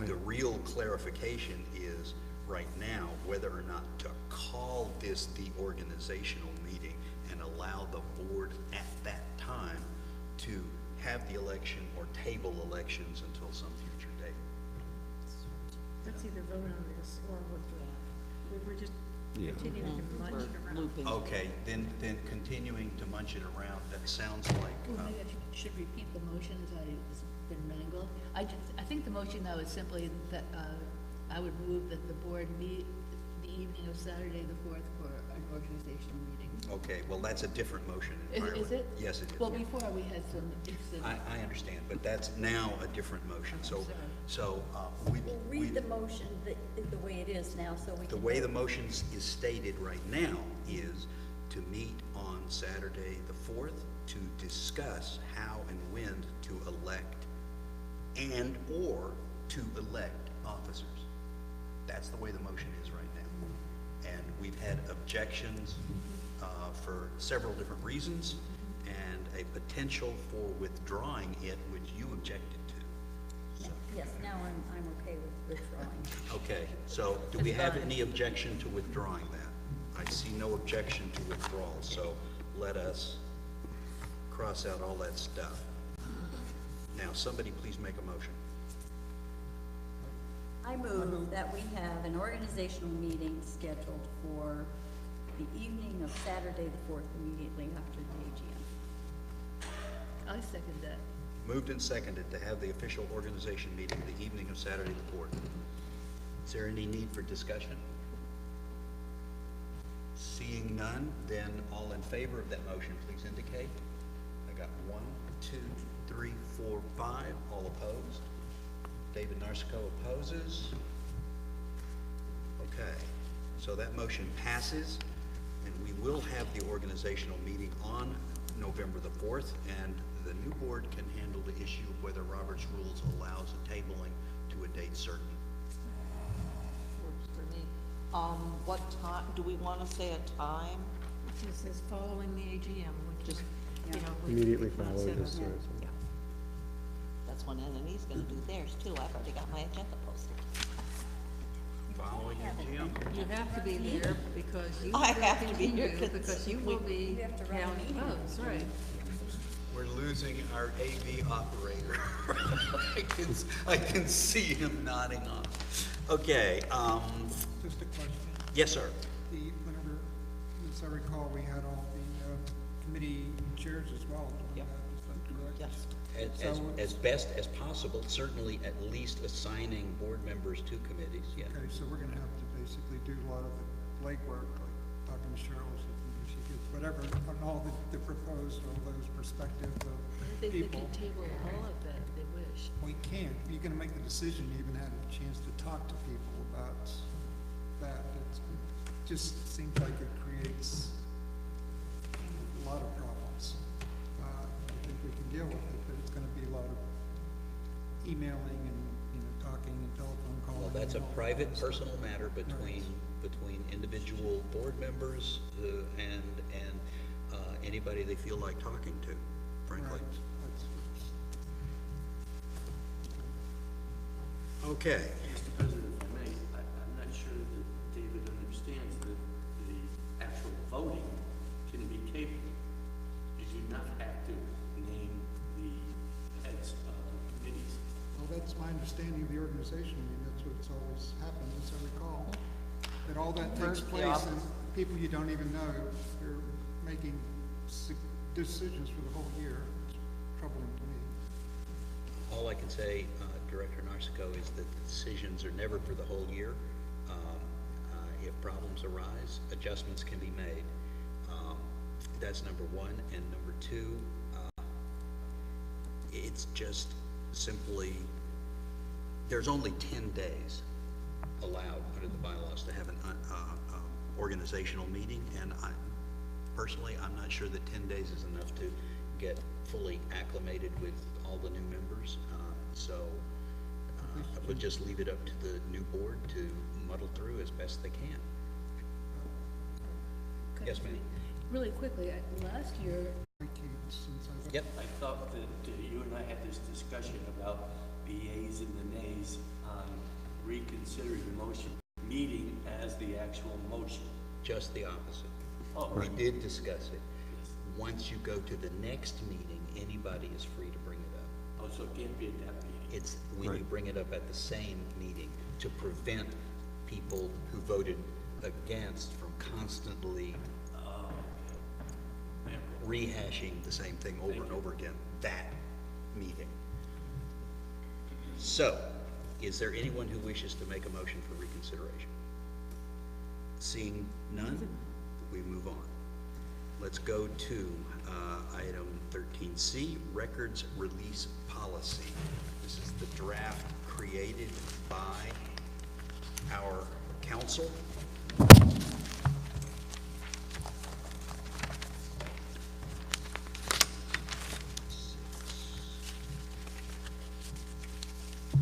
the real clarification is right now whether or not to call this the organizational meeting and allow the board at that time to have the election or table elections until some future date. Let's either vote on this or withdraw. We're just Yeah. continuing to munch it around. Looping. Okay, then continuing to munch it around, that sounds like, Well, maybe I should repeat the motion as it's been mangled. I think the motion though is simply that, I would move that the board meet the evening of Saturday the 4th for an organizational meeting. okay, well, that's a different motion entirely. Is it? Yes, it is. Well, before we had some, I understand, but that's now a different motion, so, sorry. so, we. We'll we- read the motion the way it is now, so we can. The way the vote. motion is stated right now is to meet on Saturday the 4th to discuss how and when to elect and/or to elect officers. That's the way the motion is right now. And we've had objections for several different reasons and a potential for withdrawing it, which you objected to. Yes, now I'm okay with withdrawing. Okay, so do we have any objection to withdrawing that? I see no objection to withdrawal, so let us cross out all that stuff. Now, somebody please make a motion. I move that we have an organizational meeting scheduled for the evening of Saturday the 4th, immediately after the AGM. I second that. Moved and seconded to have the official organization meeting the evening of Saturday the 4th. Is there any need for discussion? Seeing none, then all in favor of that motion, please indicate. I got 1, 2, 3, 4, 5, all opposed. David Narsico opposes. Okay, so that motion passes, and we will have the organizational meeting on November the 4th, and the new board can handle the issue of whether Robert's Rules allows a tabling to a date certain. Works for me. What time, do we want to say a time? It just says following the AGM, which is, you know. we- Immediately not following set this. on that. Yeah. That's when NNE's going to do theirs too. I've already got my agenda posted. Following your GM. You have to be there because you I will have to be here continue, 'cause because you will be You have to run a counting meeting. votes, right? We're losing our AV operator. I can see him nodding off. Okay, Just a question. yes, sir. Whenever, as I recall, we had all the committee chairs as well doing Yep. that, is that correct? Yes. As best as possible, certainly at least assigning board members to committees, yeah. Okay, so we're gonna have to basically do a lot of the legwork, like talking to Cheryl, so if she gets whatever, on all the proposed, all those perspectives I of think they people. can table all of that if they wish. We can't, you're gonna make the decision, you even had a chance to talk to people about that. It just seems like it creates a lot of problems. I think we can deal with it, but it's gonna be a lot of emailing and, talking and telephone calling. Well, that's a and all private, that stuff. personal matter between individual board members and anybody they feel like talking to, frankly. Right. That's- Okay, Mr. President, if I may, I'm not sure that David understands that the actual voting can be tabled. You do not have to name the heads of committees. Well, that's my understanding of the organization. I mean, that's what's always happened, as I recall. That all that takes First, the place office. and people you don't even know, they're making decisions for the whole year. It's troubling to me. all I can say, Director Narsico, is that the decisions are never for the whole year. If problems arise, adjustments can be made. That's number one. And number two, it's just simply, there's only 10 days allowed under the bylaws to have an organizational meeting, and personally, I'm not sure that 10 days is enough to get fully acclimated with all the new members. So I would just leave it up to the new board to muddle through as best they can. Yes, ma'am. Really quickly, last year, Since I've Yep. I thought that you and I had this discussion about the yeas and the nays on reconsidering the motion, meeting as the actual motion. Just the opposite. Oh, We did discuss it. Once you go to the next meeting, anybody is free to bring it up. Oh, so it can't be at that meeting. It's when you bring it up at the same meeting to prevent people who voted against from constantly rehashing the same thing over and over again, that meeting. So, is there anyone who wishes to make a motion for reconsideration? Seeing none, we move on. Let's go to item 13C, Records Release Policy. This is the draft created by our council.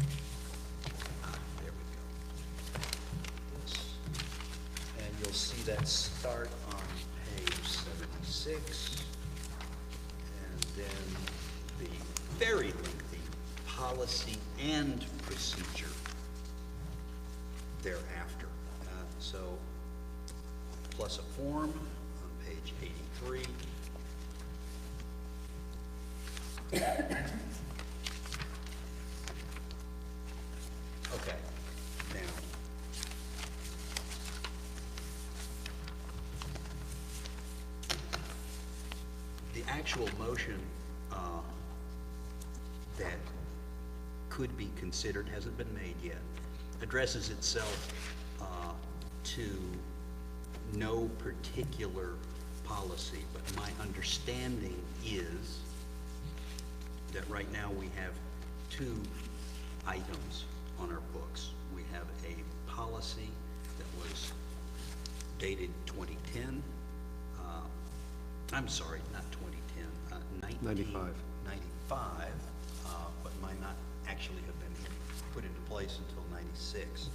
There we go. And you'll see that start on page 76. And then the very lengthy policy and procedure thereafter. So, plus a form on page 83. Okay, now, the actual motion that could be considered, hasn't been made yet, addresses itself to no particular policy, but my understanding is that right now we have two items on our books. We have a policy that was dated 2010, I'm sorry, not 2010, 1995, but might not actually have been put into place until 96.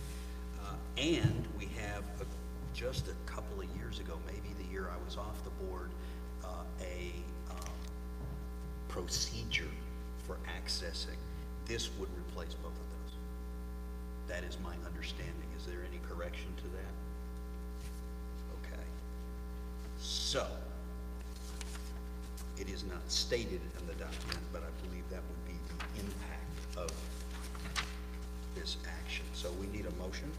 And we have, just a couple of years ago, maybe the year I was off the board, a procedure for accessing. This would replace both of those. That is my understanding. Is there any correction to that? Okay. So, it is not stated in the document, but I believe that would be the impact of this action. So we need a motion.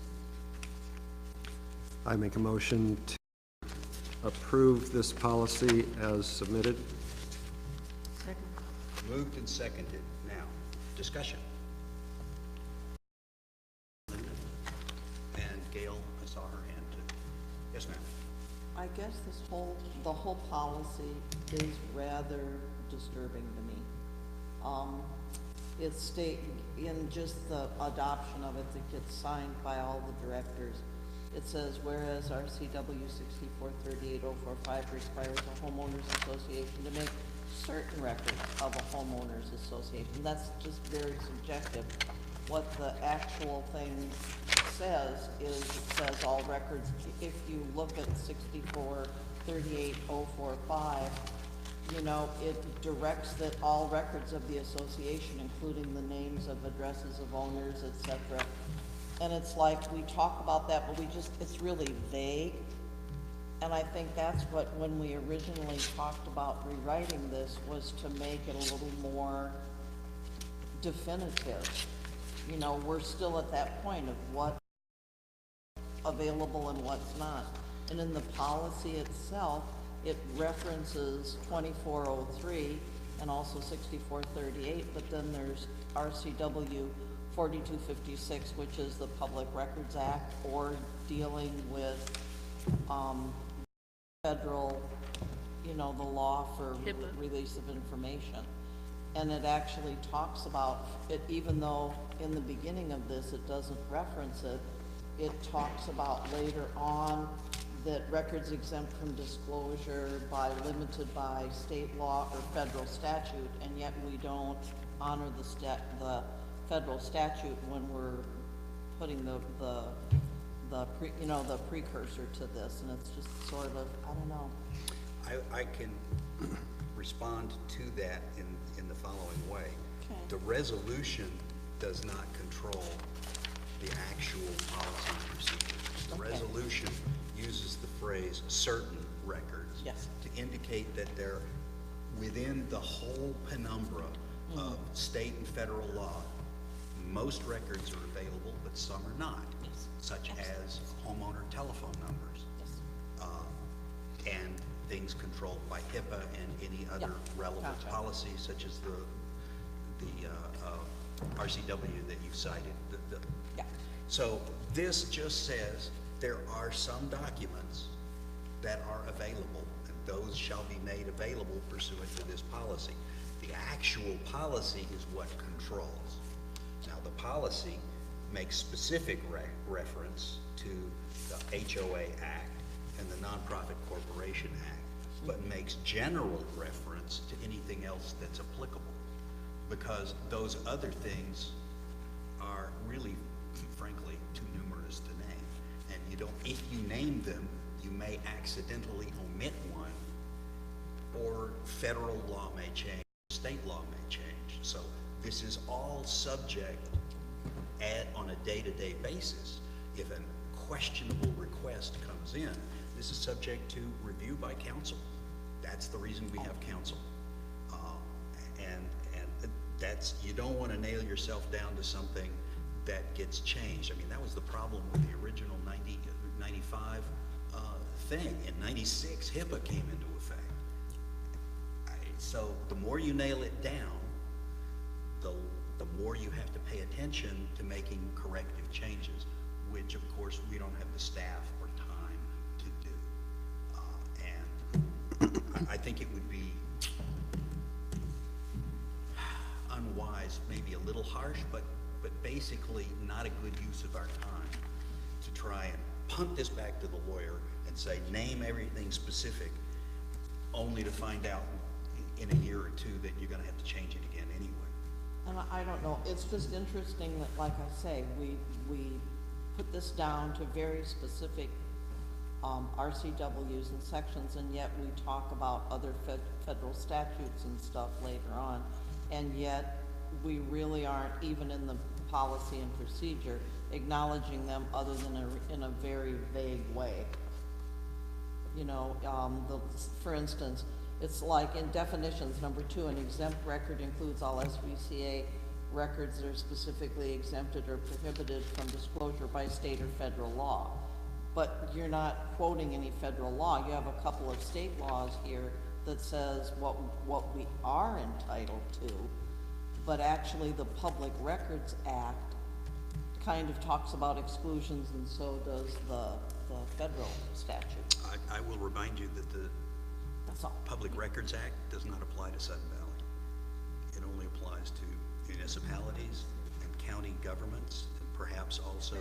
I make a motion to approve this policy as submitted. Moved and seconded. Now, discussion. Linda? And Gail, I saw her hand too. Yes, ma'am. I guess the whole policy is rather disturbing to me. It's in just the adoption of it that gets signed by all the directors. It says, whereas RCW 6438045 requires a homeowners association to make certain records of a homeowners association. That's just very subjective. What the actual thing says is, it says all records, if you look at 6438045, you know, it directs that all records of the association, including the names of addresses of owners, etc. And it's like, we talk about that, but it's really vague. And I think that's what, when we originally talked about rewriting this, was to make it a little more definitive. You know, we're still at that point of what's available and what's not. And in the policy itself, it references 2403 and also 6438, but then there's RCW 4256, which is the Public Records Act, or dealing with federal, you know, the law for release of information. And it actually talks about it, even though in the beginning of this it doesn't reference it, it talks about later on that records exempt from disclosure limited by state law or federal statute, and yet we don't honor the federal statute when we're putting the precursor to this, and it's just sort of, I don't know. I can respond to that in the following way. Okay. The resolution does not control the actual policy and procedures. The Okay. resolution uses the phrase certain records Yes. to indicate that they're within the whole penumbra of state and federal law. Most records are available, but some are not, such as homeowner telephone numbers, and things controlled by HIPAA and any other relevant policies, such as the RCW that you cited. So this just says there are some documents that are available, and those shall be made available pursuant to this policy. The actual policy is what controls. Now, the policy makes specific reference to the HOA Act and the Nonprofit Corporation Act, but makes general reference to anything else that's applicable, because those other things are really, frankly, too numerous to name. And you don't, if you name them, you may accidentally omit one, or federal law may change, state law may change. So this is all subject on a day-to-day basis. if a questionable request comes in, this is subject to review by council. That's the reason we have council. And that's, you don't want to nail yourself down to something that gets changed. I mean, that was the problem with the original 95 thing. In 96, HIPAA came into effect. So the more you nail it down, the more you have to pay attention to making corrective changes, which of course we don't have the staff or time to do. And I think it would be unwise, maybe a little harsh, but basically not a good use of our time to try and punt this back to the lawyer and say, name everything specific, only to find out in a year or two that you're gonna have to change it again anyway. And I don't know, it's just interesting that, like I say, we put this down to very specific RCWs and sections, and yet we talk about other federal statutes and stuff later on, and yet we really aren't, even in the policy and procedure, acknowledging them other than in a very vague way. You know, for instance, it's like in definitions, number 2, an exempt record includes all SVCA records that are specifically exempted or prohibited from disclosure by state or federal law. But you're not quoting any federal law. You have a couple of state laws here that says what we are entitled to, but actually the Public Records Act kind of talks about exclusions, and so does the federal statute. I will remind you that the That's all. Public Records Act does not apply to Sudden Valley. It only applies to municipalities and county governments, and perhaps also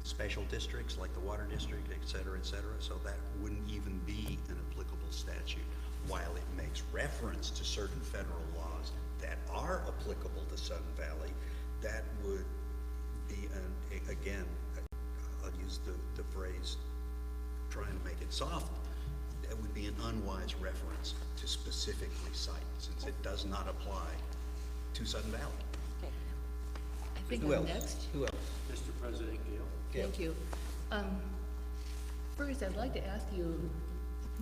special districts like the Water District, et cetera, so that wouldn't even be an applicable statute. While it makes reference to certain federal laws that are applicable to Sudden Valley, that would be, again, I'll use the phrase, trying to make it soft, that would be an unwise reference to specifically cite, since it does not apply to Sudden Valley. Okay. I think Who I'm else? next. Who else? Mr. President Gale. Thank you. First, I'd like to ask you,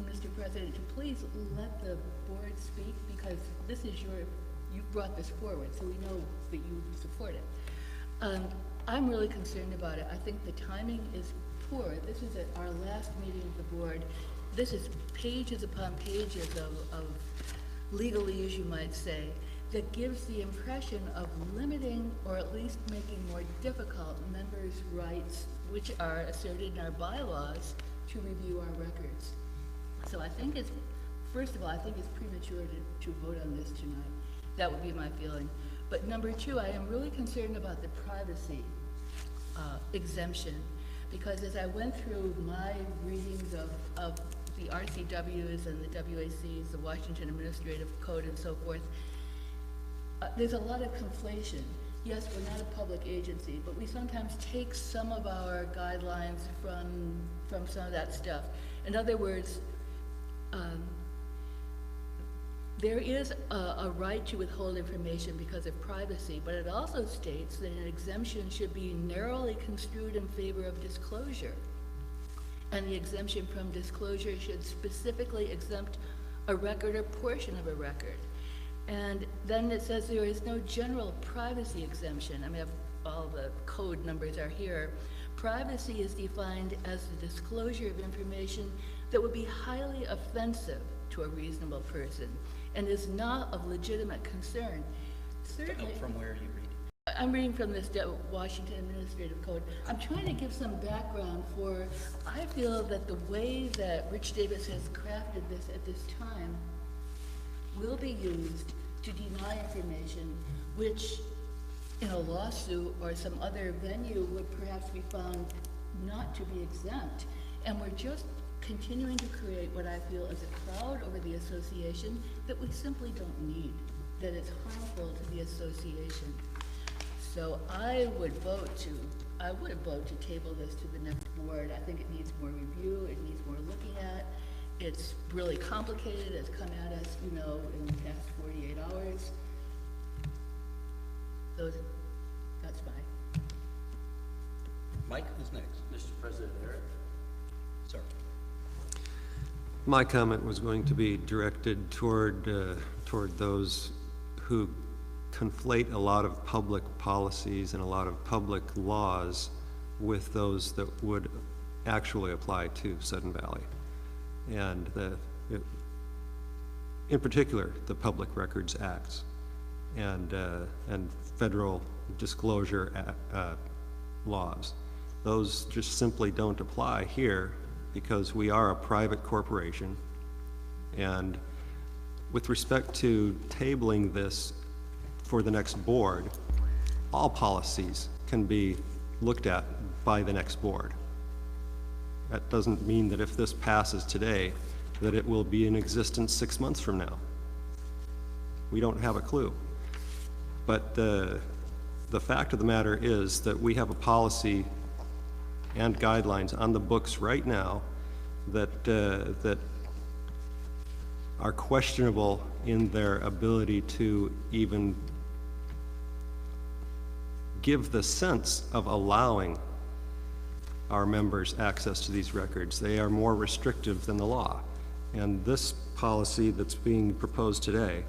Mr. President, to please let the board speak, because this is you brought this forward, so we know that you support it. I'm really concerned about it. I think the timing is poor. This is at our last meeting of the board. This is pages upon pages of legalese, you might say, that gives the impression of limiting or at least making more difficult members' rights, which are asserted in our bylaws, to review our records. So I think it's, first of all, I think it's premature to vote on this tonight. That would be my feeling. But number 2, I am really concerned about the privacy exemption, because as I went through my readings of the RCWs and the WACs, the Washington Administrative Code and so forth, there's a lot of conflation. Yes, we're not a public agency, but we sometimes take some of our guidelines from some of that stuff. In other words, there is a right to withhold information because of privacy, but it also states that an exemption should be narrowly construed in favor of disclosure. And the exemption from disclosure should specifically exempt a record or portion of a record. And then it says there is no general privacy exemption. I mean, all the code numbers are here. Privacy is defined as the disclosure of information that would be highly offensive to a reasonable person and is not of legitimate concern. Certainly, From where are you reading? I'm reading from this Washington Administrative Code. I'm trying to give some background for, I feel that the way that Rich Davis has crafted this at this time will be used to deny information which in a lawsuit or some other venue would perhaps be found not to be exempt. And we're just continuing to create what I feel is a cloud over the association that we simply don't need, that is harmful to the association. So I would vote to table this to the next board. I think it needs more review, it needs more looking at. It's really complicated, it's come at us, in the past 48 hours. That's my. Mike is next. Mr. President, Eric? Sir. My comment was going to be directed toward those who conflate a lot of public policies and a lot of public laws with those that would actually apply to Sudden Valley. And in particular, the Public Records Acts and federal disclosure laws. Those just simply don't apply here because we are a private corporation. And with respect to tabling this for the next board, all policies can be looked at by the next board. That doesn't mean that if this passes today, that it will be in existence 6 months from now. We don't have a clue. But the fact of the matter is that we have a policy and guidelines on the books right now that are questionable in their ability to even give the sense of allowing our members access to these records. They are more restrictive than the law. And this policy that's being proposed today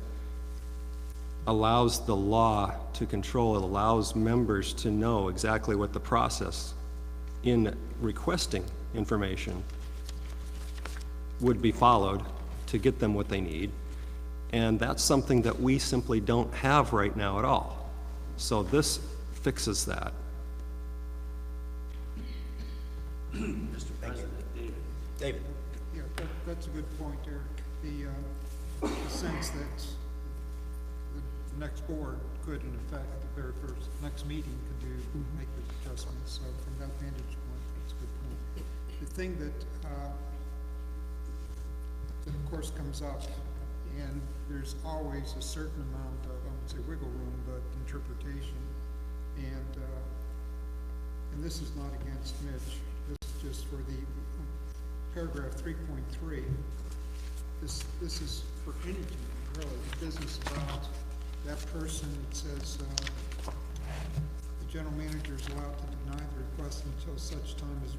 allows the law to control, it allows members to know exactly what the process in requesting information would be followed to get them what they need. And that's something that we simply don't have right now at all. So this fixes that. Mr. President, David? David. Yeah, that's a good point, Eric. The sense that the next board could, in effect, the very first, next meeting could make the adjustments. So from that vantage point, that's a good point. The thing that of course comes up, and there's always a certain amount of, I won't say wiggle room, but interpretation. And this is not against Mitch. This is just for the paragraph 3.3. This is for anything, really. The business about that person. It says the general manager is allowed to deny the request until such time as the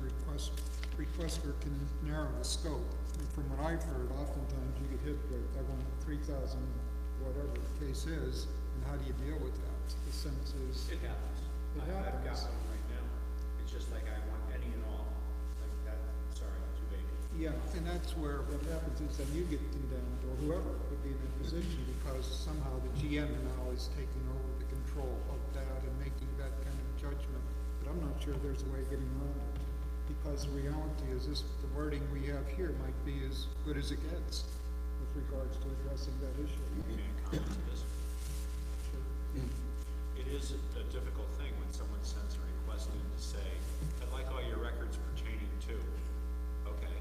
requester can narrow the scope. And from what I've heard, oftentimes you get hit with, I want 3,000, whatever the case is, and how do you deal with that? The sense is... It happens. It happens. I've got one right now. It's just like I want any and all. Like that, sorry, too big. Yeah, and that's where what happens is that you get condemned, or whoever would be in that position, because somehow the GM now is taking over the control of that and making that kind of judgment. But I'm not sure there's a way of getting around it, because the reality is this, the wording we have here might be as good as it gets with regards to addressing that issue. May I comment on this? Sure. It is a difficult thing when someone sends a request in to say, I'd like all your records pertaining to. Okay,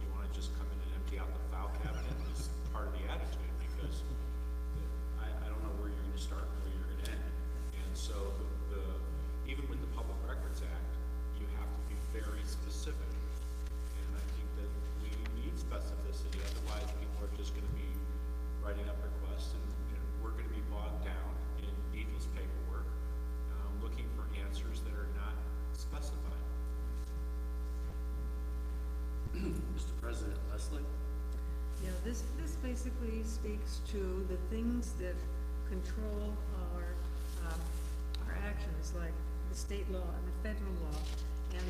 you want to just come in and empty out the file cabinet is part of the attitude, because I don't know where you're going to start and where you're going to end. And so even with the Public Records Act, you have to be very specific. And I think that we need specificity, otherwise people are just going to be writing up requests, and we're going to be bogged down in needless paperwork, looking for answers that are not specified. Mr. President, Leslie? Yeah, this basically speaks to the things that control our actions, like the state law and the federal law. And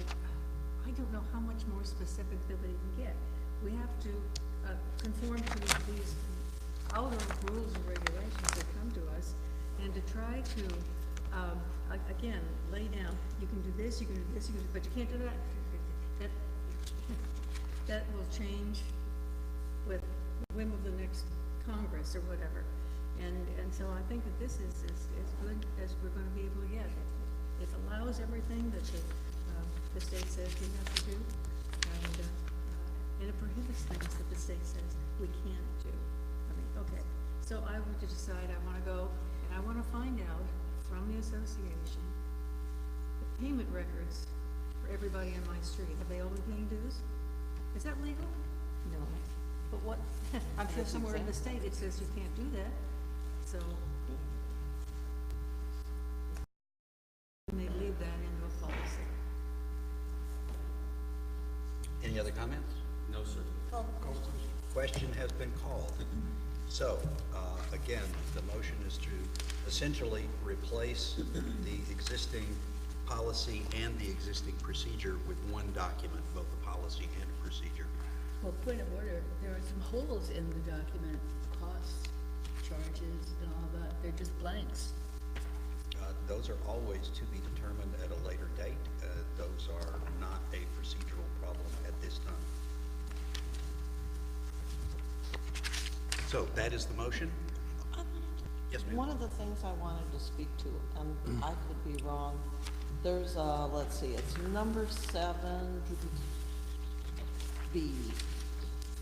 I don't know how much more specific that we can get. We have to conform to these outer rules and regulations that come to us, and to try to, again, lay down, you can do this, you can do this, but you can't do that. That will change with the whim of the next Congress or whatever. And so I think that this is as good as we're going to be able to get. It allows everything that the state says we have to do, and it prohibits things that the state says we can't do. I mean, okay, so I want to decide, I want to go, and I want to find out from the association the payment records for everybody on my street. Have they all been paying dues? Is that legal? No. But what, I'm sure somewhere in the state it says you can't do that, so. We may leave that into a policy. Any other comments? No, sir. Question has been called. So, again, the motion is to essentially replace the existing policy and the existing procedure with one document, both the policy and the procedure. Well, point of order, there are some holes in the document, costs, charges, and all that. They're just blanks. Those are always to be determined at a later date. Those are not a procedural problem at this time. So that is the motion? Yes, ma'am. One of the things I wanted to speak to, and I could be wrong, there's, let's see, it's number 7B.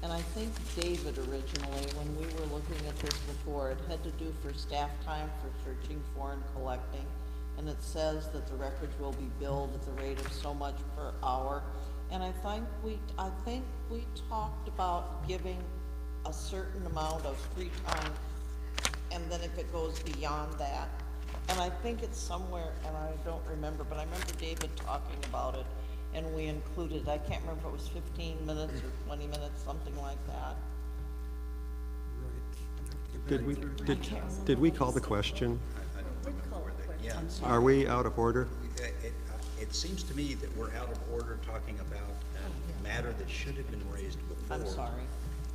And I think David originally, when we were looking at this before, it had to do for staff time for searching for and collecting. And it says that the records will be billed at the rate of so much per hour. And I think we talked about giving a certain amount of free time, and then if it goes beyond that, and I think it's somewhere, and I don't remember, but I remember David talking about it, and we included, I can't remember if it was 15 minutes or 20 minutes, something like that. Did we call the question? I don't remember where they, yeah. Are we out of order? It seems to me that we're out of order talking about a matter that should have been raised before. I'm sorry,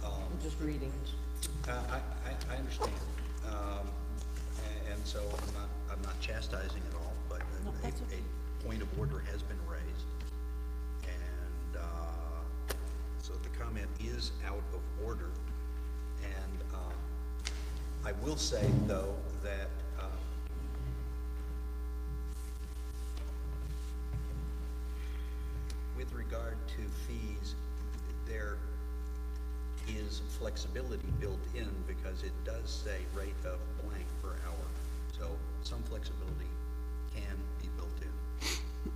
I'm just reading. I understand. And so I'm not chastising at all, but No, that's okay. a point of order has been raised. And so the comment is out of order. And I will say, though, that with regard to fees, there is flexibility built in because it does say rate of blank per hour. So some flexibility can be built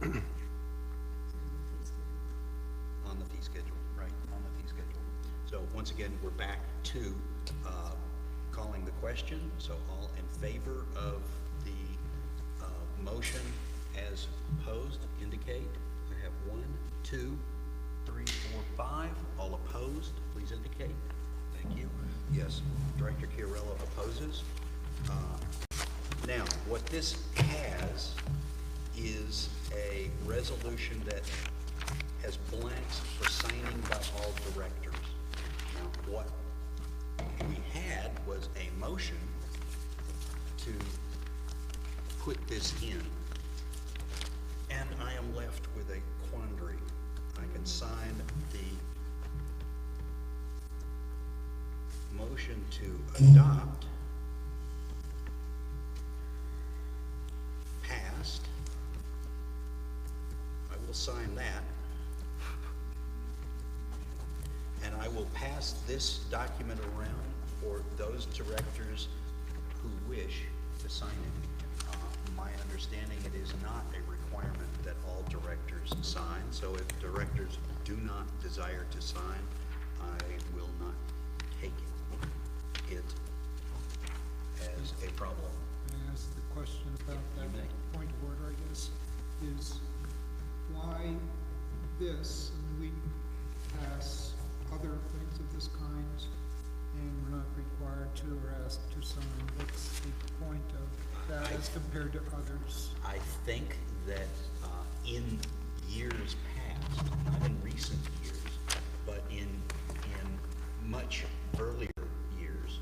in. On the fee schedule, right, on the fee schedule. So once again, we're back to calling the question. So all in favor of the motion as posed, indicate. I have 1, 2, 3, 4, 5. All opposed, please indicate. Thank you. Yes, Director Chiarello opposes. Now, what this has is a resolution that has blanks for signing by all directors. Now, what we had was a motion to put this in, and I am left with a quandary. I can sign the motion to adopt passed. I will sign that. And I will pass this document around for those directors who wish to sign it. My understanding, it is not a requirement that all directors sign, so if directors do not desire to sign, I will not take it as a problem. May I ask the question about You that may. point of order, I guess, is why this, and we pass other things of this kind, and we're not required to or asked to sign? What's the point of that as compared to others? I think that in years past, not in recent years, but in much earlier years,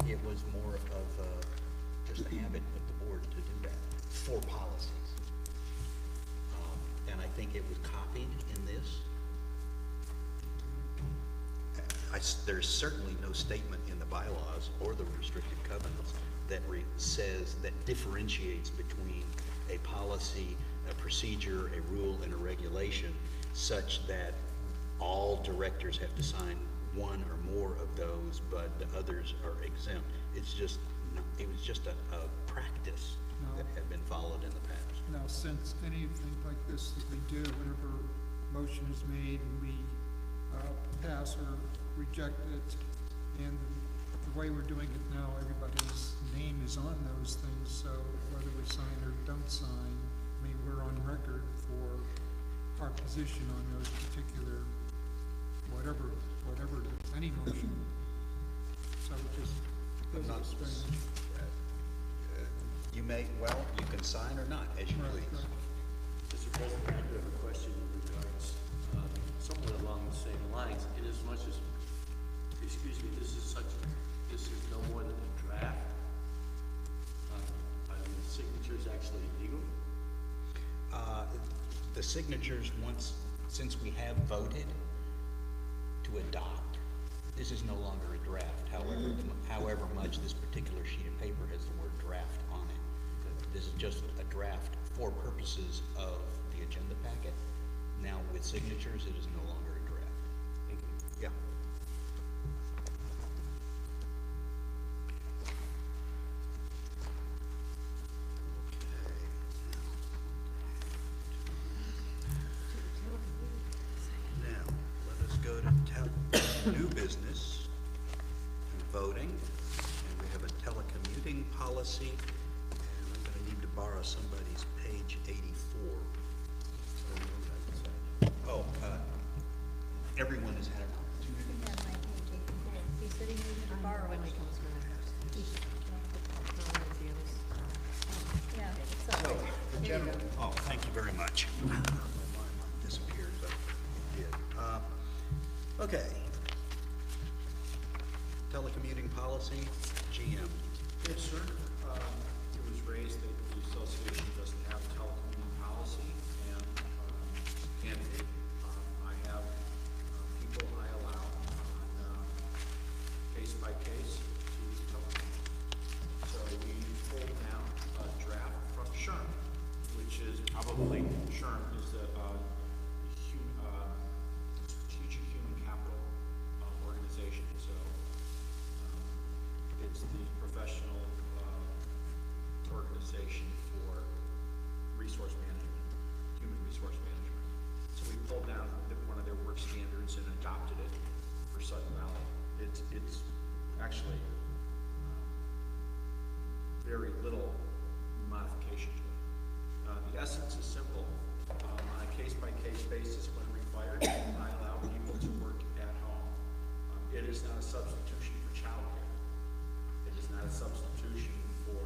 it was more of just a habit of the board to do that for policies. And I think it was copied in this. There's certainly no statement in the bylaws or the restricted covenants that says, that differentiates between a policy, a procedure, a rule, and a regulation, such that all directors have to sign one or more of those, but the others are exempt. It was just a practice that had been followed in the past. Now, since anything like this that we do, whenever a motion is made and we pass or reject it, and the way we're doing it now, everybody's name is on those things, so whether we sign or don't sign, I mean, we're on record for our position on those particular, whatever it is, any motion. So it just I'm not- doesn't strange. You may, well, you can sign or not, as you Right, please. right. Mr. President, I do have a question in regards, somewhat along the same lines, in as much as, excuse me, this is no more than a draft. Are the signatures actually legal? The signatures, since we have voted to adopt, this is no longer a draft. However much this particular sheet of paper has the word draft on it. This is just a draft for purposes of the agenda packet. Now, with signatures, it is no longer a draft. Thank you. Yeah. Now, let us go to new business and voting. And we have a telecommuting policy, and I'm gonna need to borrow somebody's page 84. Oh, everyone has had an opportunity. He said he needed to borrow it. Yeah, it's So, the general, oh, thank you very much. My mind disappeared, but it did. Okay. Telecommuting policy, GM. Yes, sir. It was raised that the association doesn't have a telecommuting policy, and I have people I allow on case by case to telecommute. So we pulled down a draft from SHRM, which is probably, SHRM is the Strategic Human Capital Organization. So it's the professional organization for resource management, human resource management. So we pulled down one of their work standards and adopted it for Sudden Valley. It's actually very little modification to it. The essence is simple. On a case-by-case basis, when required, I allow people to work at home. It is not a substitution for childcare. It is not a substitution for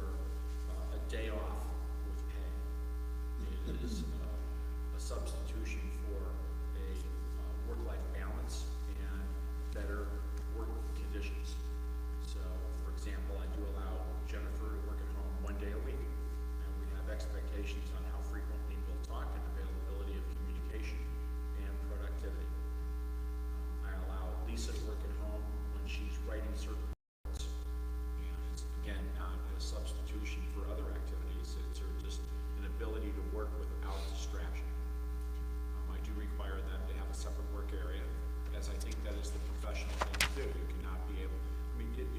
a day off with pay. It is a substitution for a work-life balance and better work conditions. So, for example, I do allow Jennifer to work at home 1 day a week, and we have expectations on how frequently we'll talk and availability of communication and productivity. I allow Lisa to work at home when she's writing certain reports. And it's, again, not a substitution for other activities. It's just an ability to work without distraction. I do require them to have a separate work area, as I think that is the professional thing to do. You cannot be able,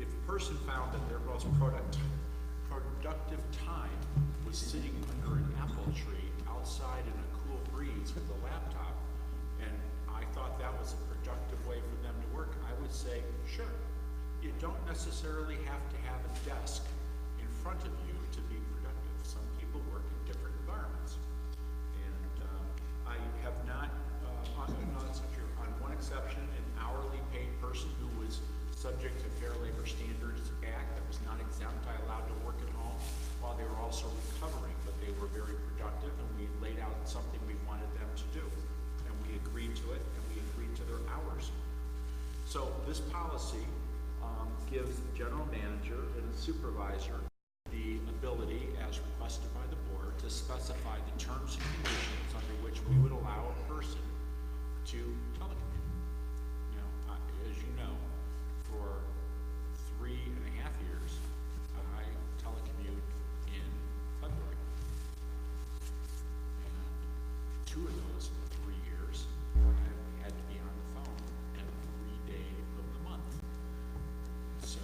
if a person found that their most productive time was sitting under an apple tree outside in a cool breeze with a laptop, and I thought that was a productive way for them to work, I would say, sure. You don't necessarily have to have a desk in front of you to be productive. Some people work in different environments. And I have not, on one exception, an hourly paid person who was subject to Fair Labor Standards Act that was not exempt, I allowed to work at home while they were also recovering, but they were very productive, and we laid out something we wanted them to do. And we agreed to it, and we agreed to their hours. So this policy gives the general manager and the supervisor the ability, as requested by the board, to specify the terms and conditions under which we would allow a person to telecommute. Now, as you know, for 3.5 years, I telecommute in February. And 2 of those 3 years, I had to be on the phone every day of the month. So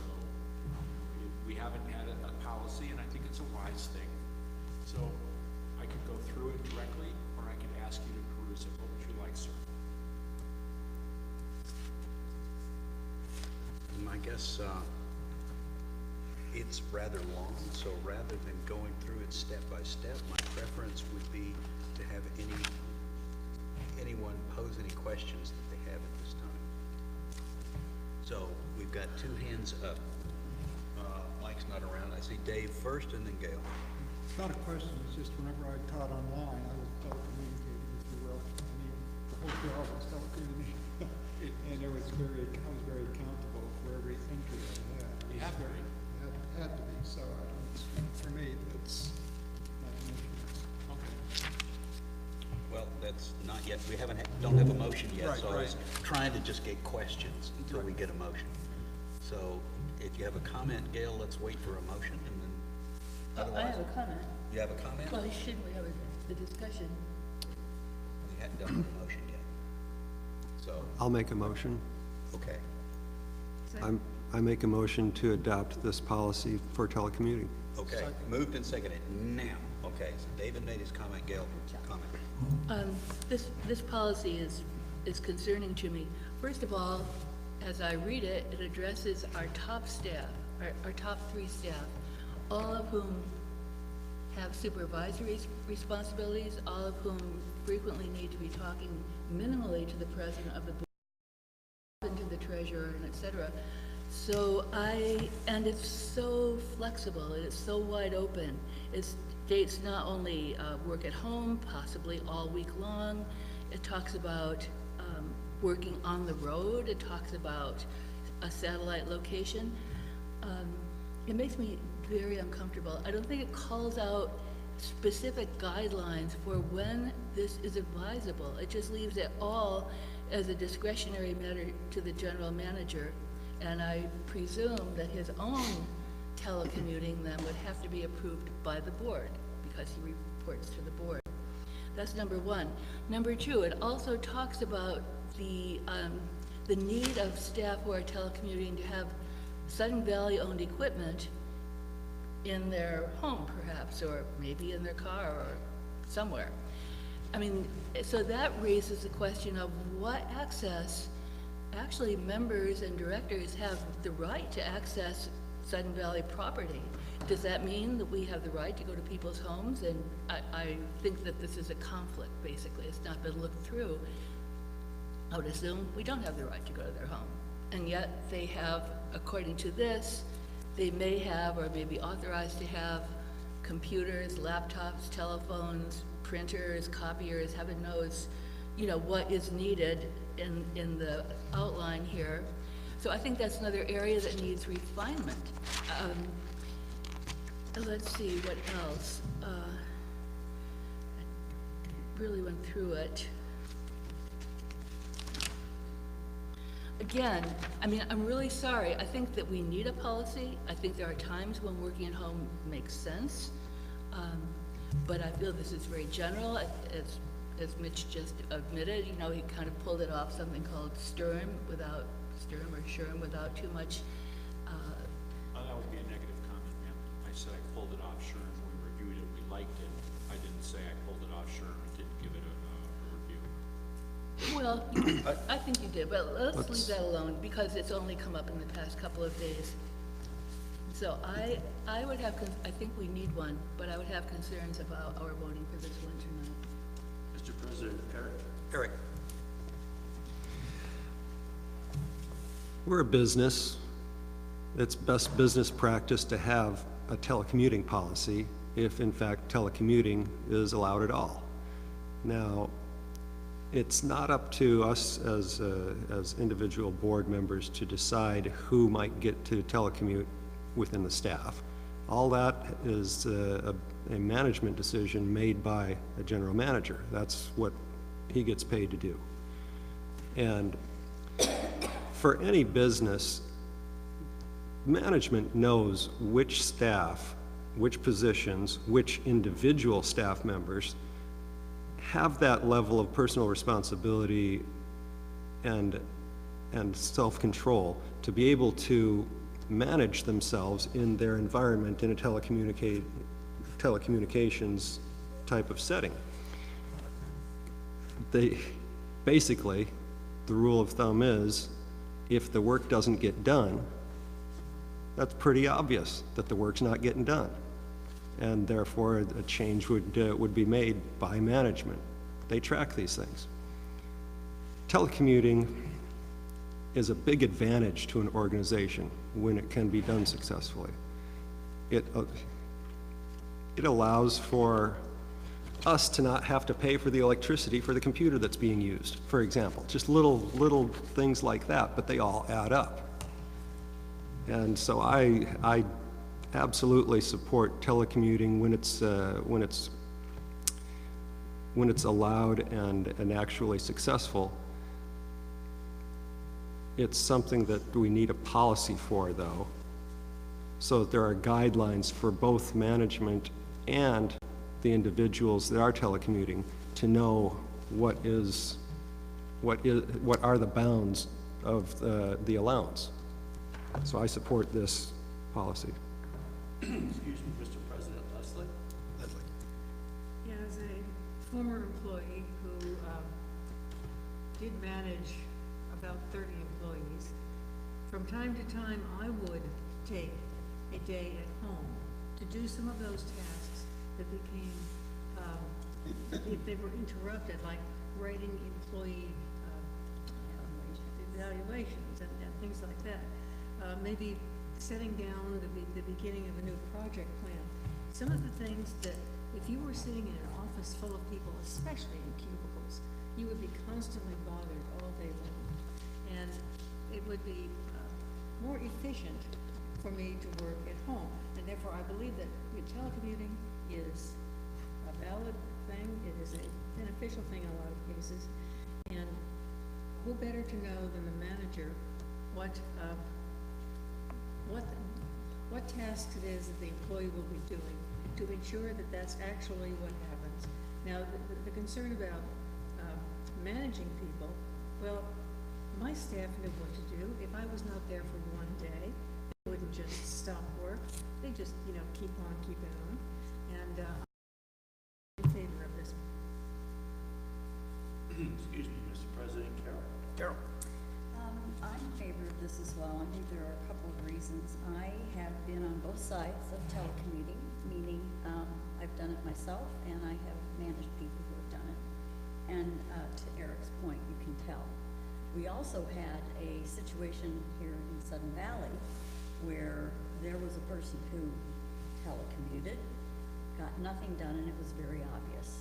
we haven't had a policy, and I think it's a wise thing. So I could go through it directly, or I could ask you to peruse it. What would you like, sir? I guess it's rather long, so rather than going through it step by step, my preference would be to have any questions that they have at this time. So we've got two hands up. Mike's not around. I see Dave first and then Gail. It's not a question, it's just whenever I taught online, I was telecommunicating, if you will. I mean, the whole job was telecommunicating. And I was very accountable for every entry I had. You have to be. Had to be, so I don't, for me, that's not an issue. Okay. Well, that's not yet, we don't have a motion yet, Right, so I was right. trying to just get questions until we get a motion. So if you have a comment, Gail, let's wait for a motion and then I otherwise. have a comment. You have a comment? Well, should we have the discussion? We hadn't done the motion yet. So, I'll make a motion. okay. I make a motion to adopt this policy for telecommuting. Okay, moved and seconded. Now, okay, so David made his comment, Gail, comment. This policy is concerning to me. First of all, as I read it, it addresses our top staff, our top 3 staff, all of whom have supervisory responsibilities, all of whom frequently need to be talking minimally to the president of the board, and to the treasurer, and et cetera. So and it's so flexible, it's so wide open. It states not only work at home, possibly all week long. It talks about working on the road. It talks about a satellite location. It makes me very uncomfortable. I don't think it calls out specific guidelines for when this is advisable. It just leaves it all as a discretionary matter to the general manager. And I presume that his own telecommuting then would have to be approved by the board because he reports to the board. That's number one. Number two, it also talks about the need of staff who are telecommuting to have Sudden Valley-owned equipment in their home, perhaps, or maybe in their car or somewhere. I mean, so that raises the question of what access actually members and directors have the right to access Sudden Valley property. Does that mean that we have the right to go to people's homes? And I think that this is a conflict, basically. It's not been looked through. I would assume we don't have the right to go to their home. And yet they have, according to this, they may have or may be authorized to have computers, laptops, telephones, printers, copiers, heaven knows, you know, what is needed in the outline here. So I think that's another area that needs refinement. Let's see, what else? I really went through it. Again, I mean, I'm really sorry. I think that we need a policy. I think there are times when working at home makes sense. But I feel this is very general. As Mitch just admitted, you know, he kind of pulled it off something called Sturm without too much. That would be a negative comment, ma'am. I said I pulled it off Sherm. We reviewed it, we liked it. I didn't say I pulled it off Sherm and didn't give it a review. Well, I think you did, but let's leave that alone because it's only come up in the past couple of days. So I would have, I think we need one, but I would have concerns about our voting for this one tonight. Mr. President, Eric? We're a business. It's best business practice to have a telecommuting policy if in fact telecommuting is allowed at all. Now, it's not up to us as individual board members to decide who might get to telecommute within the staff. All that is a management decision made by a general manager. That's what he gets paid to do. And for any business, management knows which staff, which positions, which individual staff members have that level of personal responsibility and self-control to be able to manage themselves in their environment in a telecommunications type of setting. Basically, the rule of thumb is, if the work doesn't get done, that's pretty obvious that the work's not getting done. And therefore, a change would be made by management. They track these things. telecommuting is a big advantage to an organization when it can be done successfully. It allows for us to not have to pay for the electricity for the computer that's being used, for example. Just little things like that, but they all add up. And so I absolutely support telecommuting when it's allowed and actually successful. It's something that we need a policy for, though, so that there are guidelines for both management and the individuals that are telecommuting to know what are the bounds of the allowance. So I support this policy. Excuse me, Mr. President, Leslie? Leslie? Yeah, as a former employee who did manage about 30 employees, from time to time, I would take a day at home to do some of those tasks that became, if they were interrupted, like writing employee evaluations and things like that. Maybe setting down the beginning of a new project plan. Some of the things that, if you were sitting in an office full of people, especially in cubicles, you would be constantly bothered all day long. And it would be more efficient for me to work at home. And therefore, I believe that telecommuting is a valid thing. It is a beneficial thing in a lot of cases. And who better to know than the manager what tasks it is that the employee will be doing to ensure that that's actually what happens. Now, the concern about managing people, well, my staff knew what to do. If I was not there for one day, they wouldn't just stop work. They just, keep on keeping on. And I'm in favor of this. Excuse me, Mr. President, Carol? I'm in favor of this as well. I think there are a couple of reasons. I have been on both sides of telecommuting, meaning I've done it myself and I have managed people who have done it. And to Eric's point, you can tell. We also had a situation here in Sudden Valley where there was a person who telecommuted, got nothing done, and it was very obvious.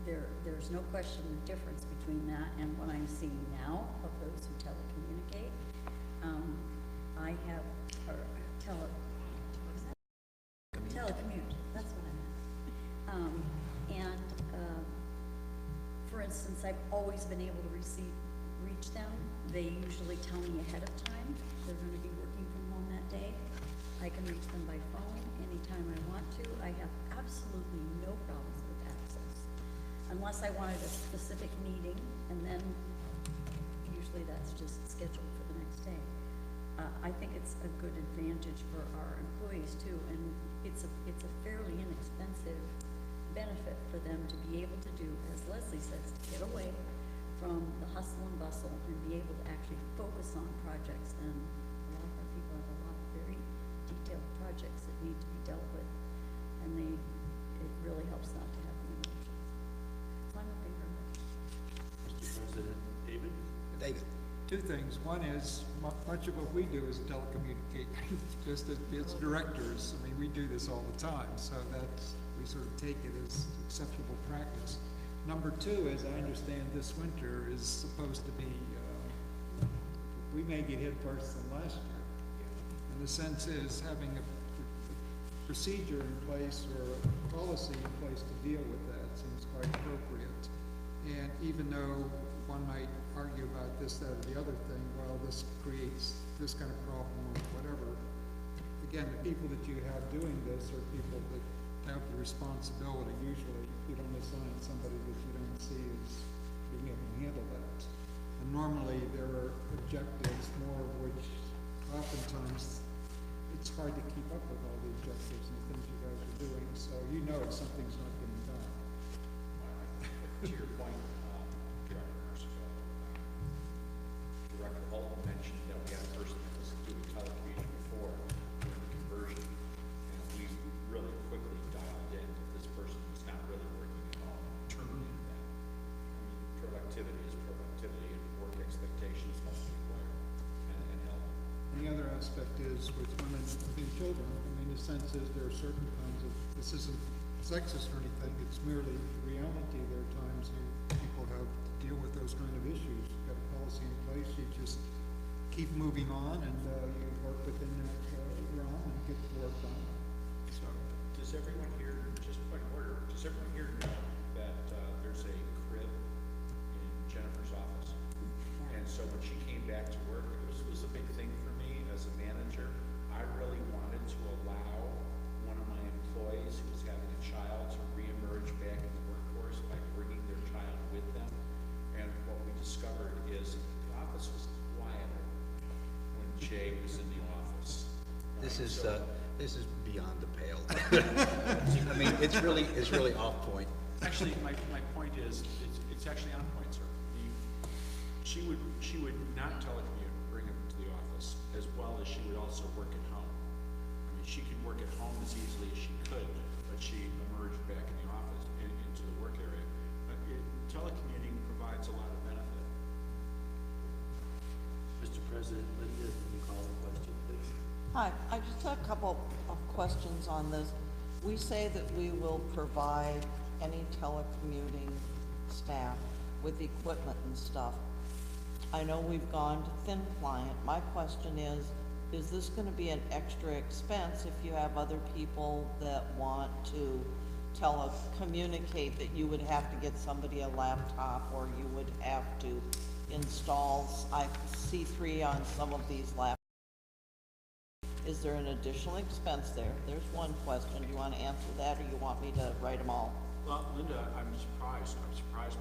There's no question the difference between that and what I'm seeing now of those who telecommunicate. I have, telecommute, that's what I meant. For instance, I've always been able to reach them. They usually tell me ahead of time they're going to be working from home that day. I can reach them by phone anytime I want to. I have absolutely no problems with access. Unless I wanted a specific meeting, and then usually that's just scheduled for the next day. I think it's a good advantage for our employees too, and it's a fairly inexpensive benefit for them to be able to do, as Leslie says, to get away from the hustle and bustle and be able to actually focus on projects. And a lot of our people have a lot of very detailed projects that need to be dealt with, and it really helps not to have the emotions. So I'm in favor of it. Mr. President, David? David? Two things. One is, much of what we do is telecommunicate, just as directors. I mean, we do this all the time, so we sort of take it as acceptable practice. Number two is, I understand this winter is supposed to be, we may get hit worse than last year. And the sense is having a procedure in place or a policy in place to deal with that seems quite appropriate. And even though one might argue about this, that, or the other thing, well, this creates this kind of problem or whatever, again, the people that you have doing this are people that have the responsibility. Usually you don't assign somebody that you don't see as being able to handle that. And normally there are objectives, more of which oftentimes it's hard to keep up with all the objectives and the things you guys are doing, so you know if something's not getting done. To your point, Director Holton mentioned that we had a person that was doing telecommuting before during the conversion, and we really quickly dialed in that this person was not really working at home, terminated that. I mean, productivity is productivity, and is with women and children. I mean, the sense is there are certain kinds of, this isn't sexist or anything, it's merely reality. There are times people have to deal with those kind of issues. You've got a policy in place, you just keep moving on and you work within that realm and get the work done. So, does everyone here, just point of order, does everyone here know that there's a crib in Jennifer's office? And so when she came back to work, this was a big thing for me as a manager. I really wanted to allow one of my employees who was having a child to reemerge back in the workforce by bringing their child with them. And what we discovered is the office was quieter when Jay was in the office. This is beyond the pale. I mean, it's really off point. Actually, my point is, it's actually on point, sir. She would not telecommute and bring him to the office, as well as she would also work at home. I mean, she could work at home as easily as she could, but she emerged back in the office, into the work area. Telecommuting provides a lot of benefit. Mr. President, Linda, can you call the question, please? Hi, I just have a couple of questions on this. We say that we will provide any telecommuting staff with equipment and stuff. I know we've gone to thin client. My question is this gonna be an extra expense if you have other people that want to telecommunicate, that you would have to get somebody a laptop, or you would have to install, I see 3 on some of these laptops. Is there an additional expense there? There's one question. Do you want to answer that, or you want me to write them all? Well, Linda, I'm surprised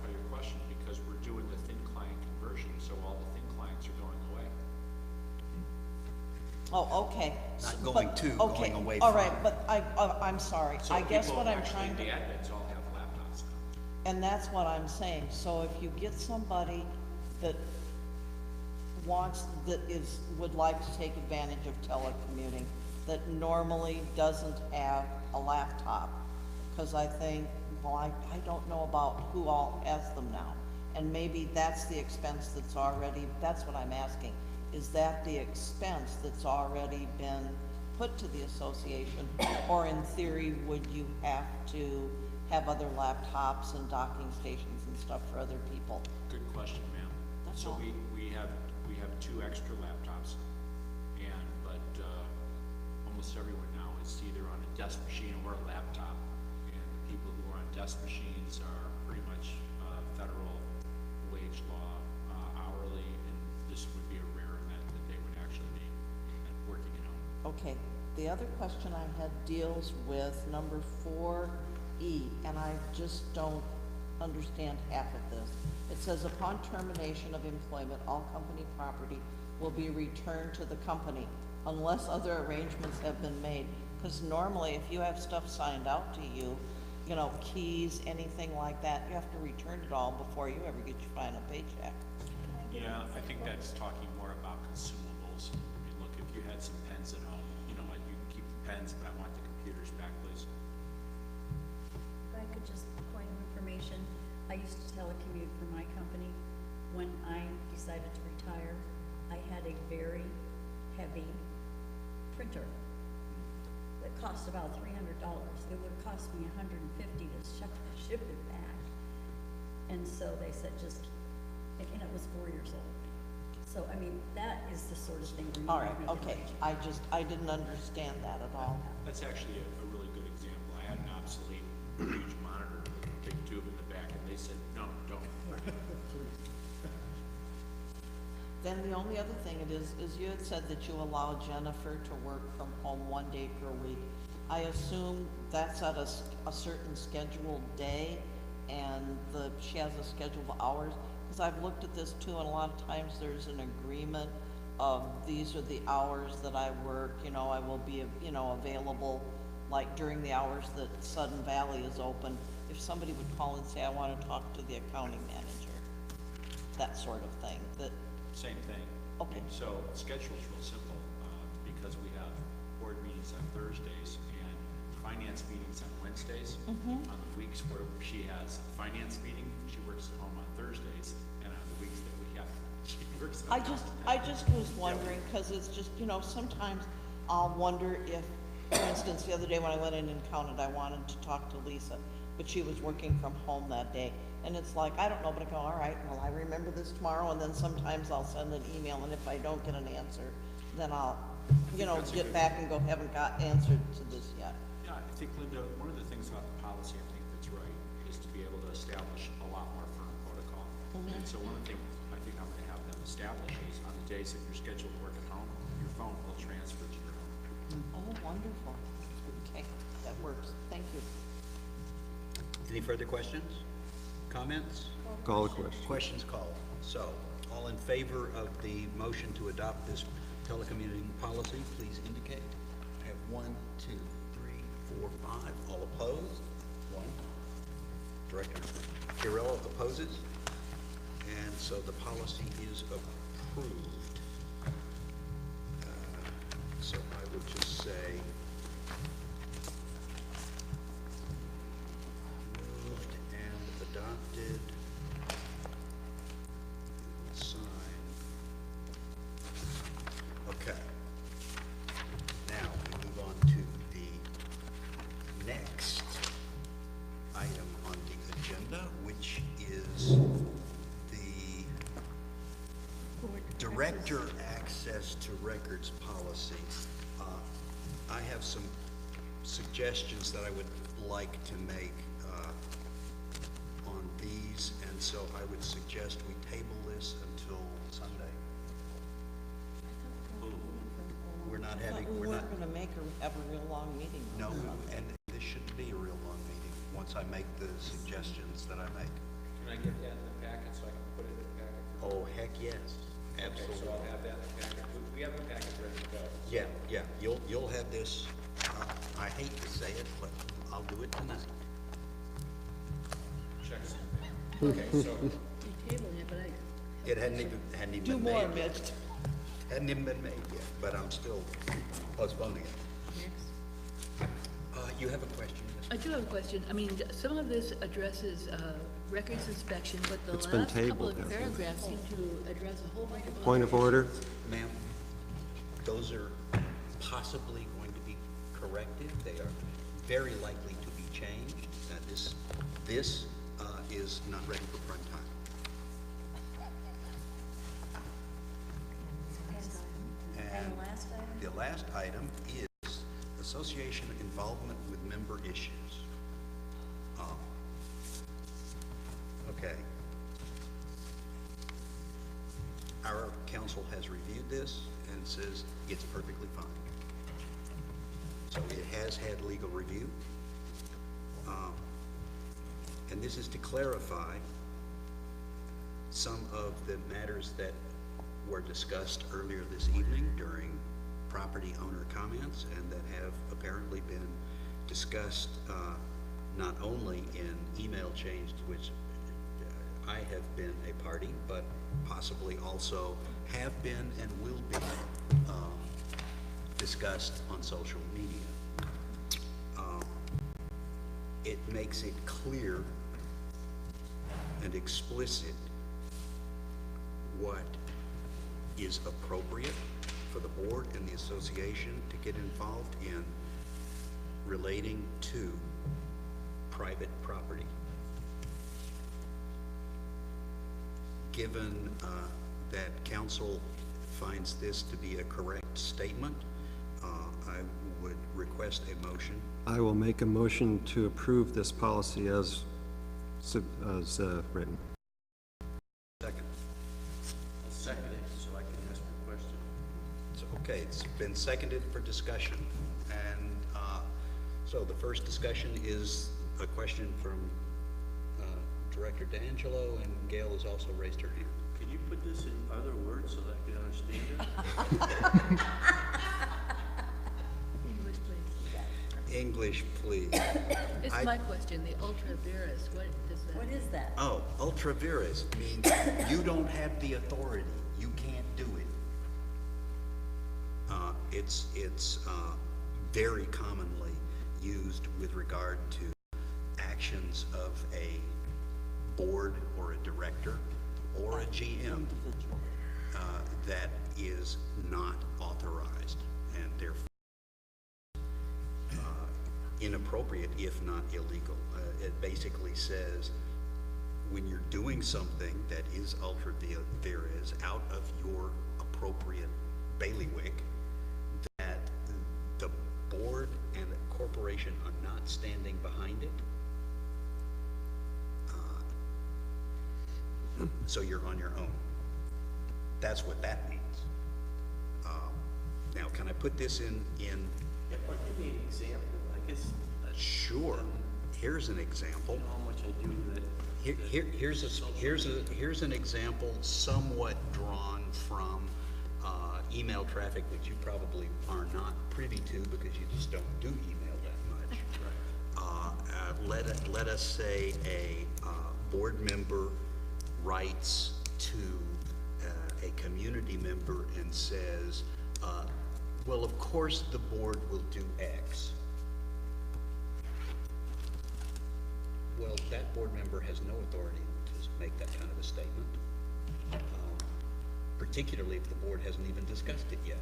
by your question, because we're doing the thin client conversion, so all the thin clients are going away. Oh, okay. Not So- going but- to, okay, going away all from. right, but I'm sorry. So I guess people what I'm actually, trying to, the admins all have laptops now. and that's what I'm saying. So if you get somebody that would like to take advantage of telecommuting, that normally doesn't have a laptop, because I think, well, I don't know about who all has them now. And maybe that's the expense that's what I'm asking. Is that the expense that's already been put to the association? Or in theory, would you have to have other laptops and docking stations and stuff for other people? Good question, ma'am. That's So all. we have 2 extra laptops, but almost everyone now is either on a desk machine or a laptop, and the people who are on desk machines are pretty much federal wage law hourly, and this would be a rare event that they would actually be working at home. Okay, the other question I had deals with number 4E, and I just don't understand half of this. It says, upon termination of employment, all company property will be returned to the company unless other arrangements have been made. Because normally, if you have stuff signed out to you, keys, anything like that, you have to return it all before you ever get your final paycheck. Yeah, I think that's talking more about consumables. I mean, look, if you had some pens at home, you know what, you can keep the pens, but I want the computers back, please. If I could just point of information, I used to telecommute for my company. When I decided to retire, I had a very heavy printer that cost about $300. It would cost me $150 to ship it back. And so they said and it was 4 years old. So, I mean, that is the sort of thing. All right, okay, I didn't understand that at all. That's actually a really good example. I had an obsolete huge monitor with a big tube in the back, and they said, no, don't. Then the only other thing is you had said that you allow Jennifer to work from home 1 day per week. I assume that's at a certain scheduled day, and she has a schedule of hours? Because I've looked at this too, and a lot of times there's an agreement of these are the hours that I work, I will be, available, like during the hours that Sudden Valley is open. If somebody would call and say, I want to talk to the accounting manager, that sort of thing, Same thing. Okay. And so the schedule's real simple, because we have board meetings on Thursdays and finance meetings on Wednesdays. On the weeks where she has a finance meeting, she works at home on Thursdays, and on the weeks that we have, she works at home. I just was wondering, because it's just, sometimes I'll wonder if, for instance, the other day when I went in and counted, I wanted to talk to Lisa, but she was working from home that day. And it's like, I don't know, but I go, all right, well, I remember this tomorrow, and then sometimes I'll send an email, and if I don't get an answer, then I'll, get back and go, haven't got answered to this yet. Yeah, I think, Linda, one of the things about the policy, I think that's right, is to be able to establish a lot more firm protocol. And so one of the things I think I'm gonna have them establish is on the days that you're scheduled to work at home, your phone will transfer to your home. Oh, wonderful. Okay, that works. Thank you. Any further questions? Comments? Call the question. Questions called. So, all in favor of the motion to adopt this telecommuting policy, please indicate. I have 1, 2, 3, 4, 5. All opposed? 1. Director Chiarello opposes. And so the policy is approved. So I would just say moved and adopted. Sign. Okay. Now we move on to the next item on the agenda, which is the Director Access to Records Policy. I have some suggestions that I would like to make on these, and so I would suggest we table this until Sunday. We're not having, We we're not, weren't gonna have a real long meeting. no, and this shouldn't be a real long meeting, once I make the suggestions that I make. Can I get that in the packet so I can put it in the packet? Oh, heck yes, Okay, absolutely. so I'll have that in the packet. We have the packet ready to go. Yeah, you'll have this, I hate to say it, but I'll do it tonight. Checks. Okay, so, You're tabling it, but It hadn't even Do been more, made yet. Mitch. Hadn't even been made yet, but I'm still postponing it. You have a question, I Mr. do have a question. I mean, some of this addresses records inspection, but the It's been last couple tabled, of hasn't it? paragraphs seem to address a whole bunch of. Point of order. Ma'am, those are possibly going to be corrected. They are very likely to be changed. This is not ready for prime time. And the last item is association involvement with member issues. Okay. Our council has reviewed this and says it's perfectly fine. So it has had legal review. And this is to clarify some of the matters that were discussed earlier this evening during property owner comments and that have apparently been discussed not only in email chains, which I have been a party, but possibly also have been and will be discussed on social media. It makes it clear and explicit what is appropriate for the board and the association to get involved in relating to private property. Given that council finds this to be a correct statement, I would request a motion. I will make a motion to approve this policy as written. Second. I'll second it so I can ask a question. So, okay, it's been seconded for discussion. And so the first discussion is a question from Director D'Angelo, and Gail has also raised her hand. Can you put this in other words so that I can understand it? English, please. English, please. It's my question, the ultra vires, what does that? what is that? Oh, ultra vires means you don't have the authority. You can't do it. It's very commonly used with regard to actions of a board or a director or a GM that is not authorized, and therefore inappropriate, if not illegal. It basically says, when you're doing something that is ultra vires out of your appropriate bailiwick, that the board and the corporation are not standing behind it, so you're on your own. That's what that means. Now, can I put this in? Yeah, or give me an example, I guess. Sure. Here's an example. You know how much I do that. Here's an example somewhat drawn from email traffic that you probably are not privy to because you just don't do email that much. Let us say a board member writes to a community member and says, well, of course the board will do X. Well, that board member has no authority to make that kind of a statement, particularly if the board hasn't even discussed it yet.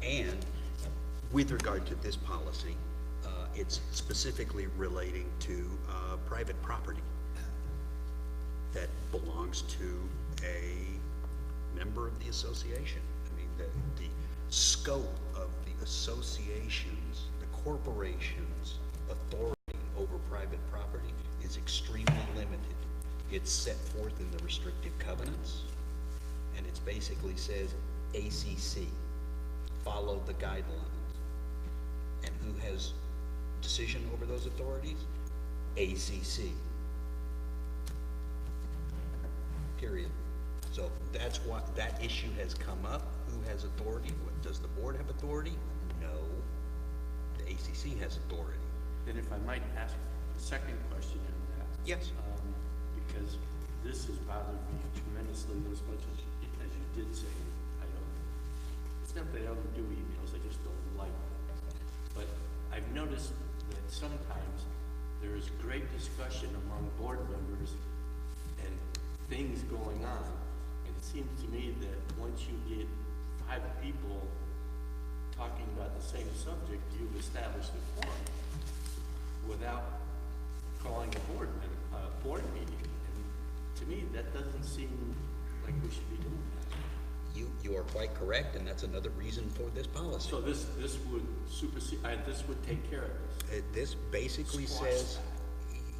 And with regard to this policy, it's specifically relating to private property that belongs to a member of the association. I mean, the scope of the association's, the corporation's authority over private property is extremely limited. It's set forth in the restrictive covenants, and it basically says ACC, follow the guidelines. And who has decision over those authorities? ACC. Period. So that's what that issue has come up. Who has authority? Does the board have authority? No. The ACC has authority. Then if I might ask a second question on that. Yes. Because this has bothered me tremendously as much as you did say. It's not that I don't do emails, I just don't like them. But I've noticed that sometimes there is great discussion among board members and things going on. And it seems to me that once you get 5 people talking about the same subject, you've established a forum without calling a board meeting. And to me, that doesn't seem like we should be doing that. You are quite correct, and that's another reason for this policy. So this would supersede, this would take care of this. This basically Squash says,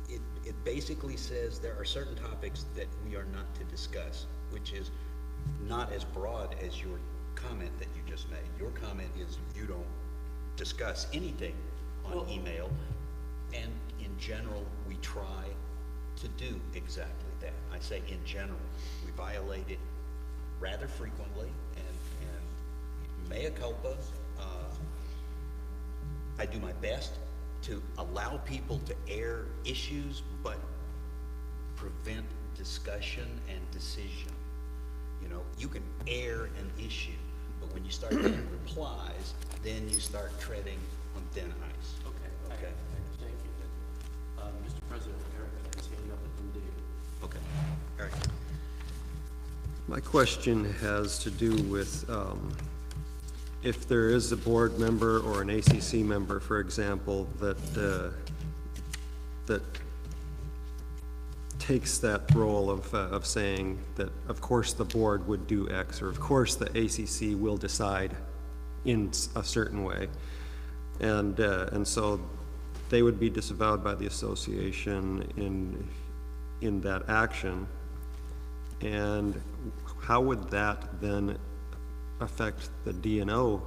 it basically says there are certain topics that we are not to discuss, which is not as broad as your comment that you just made. Your comment is you don't discuss anything on email, and in general, we try to do exactly that. I say in general, we violate it rather frequently, and mea culpa. I do my best to allow people to air issues, but prevent discussion and decision. You know, you can air an issue, but when you start getting replies, then you start treading on thin ice. Okay. Thank you. Mr. President, Eric has hand up from David. Okay, Eric. My question has to do with if there is a board member or an ACC member, for example, that takes that role of saying that, of course, the board would do X, or of course, the ACC will decide in a certain way. And so they would be disavowed by the association in that action. And how would that then affect the D&O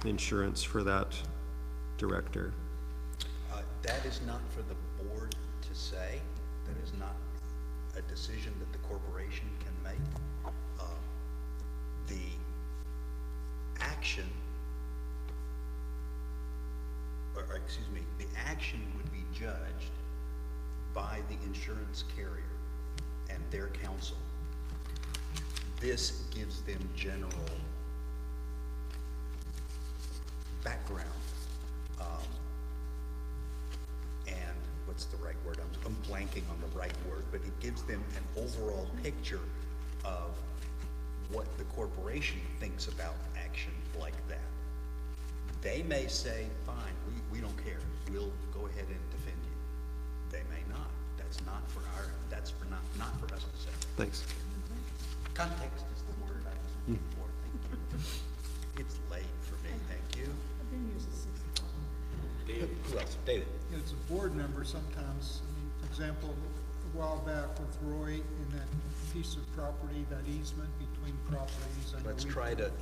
insurance for that director? That is not for the board to say. That is not a decision that the corporation can make. The action would be judged by the insurance carrier and their counsel. This gives them general background. And what's the right word? I'm blanking on the right word, but it gives them an overall picture of what the corporation thinks about action like that. They may say, fine, we don't care, we'll go ahead and defend you. They may not. That's not for not for us to say. Thanks. Context is the word I was looking for. Thank you. It's late for me, thank you. Who else? David? As a board member, sometimes, I mean, for example, a while back with Roy in that piece of property, that easement between properties. I know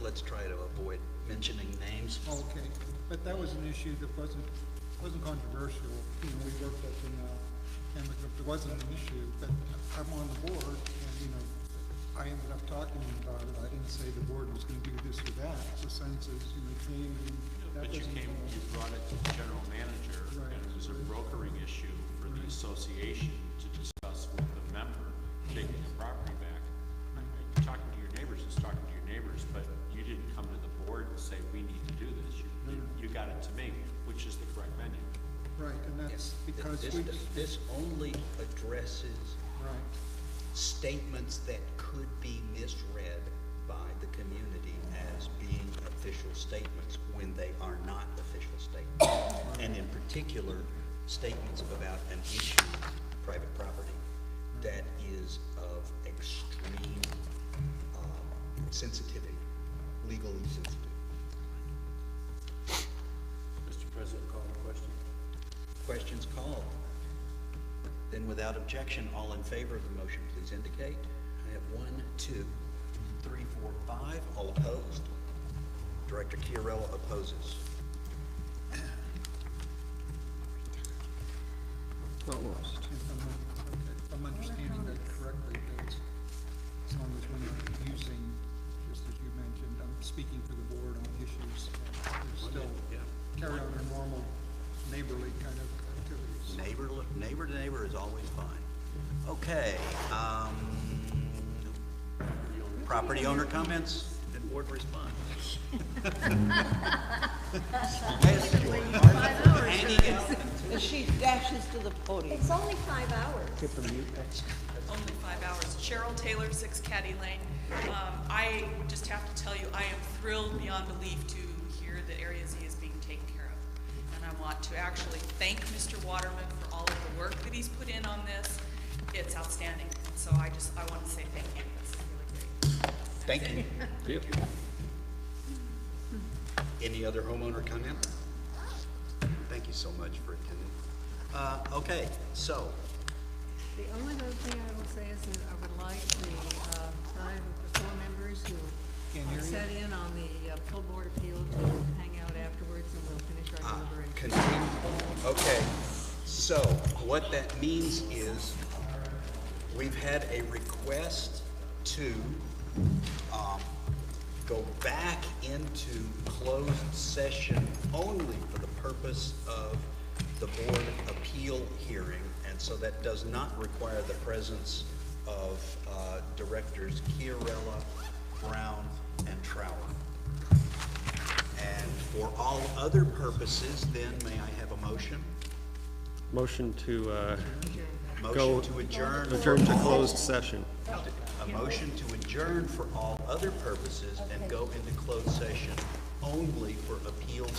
Let's try to avoid mentioning names. Okay, but that was an issue that wasn't controversial. You know, we worked up in, it wasn't an issue, but I'm on the board, and, you know, I ended up talking to him about it. I didn't say the board was gonna do this or that. The sense is, you know, came and that But you wasn't. brought it to the general manager, Right. and it was a brokering issue for the association to discuss with the member taking the property back. Talking to your neighbors is talking to your neighbors, but you didn't come to the board and say, we need to do this. You got it to me, which is the correct venue. Right, and that's because This only addresses right. statements that could be misread by the community as being official statements when they are not official statements. And in particular, statements about an issue, private property, that is of extreme sensitivity, legally sensitive. Mr. President, call the question. Questions called. Then without objection, all in favor of the motion, please indicate. I have 1, 2, 3, 4, 5. All opposed? Director Chiarella opposes. Almost. If I'm understanding that correctly, that as long as we're not using, just as you mentioned, I'm speaking for the board on issues, we still carry on our normal neighborly kind of activities. Neighbor to neighbor is always fine. Okay. Property owner comments and board response. Hanging out. And she dashes to the podium. It's only 5 hours. Only 5 hours. Cheryl Taylor, 6 Caddy Lane. I just have to tell you, I am thrilled beyond belief to hear that Area Z is being taken care of. And I want to actually thank Mr. Waterman for all of the work that he's put in on this. It's outstanding. And so I want to say thank you. That's really great. Thank you. Any other homeowner comment? Thank you so much for attending. Okay, so. The only other thing I will say is that I would like the 4 members who sat in on the full board appeal to hang out afterwards, and we'll finish our deliberation. Okay, so what that means is we've had a request to go back into closed session only for the purpose of the board appeal hearing, and so that does not require the presence of directors Chiarella, Brown, and Trower. And for all other purposes, then, may I have a motion? Motion to Motion to adjourn. adjourn to closed session. A motion to adjourn for all other purposes and go into closed session only for appeals